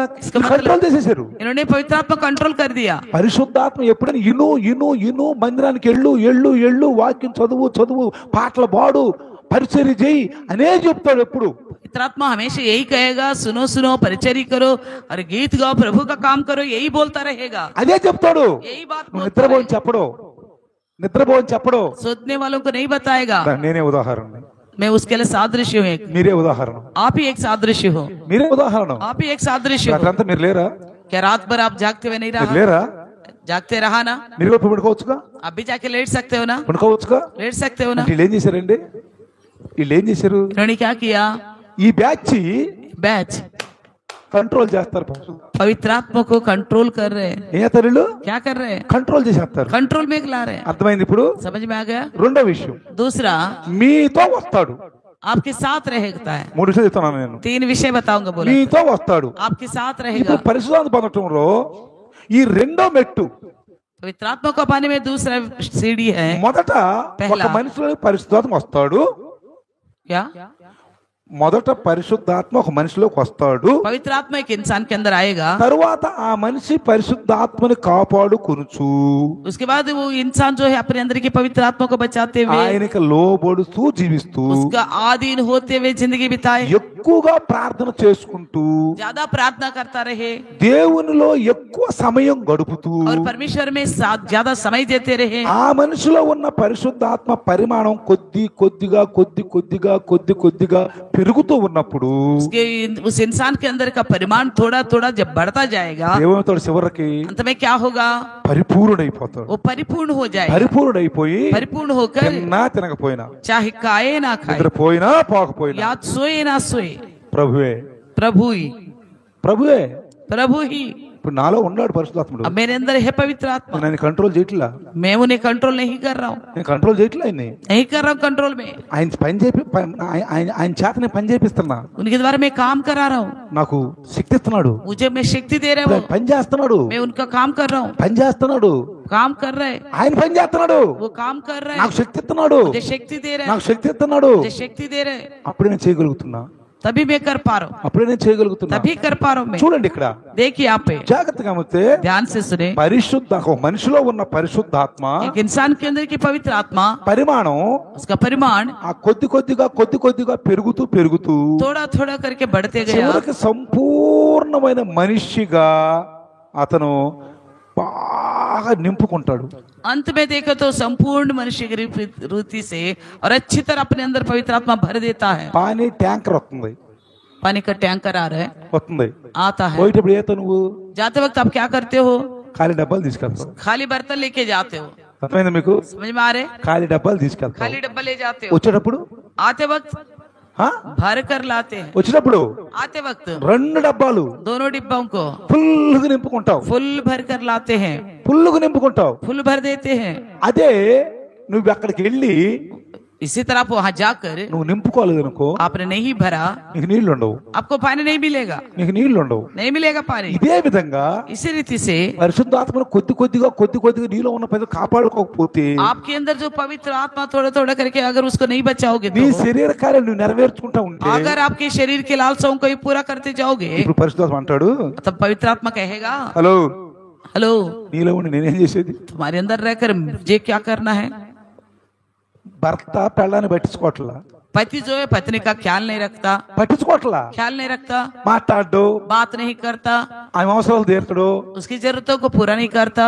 కంట్రోల్ చేసేసారు. इन्होंने पवित्र आत्मा कंट्रोल कर दिया। పరిశుద్ధాత్మ ఎప్పుడైనా ఇను ఇను ఇను, మందిరానికి ఎళ్ళు ఎళ్ళు ఎళ్ళు, వాక్యం చదువు చదువు, పాటలు పాడు, పరిచర్య చేయి అనే చెప్తాడు ఎప్పుడు. पवित्र आत्मा हमेशा यही कहेगा, सुनो सुनो, परिचर्या करो और गीत गाओ, प्रभु का काम करो, यही बोलता रहेगा, అదే చెప్తాడు. यही बात నువ్వు నిద్రపోని చెప్పడు, నిద్రపోని చెప్పడు. सोचने वालों को नहीं बताएगा। నేనే ఉదాహరణ, मैं उसके लिए सादृश्य हूँ, మీరే ఉదాహరణ, आप ही एक सादृश्य हो, మీరే ఉదాహరణ. आप ही एक सादृश्य हो। అట్లంతా మీరు లేరా? क्या रात भर आप जागते हुए नहीं మీరు रहा? లేరా? जागते रहा ना? మీరు కూడా పడుకోవచ్చుగా, आप भी जाके लेट सकते हो ना? పడుకోవచ్చుగా. लेट सकते हो ना? వీళ్ళు ఏం చేశారండి? వీళ్ళు ఏం చేశారు? इन्होंने क्या किया? ఈ బ్యాచ్ बैच కంట్రోల్ చేస్తారు. पवित्र आत्मा को कंट्रोल कर रहे हैं। ఏం చేస్తారు వీళ్ళు? क्या कर रहे हैं? కంట్రోల్ చేసేస్తారు. कंट्रोल में ला रहे हैं। అర్థమైంది ఇప్పుడు? समझ में आ गया? రెండో విషయం, दूसरा, మీతో వస్తాడు. आपके साथ रहता है। 3 విషయాలు చెప్తున్నాను నేను. 3 विषय बताऊंगा, बोला మీతో వస్తాడు. आपके साथ रहेगा। ఇప్పుడు పరిశుద్ధాత్మ పొందటంలో ఈ రెండో మెట్టు पवित्र आत्मा को पाने में दूसरा सीढ़ी है। మొదట ఒక మనిషిలో పరిశుద్ధాత్మ వస్తాడు, क्या మొదట పరిశుద్ధాత్మ ఒక మనిషిలోకి వస్తాడు, पवित्र आत्मा एक इंसान के अंदर आएगा, తరువాత ఆ మనిషి పరిశుద్ధాత్మని కాపాడుకొనుచు उसके बाद वो इंसान जो है अपने अंदर की पवित्र आत्मा को बचाते हुए ఆయనకి లోబడుతూ జీవిస్తూ उसका आधीन होते हुए जिंदगी बिताए, ఎక్కువగా ప్రార్థన చేసుకుంటూ ज्यादा प्रार्थना करता रहे దేవునిలో ఎక్కువ సమయం గడుపుతూ और परमेश्वर में ज्यादा समय देते रहे। ఆ మనిషిలో ఉన్న పరిశుద్ధాత్మ పరిమాణం కొద్ది కొద్దిగా పెరుగుతూ ఉన్నప్పుడు उस इंसान के अंदर का परिमाण थोड़ा थोड़ा जब बढ़ता जाएगा, ఏమవుతాడు చివరికి अंत में क्या होगा, పరిపూర్ణుడైపోతాడు। वो परिपूर्ण हो जाएगा। పరిపూర్ణుడైపోయి परिपूर्ण होकर తిన్నా తినకపోయినా चाहे खाए ना खाए, నిద్రపోయినా పోకపోయినా या सोए ना सोए, ప్రభువే प्रभु ही प्रभु ही। ఇప్పుడు నాలో ఉన్నాడు పరిశుద్ధాత్ముడు, अब मेरे अंदर है पवित्र आत्मा, నేను కంట్రోల్ చేయట్లా, मैं उन्हें कंट्रोल नहीं कर रहा हूँ, నేను కంట్రోల్ చేయట్లా ఆయన్ని, नहीं कर रहा हूँ कंट्रोल में, ఆయన చేత నేను పని చేపిస్తున్నా, उनके द्वारा मैं काम करा रहा हूँ, నాకు శక్తి ఇస్తున్నాడు, मुझे मैं शक्ति दे रहा हूँ, పని చేస్తున్నాడు, मैं उनका काम कर रहा हूँ, పని చేస్తున్నాడు, काम कर रहे, ఆయన పని చేస్తున్నాడు, वो काम कर रहे, నాకు శక్తి ఇస్తున్నాడు, मुझे शक्ति दे रहे, నాకు శక్తి ఇస్తున్నాడు, मुझे शक्ति दे रहे, అప్పుడే నేను చేయగలుగుతున్నా, तभी मैं कर पा रहा हूँ, అప్పుడే నేను చేయగలుగుతున్నా। तभी कर पा रहा हूँ मैं। చూడండి ఇక్కడ देखिए यहाँ पे జాగ్రత్తగా గమనిస్తే ध्यान से सुने, పరిశుద్ధ ఒక మనిషిలో ఉన్న పరిశుద్ధాత్మ एक इंसान के अंदर की पवित्र आत्मा, పరిమాణం उसका परिमाण ఆ కొద్దిగా పెరుగుతూ थोड़ा थोड़ा करके बढ़ते गया, చివరికి సంపూర్ణమైన మనిషిగా అతను బాగా నింపుకుంటాడు। अंत में देखो तो संपूर्ण मनुष्य की रीति से और अच्छी तरह अपने अंदर पवित्र आत्मा भर देता है। పానీ ట్యాంకర్ వస్తుంది, पानी का टैंकर आ रहा है, వస్తుంది, आता है, పోయేటప్పుడు ఏత నువ్వు जाते वक्त आप क्या करते हो, ఖాళీ డబ్బాలు తీసుకెళ్తావు, खाली बर्तन लेके जाते हो, అర్థమైందా మీకు? समझ में आ रहे, ఖాళీ డబ్బాలు తీసుకెళ్తావు, खाली डब्बा ले जाते हो, వచ్చేటప్పుడు आते वक्त भर कर लाते हैं, వచ్చేటప్పుడు आते वक्त 2 డబ్బాలు दोनों डिब्बों को ఫుల్గా నింపుకుంటావు, फुल भर कर लाते हैं, ఫుల్గా నింపుకుంటావు। फुल भर देते हैं। అదే నువ్వు అక్కడికి వెళ్ళి इसी तरह आप वहां जाकर నువ్వు నింపుకోలేదనుకో आपने नहीं भरा, నీకు నీళ్లు ఉండవు, आपको पानी नहीं मिलेगा, నీకు నీళ్లు ఉండవు। नहीं मिलेगा पानी। ఇదే విధంగా इसी रीति से పరిశుద్ధాత్మను కొద్దిగా నీలో ఉన్న పైన కాపాడుకోకపోతే आपके अंदर जो पवित्र आत्मा थोड़ा थोड़ा करके अगर उसको नहीं बचाओगे నీ तो, శరీర కార్యాలు నువ్వు నెరవేర్చుకుంటా ఉంటే अगर आपके शरीर के लालसाओं को ही पूरा करते जाओगे, ఇప్పుడు పరిశుద్ధాత్మ అంటాడు, तब पवित्र आत्मा कहेगा, హలో हेलो, నీలో ఉండి నేనేం చేసేది? तुम्हारे अंदर रहकर मुझे क्या करना है। భర్త పెళ్ళాన్ని పట్టించుకోవట్లా, पति जो है पत्नी का ख्याल नहीं रखता, ख्याल नहीं रखता, మాట్లాడు, बात नहीं करता, ఆమె అవసరాలు తీర్చడు, उसकी जरूरतों को पूरा नहीं करता,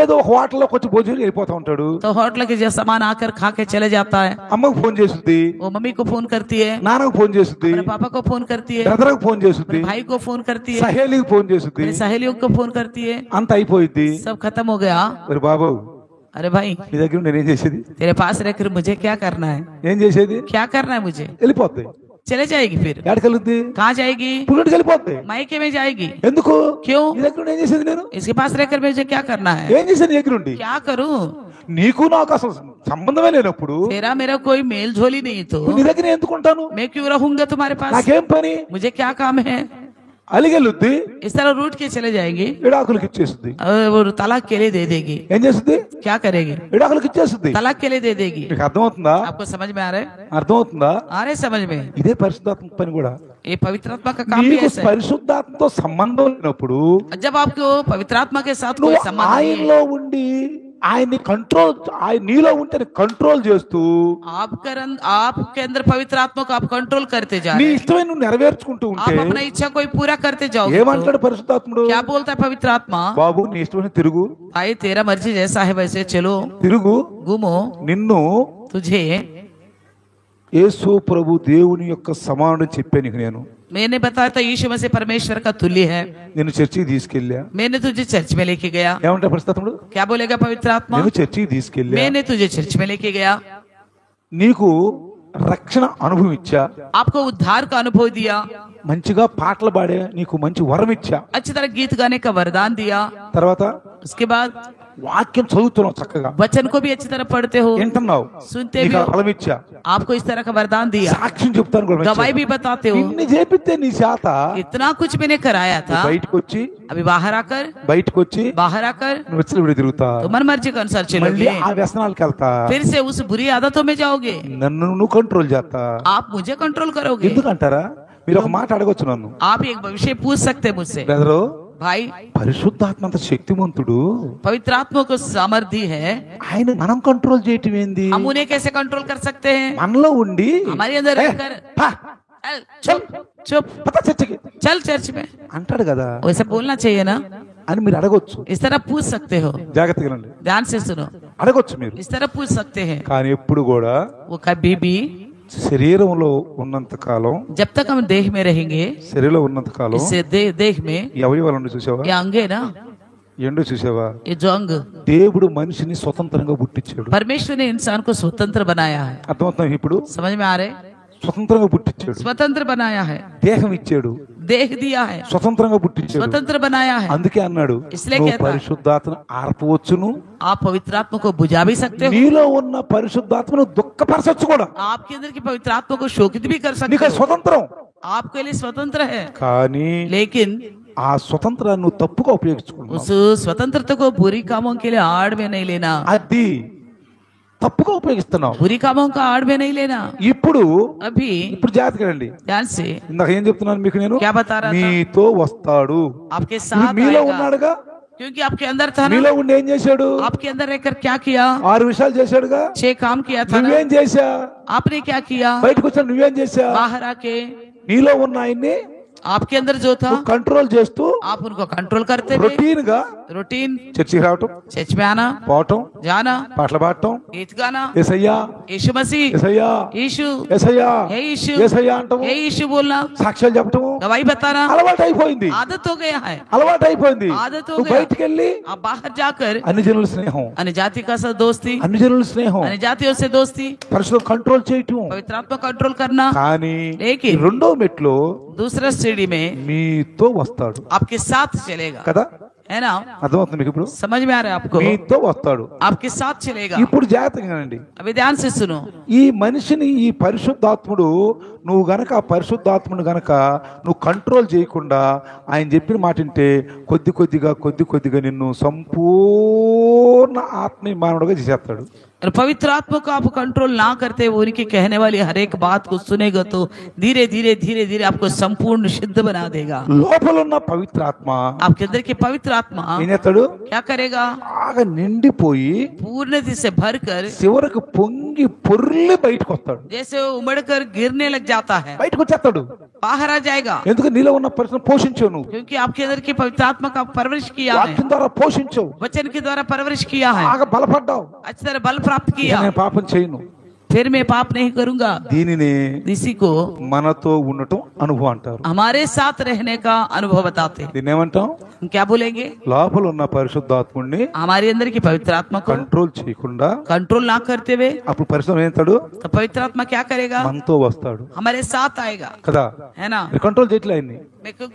ఏదో హోటల్లో కొంచెం భోజనం వెళ్ళిపోతా ఉంటాడు, तो होटल के जो सामान आकर खा के चले जाता है, అమ్మకు ఫోన్ చేస్తుంది, वो मम्मी को फोन करती है, నాన్నకు ఫోన్ చేస్తుంది, अपने पापा को फोन करती है, బ్రదర్కు ఫోన్ చేస్తుంది, अपने भाई को फोन करती है, సహేలికి ఫోన్ చేస్తుంది, अपनी सहेलियों को फोन करती है, అంత అయిపోయింది। सब खत्म हो गया। మరి బాబు अरे भाई, నీ దగ్గర నేనేం చేసేది? तेरे पास रहकर मुझे क्या करना है, ఏం చేసేది? क्या करना है मुझे, వెళ్ళిపోద్ది, चले जाएगी, फिर ఎక్కడికి వెళ్తుంది? कहाँ जाएगी, పుల్లటికి వెళ్ళిపోద్ది। मायके में जाएगी। ఎందుకు? क्यों? నీ దగ్గర ఏం చేసేది? నేను इसके पास रहकर मुझे क्या करना है, ఏం చేసేది? నీ దగ్గర ఉండి क्या करूं, నీకు నాకు అసలు సంబంధమే లేనప్పుడు तेरा मेरा कोई मेल झोली नहीं तो నీ దగ్గర ఎందుకుంటాను? मैं क्यों रहूंगा तुम्हारे पास, నాకేం పని? मुझे क्या काम है। అలిగెళ్ళుద్ది, इस तरह रूट के चले जाएंगे, విడాకులకు ఇచ్చేస్తుంది। वो तलाक के लिए दे देगी। ఏం చేస్తుంది? क्या करेगी, విడాకులకు ఇచ్చేస్తుంది। तलाक के लिए दे देगी। మీకు అర్థమవుతుందా? आपको समझ में आ रहा है, అర్థమవుతుందా? आ रहे समझ में। ఇదే పరిశుద్ధాత్మ పని కూడా। ये पवित्र आत्मा का काम भी నీకు ऐसा है। పరిశుద్ధాత్మతో సంబంధం లేనప్పుడు जब आपको पवित्र आत्मा के साथ कोई నువ్వు संबंध नहीं है, ఆయనలో ఉండి ఆయన్ని కంట్రోల్, ఆయన నీలో ఉంటే కంట్రోల్ చేస్తూ आपके अंदर पवित्र आत्मा को आप कंट्रोल करते जा నీ रहे हैं, ఇష్టమైన నువ్వు నెరవేర్చుకుంటూ ఉంటే आप अपना इच्छा कोई पूरा करते जाओगे ఏమంటాడు तो పరిశుద్ధాత్ముడు? क्या बोलता है पवित्र आत्मा, బాబు నీ ఇష్టమైన తిరుగు, भाई तेरा मर्जी जैसा है वैसे चलो, తిరుగు, घूमो, నిన్ను तुझे యేసు ప్రభు దేవుని యొక్క సమానుడు చెప్పాను నీకు। నేను मैंने बताया था यीशु मसीह परमेश्वर का तुल्य है, నిన్ను చర్చికి తీసుకెళ్ళా। मैंने तुझे चर्च में लेके गया। ఏమంటా పరిశుద్ధాత్ముడు? क्या बोलेगा पवित्र आत्मा, నేను చర్చికి తీసుకెళ్ళా, मैंने तुझे चर्च में लेके गया, నీకు రక్షణ అనుభవం ఇచ్చా, आपको उद्धार का अनुभव दिया, మంచిగా పాటలు పాడే నీకు మంచి వరం ఇచ్చా, अच्छी तरह गीत गाने का वरदान दिया, తర్వాత उसके बाद వాక్యం చదువుతున్నావు చక్కగా, वचन को भी अच्छी तरह पढ़ते हो, వింటున్నావు, सुनते నీకు भी ఆ हो, ఫలం ఇచ్చా, आपको इस तरह का वरदान दिया, సాక్ష్యం చెప్తాను కూడా गवाही भी बताते हो, ఇన్ని చేపితే నీ చేత इतना कुछ मैंने कराया था, బయటకు వచ్చి अभी बाहर आकर నువ్వు వచ్చిన ఇప్పుడు తిరుగుతా, तो मन मर्जी के अनुसार మళ్ళీ चलोगे, ఆ వ్యసనాలకు వెళ్తా, फिर से उस बुरी आदतों में जाओगे, నన్ను నువ్వు కంట్రోల్ చేస్తా. आप मुझे कंट्रोल करोगे. ఎందుకంటారా? మీరు ఒక మాట అడగొచ్చు నన్ను, आप एक विषय पूछ सकते हैं मुझसे, బ్రదరు, भाई పరిశుద్ధాత్మ అంత శక్తిమంతుడు, पवित्र आत्मा को सामर्थ्य है, ఆయన మనం కంట్రోల్ చేయటం ఏంది? हम उन्हें कैसे कंट्रोल कर सकते हैं? మనలో ఉండి हमारे अंदर रहकर పా, चल चुप పద చర్చికి चल चर्च में, అంటాడు కదా वैसे बोलना चाहिए ना, అని మీరు అడగొచ్చు. इस तरह पूछ सकते हो, జాగ్రత్తగా రండి, ध्यान से सुनो, అడగొచ్చు మీరు. इस तरह पूछ सकते हैं. కానీ ఎప్పుడు కూడా वो कभी भी శరీరంలో ఉన్నంత కాలం, जब तक हम देह में रहेंगे, శరీరంలో ఉన్నంత కాలం इससे देह में ఈ అవయవాలను చూసావా, ये अंग है ना, ఎండు చూసావా, ये जो अंग, దేవుడు మనిషిని స్వతంత్రంగా పుట్టించాడు. परमेश्वर ने इंसान को स्वतंत्र बनाया है. అర్థమవుతుంది ఇప్పుడు? समझ में आ रहे? స్వతంత్రంగా పుట్టించాడు, स्वतंत्र बनाया है, దేహం ఇచ్చాడు, देह दिया है, స్వతంత్రంగా పుట్టించాడు. स्वतंत्र बनाया है. అందుకే అన్నాడు, इसलिए నువ్వు कहता है, పరిశుద్ధాత్మను ఆర్పవచ్చును, आप पवित्र आत्मा को बुझा भी सकते हो, నీలో ఉన్న పరిశుద్ధాత్మను దుఃఖపరచొచ్చు కూడా. आपके अंदर की पवित्र आत्मा को शोकित भी कर सकते నీకు हो, స్వతంత్రం. आपके लिए स्वतंत्र है. కానీ लेकिन ఆ స్వతంత్రాన్ని నువ్వు తప్పుగా ఉపయోగించుకున్నావు. उस स्वतंत्रता को बुरी कामों के लिए आड़ में नहीं लेना, అది తప్పుగా ఉపయోగిస్తున్నావు. बुरी कामों का आड़ में नहीं लेना. ఇప్పుడు अभी జాగ్రత్తగా రండి. ध्यान से ఇందాక ఏం చెప్తున్నాను మీకు నేను, क्या बता रहा था, మీతో వస్తాడు, आपके ఇప్పుడు साथ మీలో आएगा, ఉన్నాడుగా, क्योंकि आपके अंदर था ना, మీలో ఉండి ఏం చేశాడు? आपके अंदर रहकर क्या किया? 6 విషయాలు చేశాడుగా. 6 काम किया था ना, నువ్వేం చేశా? आपने क्या किया? బయటకు వచ్చా నువ్వేం చేశా? बाहर आके నీలో ఉన్న ఆయన్ని आपके अंदर जो था కంట్రోల్ చేస్తూ आप उनको कंट्रोल करते थे. రొటీన్ గా रूटीन, చర్చికి రావటం, चर्च में आना, పోవటం, जाना, పాటలు పాడటం, गीत गाना, యేసయ్యా यीशु मसीह, యేసయ్యా यीशु, యేసయ్యా हे यीशु, యేసయ్యా అంటాము, हे यीशु बोलना, సాక్ష్యాలు చెప్పటము गवाही बताना అలవాటు అయిపోయింది. आदत हो गया है. అలవాటు అయిపోయింది. आदत हो నువ్వు गया. బయటికి వెళ్ళి आप बाहर जाकर అన్ని జనుల స్నేహం, अन्य जाति का साथ दोस्ती, అన్ని జనుల స్నేహం, अन्य जातियों से दोस्ती, పరిశుద్ధ కంట్రోల్ చేయటం. पवित्र आत्मा कंट्रोल करना. కానీ लेकिन రెండో మెట్లో दूसरा सीढ़ी में మీతో వస్తాడు आपके साथ चलेगा, కదా. है ना? అర్థమవుతుంది మీకు ఇప్పుడు? समझ में आ रहा है आपको? మీతో వస్తాడు. आपके साथ चलेगा. ఇప్పుడు జాగ్రత్తగానండి, अभी ध्यान से सुनो, ఈ మనిషిని ఈ పరిశుద్ధాత్ముడు, నువ్వు గనక ఆ పరిశుద్ధాత్ముడు గనక నువ్వు కంట్రోల్ చేయకుండా ఆయన చెప్పిన మాట వింటే కొద్ది కొద్దిగా నిన్ను సంపూర్ణ ఆత్మీయమానవుడిగా చేసేస్తాడు. और पवित्र आत्मा को आप कंट्रोल ना करते हुए उनकी कहने वाली हर एक बात को सुनेगा तो धीरे धीरे आपको संपूर्ण सिद्ध बना देगा. లోపల ఉన్న పవిత్ర ఆత్మ आपके अंदर की पवित्र आत्मा ఏం చేస్తాడు? क्या करेगा? బాగా నిండిపోయి पूर्णता से भरकर చివరకు పొంగి పొర్లి బయటకు వస్తాడు. जैसे वो उमड़कर गिरने लग जाता है, బయటకు వచ్చేస్తాడు. बाहर आ जाएगा. ఎందుకు? నీలో ఉన్న పరిశ్రమ పోషించావు నువ్వు, क्योंकि आपके अंदर की पवित्र आत्मा का परवरिश किया है, వాక్యం ద్వారా పోషించావు, वचन के द्वारा परवरिश किया है, బాగా బలపడ్డావు. अच्छी तरह बल प्राप्त किया. నేను పాపం చేయను, फिर मैं पाप नहीं करूंगा. దీనిని इसी को మనతో ఉండటం అనుభవం అంటారు. हमारे साथ रहने का अनुभव बताते हैं. దీన్ని ఏమంటాం? हम क्या बोलेंगे? లోపల ఉన్న పరిశుద్ధాత్ముడిని हमारे अंदर की पवित्र आत्मा को కంట్రోల్ చేయకుండా कंट्रोल ना करते हुए అప్పుడు పరిశ్రమ ఏస్తాడు? तो पवित्र आत्मा क्या करेगा? మనతో వస్తాడు हमारे साथ आएगा, కదా. है ना? మీరు కంట్రోల్ చేయట్లే ఆయన్ని,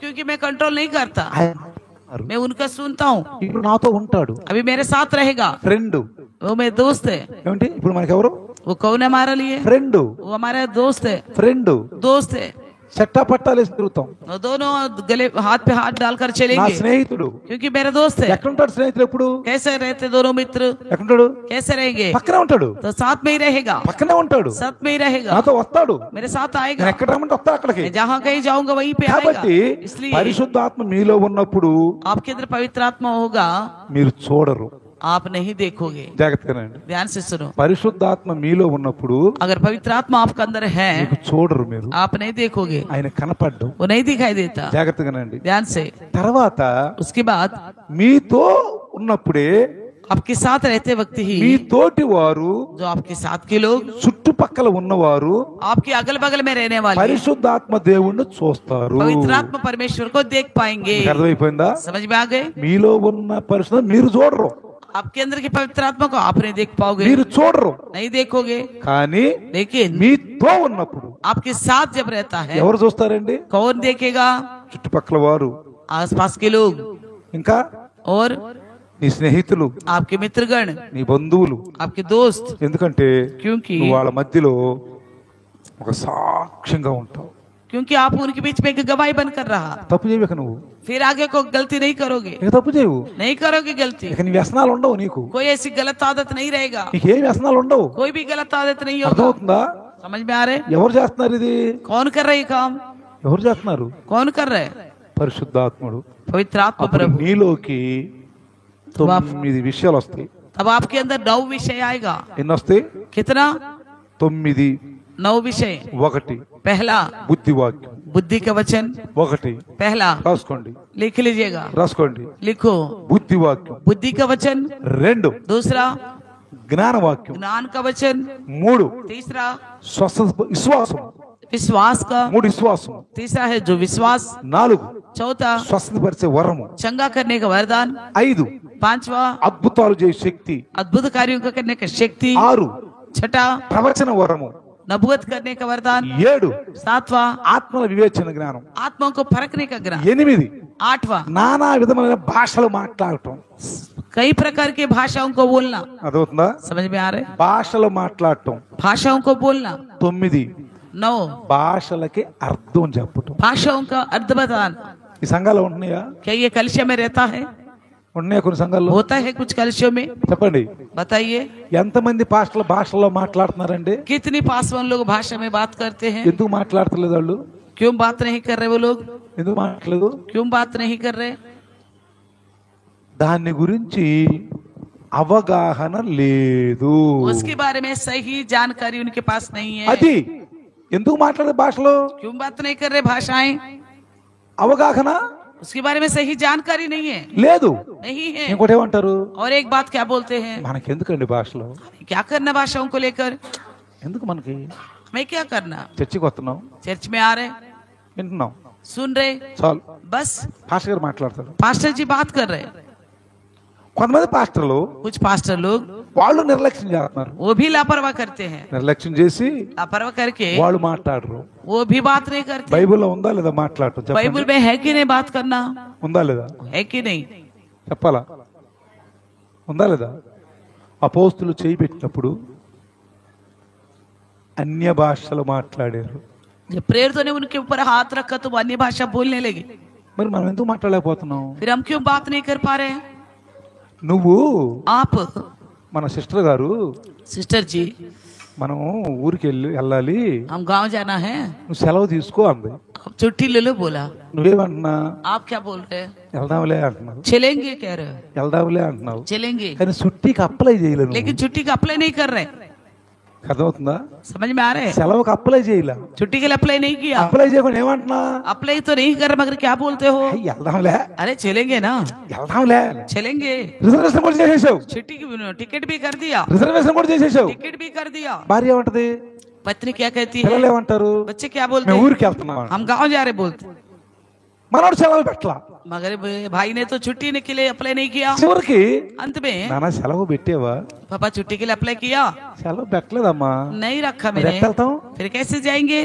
क्योंकि मैं कंट्रोल नहीं करता, ఆయన ఉన్నారు. मैं उनका सुनता हूँ. ఇప్పుడు నాతో ఉంటాడు. अभी मेरे साथ रहेगा, ఫ్రెండ్ वो मेरे दोस्त है. ఏమిటి? ఇప్పుడు మనకి ఎవరు वो कौन है हमारे लिए? ఫ్రెండ్? वो हमारा दोस्त है. ఫ్రెండ్ दोस्त है. చెట్టా పట్టాలు వేసి తిరుగుతాం. वो दोनों गले हाथ पे हाथ डालकर నా चलेंगे, స్నేహితుడు क्योंकि मेरा दोस्त है. ఎక్కడుంటాడు? స్నేహితుడు ఎప్పుడు कैसे रहते दोनों मित्र? ఎక్కడుంటాడు? कैसे रहेंगे? పక్కనే ఉంటాడు, तो साथ में ही रहेगा, పక్కనే ఉంటాడు, साथ में ही रहेगा, నాతో వస్తాడు. मेरे साथ నేను आएगा. ఎక్కడ రమ్మంటే వస్తాడు అక్కడికి. मैं जहाँ कहीं जाऊंगा वहीं पे आएगा. కాబట్టి इसलिए పరిశుద్ధాత్మ మీలో ఉన్నప్పుడు आपके अंदर पवित्र आत्मा होगा, మీరు చూడరు. आप नहीं देखोगे. జాగ్రత్తగానండి, ध्यान से सुनो, పరిశుద్ధాత్మ మీలో ఉన్నప్పుడు अगर पवित्र आत्मा आपके अंदर है మీకు చూడరు, మీరు आप नहीं देखोगे, ఆయన కనపడ్డు. वो नहीं दिखाई देता. జాగ్రత్తగానండి. ध्यान से. తర్వాత उसके बाद మీతో ఉన్నప్పుడే आपके साथ रहते वक्त ही మీ తోటి వారు, जो आपके साथ के लोग, చుట్టుపక్కల ఉన్నవారు आपके अगल बगल में रहने वाले పరిశుద్ధాత్మ దేవుణ్ణి చూస్తారు. पवित्र आत्मा परमेश्वर को देख पाएंगे. మీకు అర్థమైపోయిందా? समझ में आ गए? మీలో ఉన్న పరిశుద్ధ మీరు చూడరు, आपके अंदर की पवित्र आत्मा को आप नहीं देख पाओगे, మీరు చూడరు. नहीं देखोगे. కానీ लेकिन మీతో ఉన్నప్పుడు आपके साथ जब रहता है ఎవరు చూస్తారండి? कौन देखेगा? చుట్టుపక్కల వారు, आसपास के लोग. ఇంకా और నీ స్నేహితులు, आपके मित्रगण, నీ బంధువులు, आपके दोस्त, ఎందుకంటే क्योंकि నువ్వు వాళ్ళ మధ్యలో ఒక సాక్ష్యంగా ఉంటావు. क्योंकि आप उनके बीच में एक गवाही बनकर रहा। తప్పు చేయక నువ్వు फिर आगे को गलती नहीं करोगे, ఇక తప్పు చేయవు. नहीं करोगे गलती, ఇక నీ వ్యసనాలు ఉండవు, నీకు कोई ऐसी गलत आदत नहीं रहेगा, నీకేం వ్యసనాలు ఉండవు. कोई भी गलत आदत नहीं होगा। అర్థమవుతుందా? समझ में आ रहे? ఎవరు చేస్తున్నారు ఇది? कौन कर रहे ये काम? ఎవరు చేస్తున్నారు? कौन कर रहे? పరిశుద్ధాత్ముడు. पवित्र आत्मा అప్పుడు प्रभु। నీలోకి 9 విషయాలు వస్తాయి. तब आपके अंदर 9 विषय आएगा। ఎన్ని వస్తాయి? कितना? 9. 9 विषय। 1 पहला బుద్ధి వాక్యం. बुद्धि का वचन। 1 पहला రాసుకోండి, लिख लीजिएगा, రాసుకోండి. लिखो। బుద్ధి వాక్యం. बुद्धि का वचन। 2 दूसरा జ్ఞాన వాక్యం. ज्ञान का वचन। 3 तीसरा స్వస్థ విశ్వాసం. विश्वास का। 3 విశ్వాసం. तीसरा है जो विश्वास। 4 चौथा స్వస్థపరిచే వరము. चंगा करने का वरदान। 5 पांचवा అద్భుతాలు చేసే శక్తి. अद्भुत कार्यों का करने का शक्ति। 6 छठा ప్రవచన వరము. नबूवत करने का वरदान। 7 सातवां ఆత్మల వివేచన జ్ఞానం. आत्माओं को परखने का ज्ञान। 8 आठवां నానా విధమైన భాషలు మాట్లాడటం. कई प्रकार की भाषाओं को बोलना। అదవుతుందా? समझ में आ रहे? భాషలు మాట్లాడటం. भाषाओं को बोलना। 9 9 భాషలకి అర్థం చెప్పటం. भाषाओं का अर्थ बताना। ఈ సంఘాలు ఉంటున్నాయా? क्या ये कलश में रहता है? ఉన్నాయా కొన్ని సంఘాల్లో? होता है कुछ कलशों में। చెప్పండి, बताइए ఎంతమంది భాషల్లో మాట్లాడుతున్నారండి? कितनी पासवान लोग भाषा में बात करते हैं? ఎందుకు మాట్లాడతలేదు వాళ్ళు? क्यों बात नहीं कर रहे वो लोग? ఎందుకు మాట్లాడలేదు? क्यों बात नहीं कर रहे? దాని గురించి అవగాహన లేదు. उसके बारे में सही जानकारी उनके पास नहीं है। అది ఎందుకు మాట్లాడే భాషలో क्यों बात नहीं कर रहे भाषाएं? అవగాహన उसके बारे में सही जानकारी नहीं है। లేదు. नहीं है। ఇంకోటి ఏమంటారు? और एक बात क्या बोलते हैं? మనకెందుకండి భాషలో? क्या करना भाषाओं को लेकर? ఎందుకు మనకి? मैं क्या करना? చర్చికి వస్తున్నాం, चर्च में आ रहे, వింటున్నాం, सुन रहे, చాలు. बस పాస్టర్ గారు మాట్లాడతారు. पास्टर जी बात कर रहे। కొంతమంది పాస్టర్లు कुछ पास्टर लोग వాళ్ళు నిర్లక్ష్యం చేస్తున్నారు. वो भी लापरवाह करते हैं। నిర్లక్ష్యం చేసి लापरवाह करके వాళ్ళు మాట్లాడరు. वो भी बात नहीं करते। బైబిల్లో ఉందా లేదా మాట్లాడటం? చెప్పండి. बाइबल में है कि नहीं बात करना? ఉందా లేదా? है कि नहीं? చెప్పాలా? ఉందా లేదా? అపోస్తులు చేయి పెట్టినప్పుడు అన్య భాషలు మాట్లాడారు. जब प्रेरितों ने उनके ऊपर हाथ रखा तो वो अन्य भाषा बोलने लगे। మరి మనం ఎందుకు माట్లాడలేకపోతున్నాం? फिर हम क्यों बात नहीं कर पा रहे हैं? నువ్వు आप మన సిస్టర్ గారు सिस्टर जी మనం ఊరికి వెళ్ళాలి, हम गांव जाना है, నువ్వు సెలవు తీసుకో అంది. अब छुट्टी ले लो बोला। నువ్వేమంటున్నా? आप क्या बोल रहे हैं? వెళ్దాంలే అంటున్నావు. चलेंगे कह रहे हो? వెళ్దాంలే అంటున్నావు, चलेंगे, కానీ छुट्टीకి అప్లై చేయలేదు. लेकिन छुट्टी का अप्लाई नहीं कर रहे। అర్థమవుతుందా? समझ में आ रहे हैं? సెలవుకి అప్లై చేయలే. छुट्टी के लिए अप्लाई नहीं किया। అప్లై చేయకుండా ఏమంటున్నా? अप्लाई तो नहीं कर रहे मगर क्या बोलते हो? వెళ్దాంలే अरे चलेंगे ना, వెళ్దాంలే. चलेंगे। రిజర్వేషన్ కూడా చేసేసావు. छुट्टी की टिकट भी कर दिया, రిజర్వేషన్ కూడా చేసేసావు. टिकट भी कर दिया। భార్య ఏమంటది? पत्नी क्या कहती పిల్లలు है? ఏమంటారు? बच्चे क्या बोलते మేము हैं? ఊరికి వెళ్తున్నాం. हम गांव जा रहे बोलते। మనోడు సెలవు పెట్టలా. मगर भाई ने तो छुट्टी के लिए अप्लाई नहीं किया। చివరికి अंत में నాన్న సెలవు పెట్టేవా? पापा छुट्टी के लिए अप्लाई किया, సెలవు పెట్టలేదమ్మా. नहीं रखा మరి मैंने। ఎట్లా వెళ్తాం? फिर कैसे जाएंगे?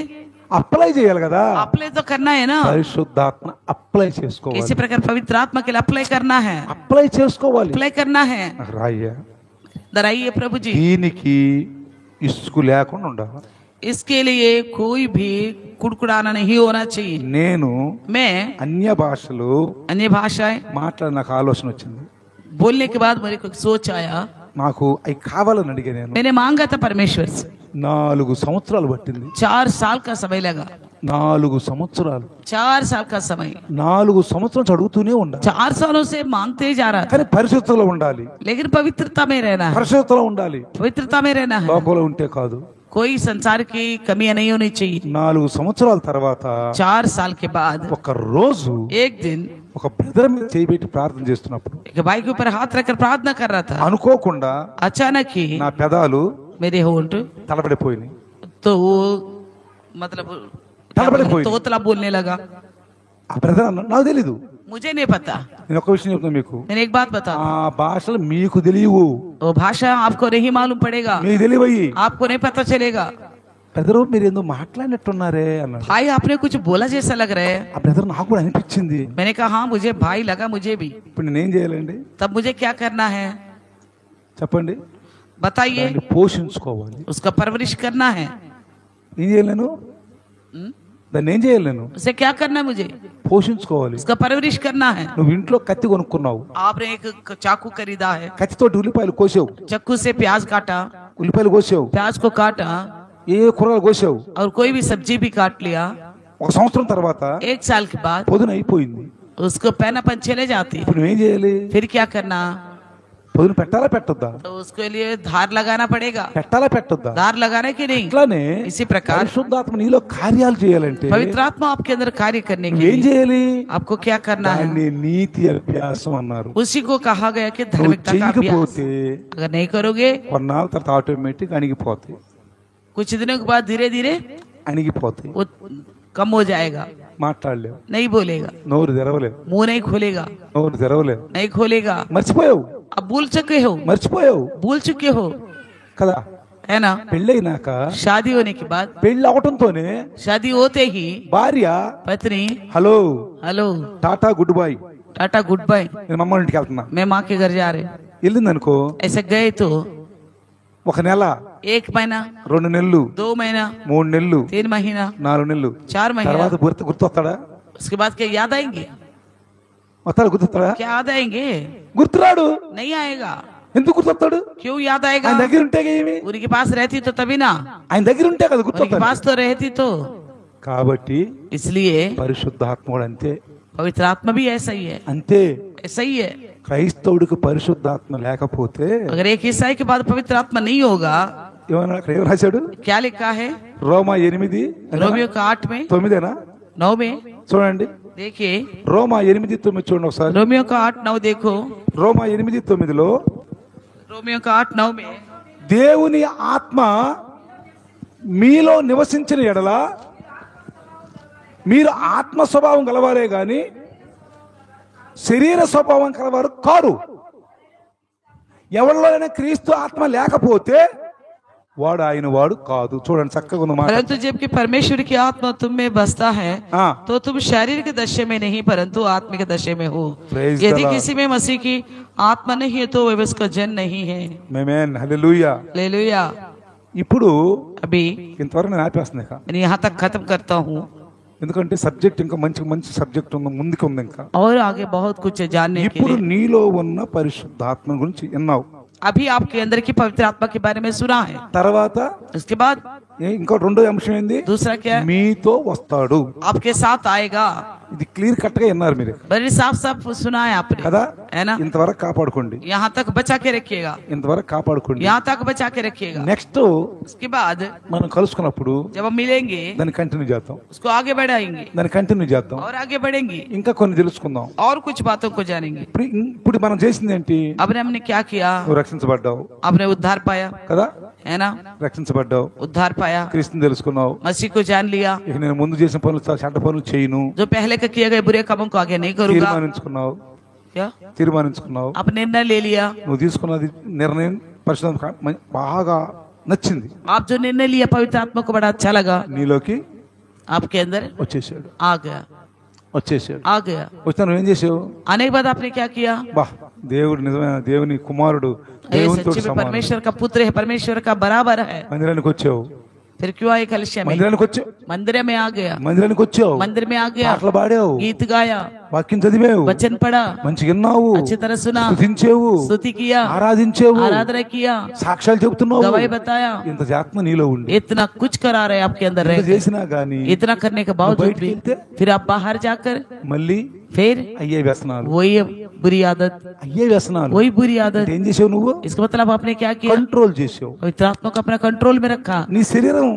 అప్లై చేయాలి కదా. अप्लाई तो करना है ना। పరిశుద్ధాత్మ అప్లై చేసుకోవాలి. इसी प्रकार पवित्र आत्मा के लिए अप्लाई करना है, అప్లై చేసుకోవాలి. अप्लाई करना है। రాయ్యా, दराइए प्रभु जी, దీనికి ఇసుకు లేకుండా ఉండాలి. इसके लिए कोई भी कुड़कुड़ाना नहीं होना चाहिए। నేను मैं అన్య భాషలు अन्य भाषाएं మాట్లాడి నాకు ఆలోచన వచ్చింది. बोलने के बाद मेरे को सोच आया, నాకు అవి కావాలని అడిగా. నేను मैंने मांगा था परमेश्वर से। 4 సంవత్సరాలు పట్టింది. 4 साल का समय लगा। 4 సంవత్సరాలు 4 साल का समय, 4 సంవత్సరాలు అడుగుతూనే ఉండాలి. 4 सालों से मांगते जा रहा था, కానీ పరిశుద్ధతలో ఉండాలి. लेकिन पवित्रता में रहना है, పరిశుద్ధతలో ఉండాలి. पवित्रता में रहना है। లోపల ఉంటే కాదు. कोई संसार की कमियां नहीं होनी चाहिए। 4 సంవత్సరాల తర్వాత 4 साल के बाद ఒక రోజు एक दिन ఒక బ్రదర్ మీద చేయబెట్టి ప్రార్థన చేస్తున్నప్పుడు एक भाई के ऊपर हाथ रखकर प्रार्थना कर रहा था, అనుకోకుండా अचानक ही నా పెదాలు मेरे होंठ తడబడిపోయినాయి. तो वो मतलब తడబడిపోయింది. तोतला बोलने लगा। ఆ బ్రదర్ అన్నాడు, నాకు తెలీదు. मुझे नहीं पता। నేను ఒక విషయం చెప్తున్నా మీకు, मैंने एक बात बता, ఆ భాషలు మీకు తెలియవు. वो भाषा आपको नहीं मालूम पड़ेगा, మీకు తెలియవయ్యి. आपको नहीं पता चलेगा। బ్రదరు మీరు ఏందో మాట్లాడినట్టున్నారే అన్నాడు. भाई आपने कुछ बोला जैसा लग रहा है। ఆ బ్రదర్ నాకు కూడా అనిపించింది. मैंने कहा हाँ मुझे भाई लगा, मुझे भी। ఇప్పుడు నేనేం చేయాలండి? तब मुझे क्या करना है చెప్పండి. बताइए। దాన్ని పోషించుకోవాలి. उसका परवरिश करना है। ఏం చేయాలి నేను? దాన్ని ఏం చేయాలి నేను? उसे क्या करना है मुझे? పోషించుకోవాలి. उसका परवरिश करना है। నువ్వు ఇంట్లో కత్తి కొనుక్కున్నావు, आपने एक चाकू खरीदा है, కత్తితోటి ఉల్లిపాయలు కోసావు, चाकू से प्याज काटा, ఉల్లిపాయలు కోసావు, प्याज को काटा ఏ కూరగాయలు కోసావు. और कोई भी सब्जी भी काट लिया। ఒక సంవత్సరం తర్వాత 1 साल के बाद పొదును అయిపోయింది. उसको पैनापन चले जाती। ఇప్పుడు నువ్వేం చేయాలి? फिर क्या करना? పొదును పెట్టాలా పెట్టొద్దా? तो उसके लिए धार लगाना पड़ेगा। పెట్టాలా పెట్టొద్దా? धार लगाना कि नहीं? ఇట్లానే इसी प्रकार పరిశుద్ధాత్మ నీలో కార్యాలు చేయాలంటే पवित्र आत्मा आपके अंदर कार्य करने के నువ్వేం लिए చేయాలి? आपको क्या करना है? దాన్ని నీతి అభ్యాసం అన్నారు. उसी को कहा गया कि నువ్వు धार्मिकता का अभ्यास। చేయకపోతే अगर नहीं करोगे కొన్నాళ్ళ తర్వాత ఆటోమేటిక్ అణిగిపోతాయి. कुछ दिनों के बाद धीरे धीरे అణిగిపోతాయి. वो कम हो जाएगा, మాట్లాడలేవు, नहीं बोलेगा, నోరు తెరవలేవు, मुंह नहीं खोलेगा, నోరు తెరవలేవు, नहीं खोलेगा। మర్చిపోయావు, अब भूल चुके हो, भूल चुके हो కదా. है ना? పెళ్ళైనాక शादी होने के बाद, పెళ్ళి అవటంతోనే शादी होते ही భార్య पत्नी hello hello tata goodbye, tata goodbye, నేను మా అమ్మ ఇంటికి వెళ్తున్నా, मैं माँ के घर जा रहे। వెళ్ళింది అనుకో, ऐसे गए तो 1 నెల 1 महीना 2 నెలలు 2 महीना 3 నెలలు 3 महीना 4 నెలలు 4 महीना తర్వాత గుర్తొస్తాడా? उसके बाद क्या याद आएंगे? వస్తాడు, గుర్తొస్తాడా? क्या याद आएंगे? గుర్తురాడు. नहीं आएगा। ఎందుకు గుర్తొస్తాడు? क्यों याद आएगा? ఆయన దగ్గర ఉంటే ఏమి? उनके पास रहती तो तभी ना, ఆయన దగ్గర ఉంటే కదా उनके గుర్తొస్తాడు. पास तो रहती तो। కాబట్టి इसलिए పరిశుద్ధాత్మ కూడా అంతే, पवित्र आत्मा भी ऐसा ही है, అంతే. ऐसा ही है। క్రైస్తవుడికి పరిశుద్ధాత్మ లేకపోతే अगर एक ईसाई के बाद पवित्र आत्मा नहीं होगा, ఏమన్నా అక్కడ ఏం రాశాడు? क्या लिखा है? రోమా 8 रोमियो का 8 में 9 9 में చూడండి. देखिए, రోమా 8:9 చూడండి ఒకసారి. रोमियो का 8 9 देखो। రోమా 8:9 रोमियो का 8 9 में దేవుని ఆత్మ మీలో నివసించిన ఎడల మీరు ఆత్మ స్వభావం గలవారే గాని శరీర స్వభావం కలవారు కారు. ఎవరిలోనైనా క్రీస్తు ఆత్మ లేకపోతే వాడు ఆయన వాడు కాదు. చూడండి చక్కగా ఉన్న మాట. परंतु जबकि परमेश्वर की आत्मा तुम में बसता है हाँ। तो तुम शरीर के दशा में नहीं परंतु आत्मिक दशा में हो। Praise the यदि Lord. किसी में मसीह की आत्मा नहीं है तो वह उसका जन नहीं है। ఆమేన్, హల్లెలూయా. हालेलुया। ఇప్పుడు अभी ఇంతవరకు నేను ఆపేస్తున్నా ఇక. मैं यहाँ तक खत्म करता हूँ, ఎందుకంటే సబ్జెక్ట్ ఇంకా మంచి సబ్జెక్ట్ ఉంది, ముందుకు ఉంది ఇంకా. और आगे बहुत कुछ है जानने के ఇప్పుడు लिए। నీలో ఉన్న పరిశుద్ధాత్మ గురించి విన్నావు. अभी आपके अंदर की पवित्र आत्मा के बारे में सुना है। తర్వాత उसके बाद ఇంకో రెండో అంశం ఏంది? दूसरा क्या है? మీతో వస్తాడు. आपके साथ आएगा। ఇది క్లియర్ కట్ గా విన్నారు మీరు बड़ी साफ साफ सुना है आपने, కదా. है ना? ఇంతవరకు కాపాడుకోండి, यहाँ तक बचा के रखिएगा, ఇంతవరకు కాపాడుకోండి. यहाँ तक बचा के रखिएगा। నెక్స్ట్ उसके बाद మనం కలుసుకున్నప్పుడు जब हम मिलेंगे దాన్ని కంటిన్యూ చేద్దాం, उसको आगे बढ़ाएंगे దాన్ని కంటిన్యూ చేద్దాం, और आगे बढ़ेंगे, ఇంకా కొన్ని తెలుసుకుందాం. और कुछ बातों को जानेंगे। ఇప్పుడు మనం చేసింది ఏంటి? अब हमने क्या किया? నువ్వు రక్షించబడ్డావు आपने उद्धार पाया, కదా, है ना? రక్షించబడ్డావు, उद्धार पाया, క్రీస్తుని తెలుసుకున్నావు. मसीह को जान लिया। ఇక నేను ముందు చేసిన పనులు చెడ్డ పనులు చేయను जो पहले का किए गए बुरे कामों को आगे नहीं करूंगा। తీర్మానించుకున్నావు. क्या? తీర్మానించుకున్నావు. आप निर्णय ले लिया। నువ్వు తీసుకున్నది నిర్ణయం పరిశుద్ధ బాగా నచ్చింది, आप जो निर्णय लिया पवित्र आत्मा को बड़ा अच्छा लगा, నీలోకి आपके अंदर వచ్చేసాడు. आ गया। వచ్చిన నువ్వేం చేసావు? आने के बाद आपने क्या किया? బా, దేవుడు నిజమైన దేవుని కుమారుడు, ये దేవునితో सच्ची में సమానం. परमेश्वर का पुत्र है, परमेश्वर का बराबर है। మందిరానికి వచ్చావు, फिर क्यों आए कलश में? మందిరానికి వచ్చావు, मंदिर में आ गया, మందిరానికి వచ్చావు, मंदिर में आ गया, పాటలు పాడావు, गीत गाया, వాక్యం చదివావు, वचन पढ़ा, మంచిగా విన్నావు, अच्छी तरह सुना, స్తుతించావు, स्तुति किया, ఆరాధించావు, आराधना किया, సాక్ష్యాలు చెబుతున్నావు. गवाही बताया। ఇంత జాత్మ నీలో ఉండి इतना कुछ करा रहे आपके अंदर ఇంత रह చేసినా గానీ इतना करने के बावजूद भी फिर आप बाहर जाकर మళ్ళీ फिर అయ్యే వ్యసనాలు, वही बुरी आदत, అయ్యే వ్యసనాలు. वही बुरी आदत। ఏం చేసావు నువ్వు? इसका मतलब आपने क्या किया? కంట్రోల్ చేసావు. पवित्र आत्मा को अपना कंट्रोल में रखा, నీ శరీరం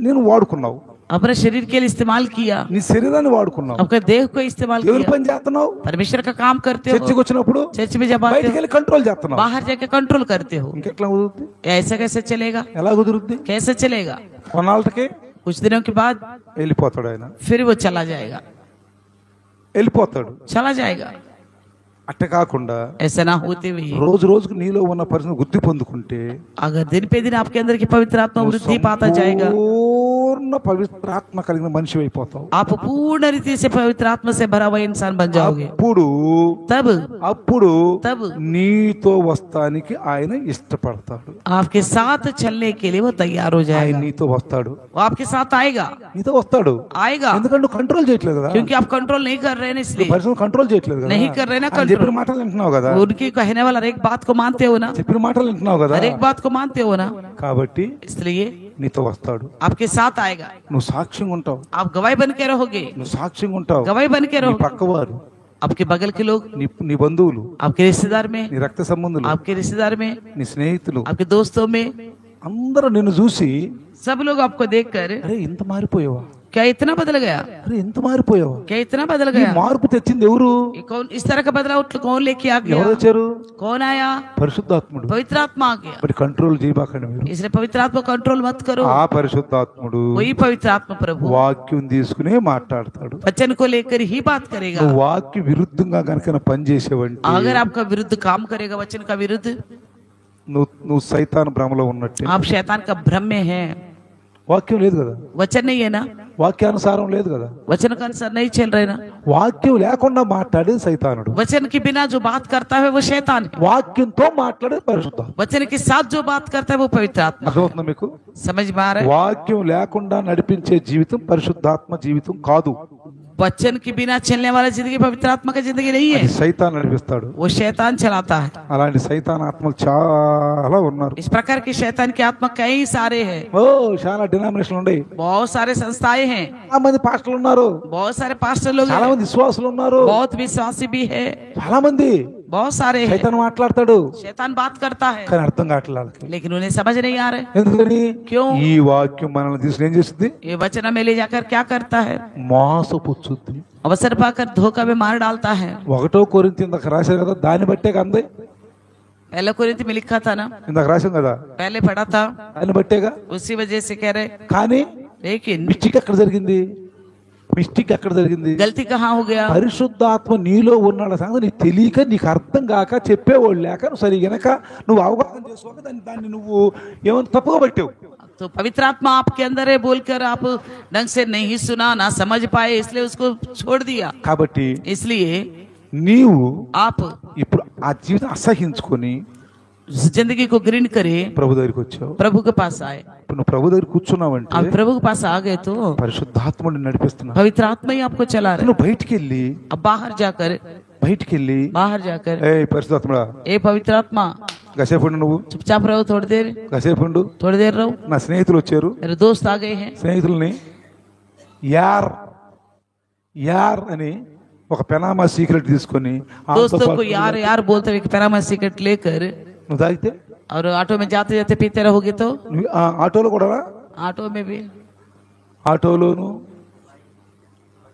నేను వాడుకున్నావు, अपने शरीर के लिए इस्तेमाल किया, నీ శరీరాన్ని వాడుకున్నావు. आपके देह को इस्तेमाल ఎవరి किया। పని చేస్తున్నావు? परमेश्वर का काम करते చర్చికి हो, వచ్చినప్పుడు चर्च में जब आते బయటికి हो వెళ్ళి కంట్రోల్ చేస్తున్నావు. बाहर जाके कंट्रोल करते हो। ఇంకెట్లా కుదురుద్ది? ऐसा कैसे चलेगा? ఎలా కుదురుద్ది? कैसे चलेगा? కొన్నాళ్ళకి कुछ दिनों के बाद వెళ్ళిపోతాడు ఆయన, फिर वो चला जाएगा, వెళ్ళిపోతాడు. चला जाएगा। అట్ట కాకుండా ऐसा ना होते हुए రోజు రోజుకు నీలో ఉన్న పరిస్థితి గుర్తు పొందుకుంటే अगर दिन पे दिन आपके अंदर की पवित्र आत्मा वृद्धि पाता जाएगा, సంపూర్ణ పవిత్రాత్మ కలిగిన మనిషి అయిపోతావు. आप पूर्ण रीति से पवित्र आत्मा से भरा हुआ इंसान बन जाओगे. అప్పుడు तब నీతో వస్తానికి ఆయన ఇష్టపడతాడు. आपके साथ चलने के लिए वो तैयार हो ఆయన जाएगा. నీతో వస్తాడు, वो आपके साथ आएगा. నీతో వస్తాడు. आएगा ఎందుకంటే నువ్వు కంట్రోల్ చేయట్లేదు కదా, क्योंकि आप कंट्रोल नहीं कर रहे हैं इसलिए. పరిస్థితులు కంట్రోల్ చేయట్లేదు కదా, नहीं कर रहे ना ఆయన చెప్పిన कंट्रोल. మాటలు వింటున్నావు కదా, उनकी कहने वाला हर एक बात को मानते हो ना, చెప్పిన మాటలు వింటున్నావు కదా, हर एक बात को मानते हो ना, కాబట్టి इसलिए నీతో వస్తాడు. आपके साथ आएगा. నువ్వు సాక్ష్యంగా ఉంటావు, आप गवाही बन के रहोगे. నువ్వు సాక్ష్యంగా ఉంటావు. गवाही बन के నీ रहोगे. పక్కవారు, आपके बगल के लोग, నీ బంధువులు, आपके रिश्तेदार में, నీ రక్త సంబంధులు, आपके रिश्तेदार में, నీ స్నేహితులు आपके दोस्तों में, అందరూ నిన్ను చూసి सब लोग आपको देखकर అరే ఇంత మారిపోయావా, क्या इतना बदल गया, అరే ఇంత మారిపోయావా. क्या इतना बदल ఈ गया. మార్పు తెచ్చింది ఎవరు? ये कौन इस तरह का बदलाव कौन लेके आ ఎవరు गया, వచ్చారు? कौन आया. పరిశుద్ధాత్ముడు. पवित्र आत्मा आ गया. బట్ కంట్రోల్ చేయబాకండి మీరు. इसलिए पवित्र आत्मा कंट्रोल मत करो. ఆ పరిశుద్ధాత్ముడు वही पवित्र आत्मा प्रभु వాక్యం తీసుకునే మాట్లాడతాడు. वचन को लेकर ही बात करेगा. నువ్వు వాక్య విరుద్ధంగా కనుక పని చేసేవంటే अगर आपका विरुद्ध काम करेगा, वचन का विरुद्ध, నువ్వు సైతాన్ భ్రమలో ఉన్నట్టే. आप शैतान का भ्रम में हैं. వాక్యం లేదు కదా, वचन नहीं है ना, వాక్యానుసారం లేదు కదా, वचन का अनुसार नहीं चल रहे ना. వాక్యం లేకుండా మాట్లాడేది సైతానుడు, वचन के बिना जो बात करता है वो शैतान है. వాక్యంతో మాట్లాడేది పరిశుద్ధాత్మ. वचन के साथ जो बात करता है वो पवित्र आत्मा. అర్థమవుతుందా మీకు? समझ में आ रहा है. వాక్యం లేకుండా నడిపించే జీవితం పరిశుద్ధాత్మ జీవితం కాదు. वचन के बिना चलने वाला जिंदगी पवित्र आत्मा का जिंदगी नहीं है. అది సైతాన్ నడిపిస్తాడు. वो शैतान चलाता है. అలాంటి సైతాన్ ఆత్మలు చాలా ఉన్నారు. इस प्रकार के शैतान की आत्मा कई सारे हैं. ఓ చాలా డినామినేషన్లు ఉన్నాయి, बहुत सारे संस्थाएं हैं, చాలా మంది పాస్టర్లు ఉన్నారు, बहुत सारे पास्टर लोग చాలా हैं, మంది విశ్వాసులు ఉన్నారు, बहुत विश्वासी भी है, చాలా మంది. बहुत सारे हैं. సైతాన్ మాట్లాడతాడు शैतान बात करता है కానీ అర్థం కావట్లేదు వాళ్ళకి. लेकिन उन्हें समझ नहीं आ रहे. ఎందుకని? क्यों? ఈ వాక్యం మనల్ని తీసుకుని ఏం చేస్తుంది? ये वचन में ले जाकर क्या करता है, మోసపుచ్చుద్ది. अवसर पाकर धोखा में मार डालता है. 1 కొరింథీ ఇందాక రాశారు కదా, దాన్ని బట్టే కంది. पहले कोरिन्थ में लिखा था ना, ఇందాక రాశాం కదా, पहले पढ़ा था, దాన్ని బట్టేగా. उसी वजह से कह रहे. కానీ लेकिन మిస్టేక్ ఎక్కడ జరిగింది? మిస్టేక్ ఎక్కడ జరిగింది? गलती कहाँ हो गया? పరిశుద్ధాత్మ నీలో ఉన్నాడు సంగతి నీకు తెలియక, నీకు అర్థం కాక, చెప్పేవాళ్ళు లేక, నువ్వు సరి గనక నువ్వు అవగాహన చేసుకోక దాన్ని నువ్వు ఏమైనా తప్పుగా పట్టావు. तो पवित्र आत्मा आपके अंदर है बोलकर आप ढंग से नहीं सुना, ना समझ पाए, इसलिए उसको छोड़ दिया. కాబట్టి इसलिए నీవు आप ఇప్పుడు ఆ జీవితం అసహించుకొని जिंदगी को ग्रीन करे, ప్రభు దగ్గరికి వచ్చావు. प्रभु के पास आए. ఇప్పుడు నువ్వు ప్రభు దగ్గర కూర్చున్నావంటే आप प्रभु के पास आ गए तो పరిశుద్ధాత్ముడిని నడిపిస్తున్నావు. पवित्र आत्मा ही आपको चला रहे. నువ్వు బయటికి వెళ్ళి अब बाहर जाकर ఏ పరిశుద్ధాత్ముడా ए पवित्र आत्मा కాసేపు ఉండు, నువ్వు चुपचाप रहो, కాసేపు ఉండు. थोड़ी देर रहो. నా స్నేహితులు వచ్చారు, मेरे दोस्त आ गए हैं. స్నేహితుల్ని యార్ అని ఒక పెనామా సీక్రెట్ తీసుకొని दोस्तों को यार यार बोलते हुए पैरामा सिगरेट लेकर నువ్వు తాగితే और ऑटो में जाते जाते पीते रहोगे तो ఆటోలో కూడా ऑटो में भी, ఆటోలోను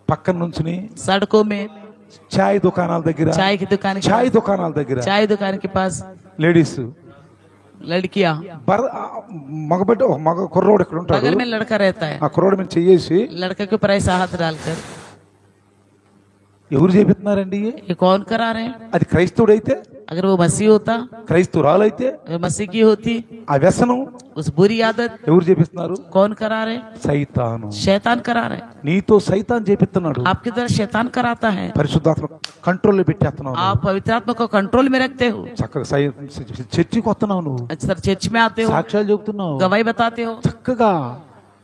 పక్కన నుంచుని सड़कों में, చాయ్ దుకాణాల దగ్గర, चाय की दुकान के చాయ్ पास, దుకాణాల దగ్గర चाय दुकान के पास లేడీస్ लड़कियां, మగ కుర్రోడు ఇక్కడ ఉంటాడు, बगल में लड़का रहता है, ఆ కుర్రోడు మీద చెయ్యేసి लड़के के ऊपर ऐसा हाथ डालकर. ఎవరు చేపిస్తున్నారండి? ये कौन करा रहे हैं? అది క్రైస్తవుడైతే, अगर वो मसीह होता, క్రైస్తవురాలైతే अगर मसीह की होती, ఆ వ్యసనం उस बुरी आदत ఎవరు చేపిస్తున్నారు? कौन करा रहे? సైతాను. शैतान करा रहे. నీతో సైతాన్ చేపిస్తున్నాడు. आपकी तरह शैतान कराता है. పరిశుద్ధాత్మ కంట్రోల్లో పెట్టేస్తున్నావు. आप पवित्र आत्मा को कंट्रोल में रखते हो. చక్కగా చర్చికి వస్తున్నావు, నువ్వు अच्छा चर्च में आते हो, సాక్ష్యాలు చెబుతున్నావు, गवाही बताते हो, చక్కగా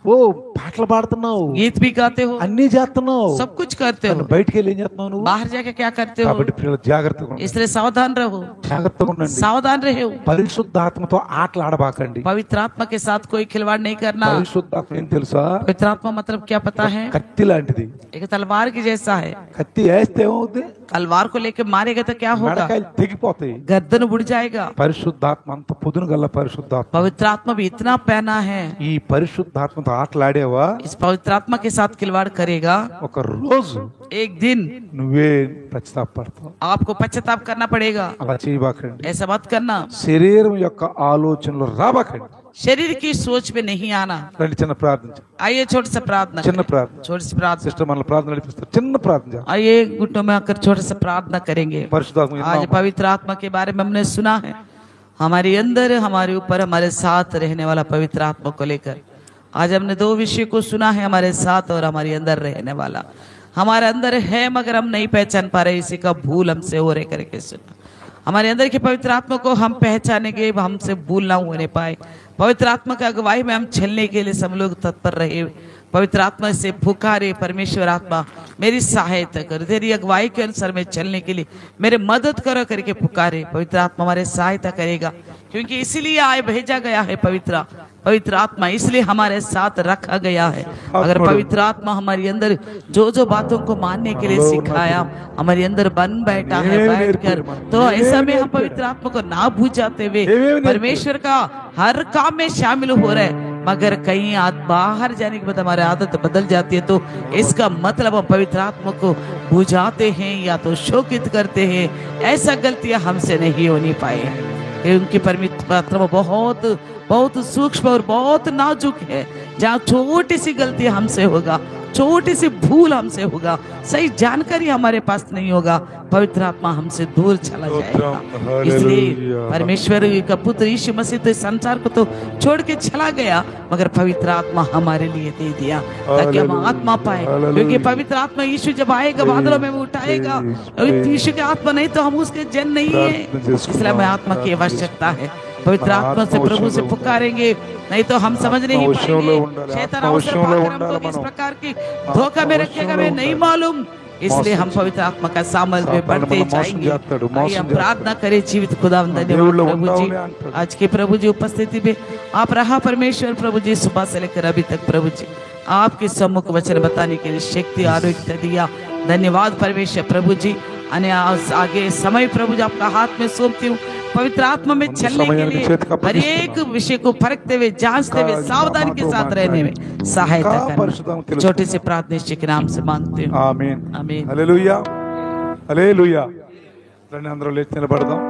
ఓ పాటలు పాడుతున్నావు, गीत भी गाते हो, అన్ని చేస్తున్నావు, सब कुछ करते हो. బయటికి వెళ్ళి ఏం చేస్తున్నావు నువ్వు? बाहर जाके क्या करते हो? కాబట్టి పిల్లలు జాగ్రత్తగా ఉండండి. इसलिए सावधान रहो, జాగ్రత్తగా ఉండండి. सावधान रहो. పరిశుద్ధాత్మతో ఆటలు ఆడబాకండి. पवित्र आत्मा के साथ कोई खिलवाड़ नहीं करना. పరిశుద్ధాత్మ ఏం తెలుసా? पवित्र आत्मा मतलब क्या पता है? కత్తి లాంటిది. एक तलवार की जैसा है. కత్తి వేస్తే ఏమవుతుంది? तलवार को लेके मारेगा तो क्या होगा? మెడకాయలు తెగిపోతాయి. गर्दन बुड़ जाएगा. పరిశుద్ధాత్మ అంత పొదును గల పరిశుద్ధాత్మ. पवित्र आत्मा भी इतना पहना है. ఈ పరిశుద్ధాత్మతో ఆటలాడేవా? इस पवित्र आत्मा के साथ खिलवाड़ करेगा, ఒక రోజు एक दिन నువ్వే పశ్చాత్తాపడతావు. आपको पश्चाताप करना पड़ेगा. అలా చేయబాకండి. ऐसा मत करना. శరీరం యొక్క ఆలోచనలు రాబాకండి. शरीर की सोच में नहीं आना. రండి చిన్న ప్రార్థన. आइए छोटी सा प्रार्थना చిన్న करें. ప్రార్థన. छोटी सी प्रार्थना. సిస్టర్ మన ప్రార్థన నడిపిస్తారు. చిన్న ప్రార్థన. आइए घुटनों में आकर छोटा सा प्रार्थना करेंगे. పరిశుద్ధాత్మ आज पवित्र आत्मा के बारे में हमने सुना है. हमारे अंदर, हमारे ऊपर, हमारे साथ रहने वाला पवित्र आत्मा को लेकर आज हमने दो विषय को सुना है, हमारे साथ और हमारे अंदर रहने वाला। हमारे अंदर है मगर हम नहीं पहचान पा रहे, इसी का भूल हमसे हो रहे करके सुना। हमारे अंदर की पवित्र आत्मा को हम पहचानेंगे, हमसे भूल ना होने पाए। पवित्र आत्मा की अगुवाई में हम चलने के लिए सब लोग तत्पर रहे। पवित्र आत्मा से पुकारे, परमेश्वर आत्मा मेरी सहायता कर, तेरी अगुवाई के अनुसार मैं चलने के लिए मेरे मदद करो करके पुकारे। पवित्र आत्मा हमारे सहायता करेगा, क्योंकि इसीलिए आए भेजा गया है पवित्र आत्मा, इसलिए हमारे साथ रखा गया है। अगर पवित्र आत्मा हमारे अंदर जो जो बातों को मानने के लिए सिखाया हमारे अंदर बन बैठा है बैठकर, तो ऐसा में हम पवित्र आत्मा को ना भूजाते हुए परमेश्वर का हर काम में शामिल हो रहे, मगर कहीं बाहर जाने के बाद हमारी आदत बदल जाती है, तो इसका मतलब हम पवित्र आत्मा को बुझाते हैं या तो शोकित करते हैं। ऐसा गलतियां हमसे नहीं होनी पाए, क्योंकि पवित्र आत्मा बहुत बहुत सूक्ष्म और बहुत नाजुक है। जहाँ छोटी सी गलती हमसे होगा, छोटी सी भूल हमसे होगा, सही जानकारी हमारे पास नहीं होगा, पवित्र आत्मा हमसे दूर चला जाएगा। इसलिए परमेश्वर का पुत्र यीशु मसीह तो संसार को तो छोड़ के चला गया, मगर पवित्र आत्मा हमारे लिए दे दिया ताकि हम आत्मा पाए। क्योंकि पवित्र आत्मा यीशु जब आएगा बादलों में वो उठाएगा, यीशु की आत्मा नहीं तो हम उसके जन नहीं है, इसलिए हमें आत्मा की आवश्यकता है। पवित्र आत्मा से प्रभु से पुकारेंगे, नहीं तो हम समझ नहीं पाएंगे। शैतान अवसर पाकर हमको किस प्रकार की धोखा में रखेगा हमें नहीं मालूम, इसलिए हम पवित्र आत्मा का सामर्थ्य में बढ़ते जाएंगे। आइए हम प्रार्थना करें। जीवित खुदा धन्यवाद प्रभु जी, आज के प्रभु जी उपस्थिति में आप रहा परमेश्वर प्रभु जी, सुबह से लेकर अभी तक प्रभु जी आपके सम्मुख वचन बताने के लिए शक्ति आरोग्य दिया। धन्यवाद परमेश्वर प्रभु जी। आगे समय प्रभु जी आपका हाथ में सौंपती हूँ। पवित्र आत्मा में चलने के लिए हर एक विषय को परखते हुए, जांचते हुए, सावधानी के साथ रहने में सहायता करना। छोटे से प्रार्थना यीशु के नाम से मांगते हूँ, आमीन आमीन। హల్లెలూయా హల్లెలూయా। రండి అందరూ లేచి నిలబడదాం।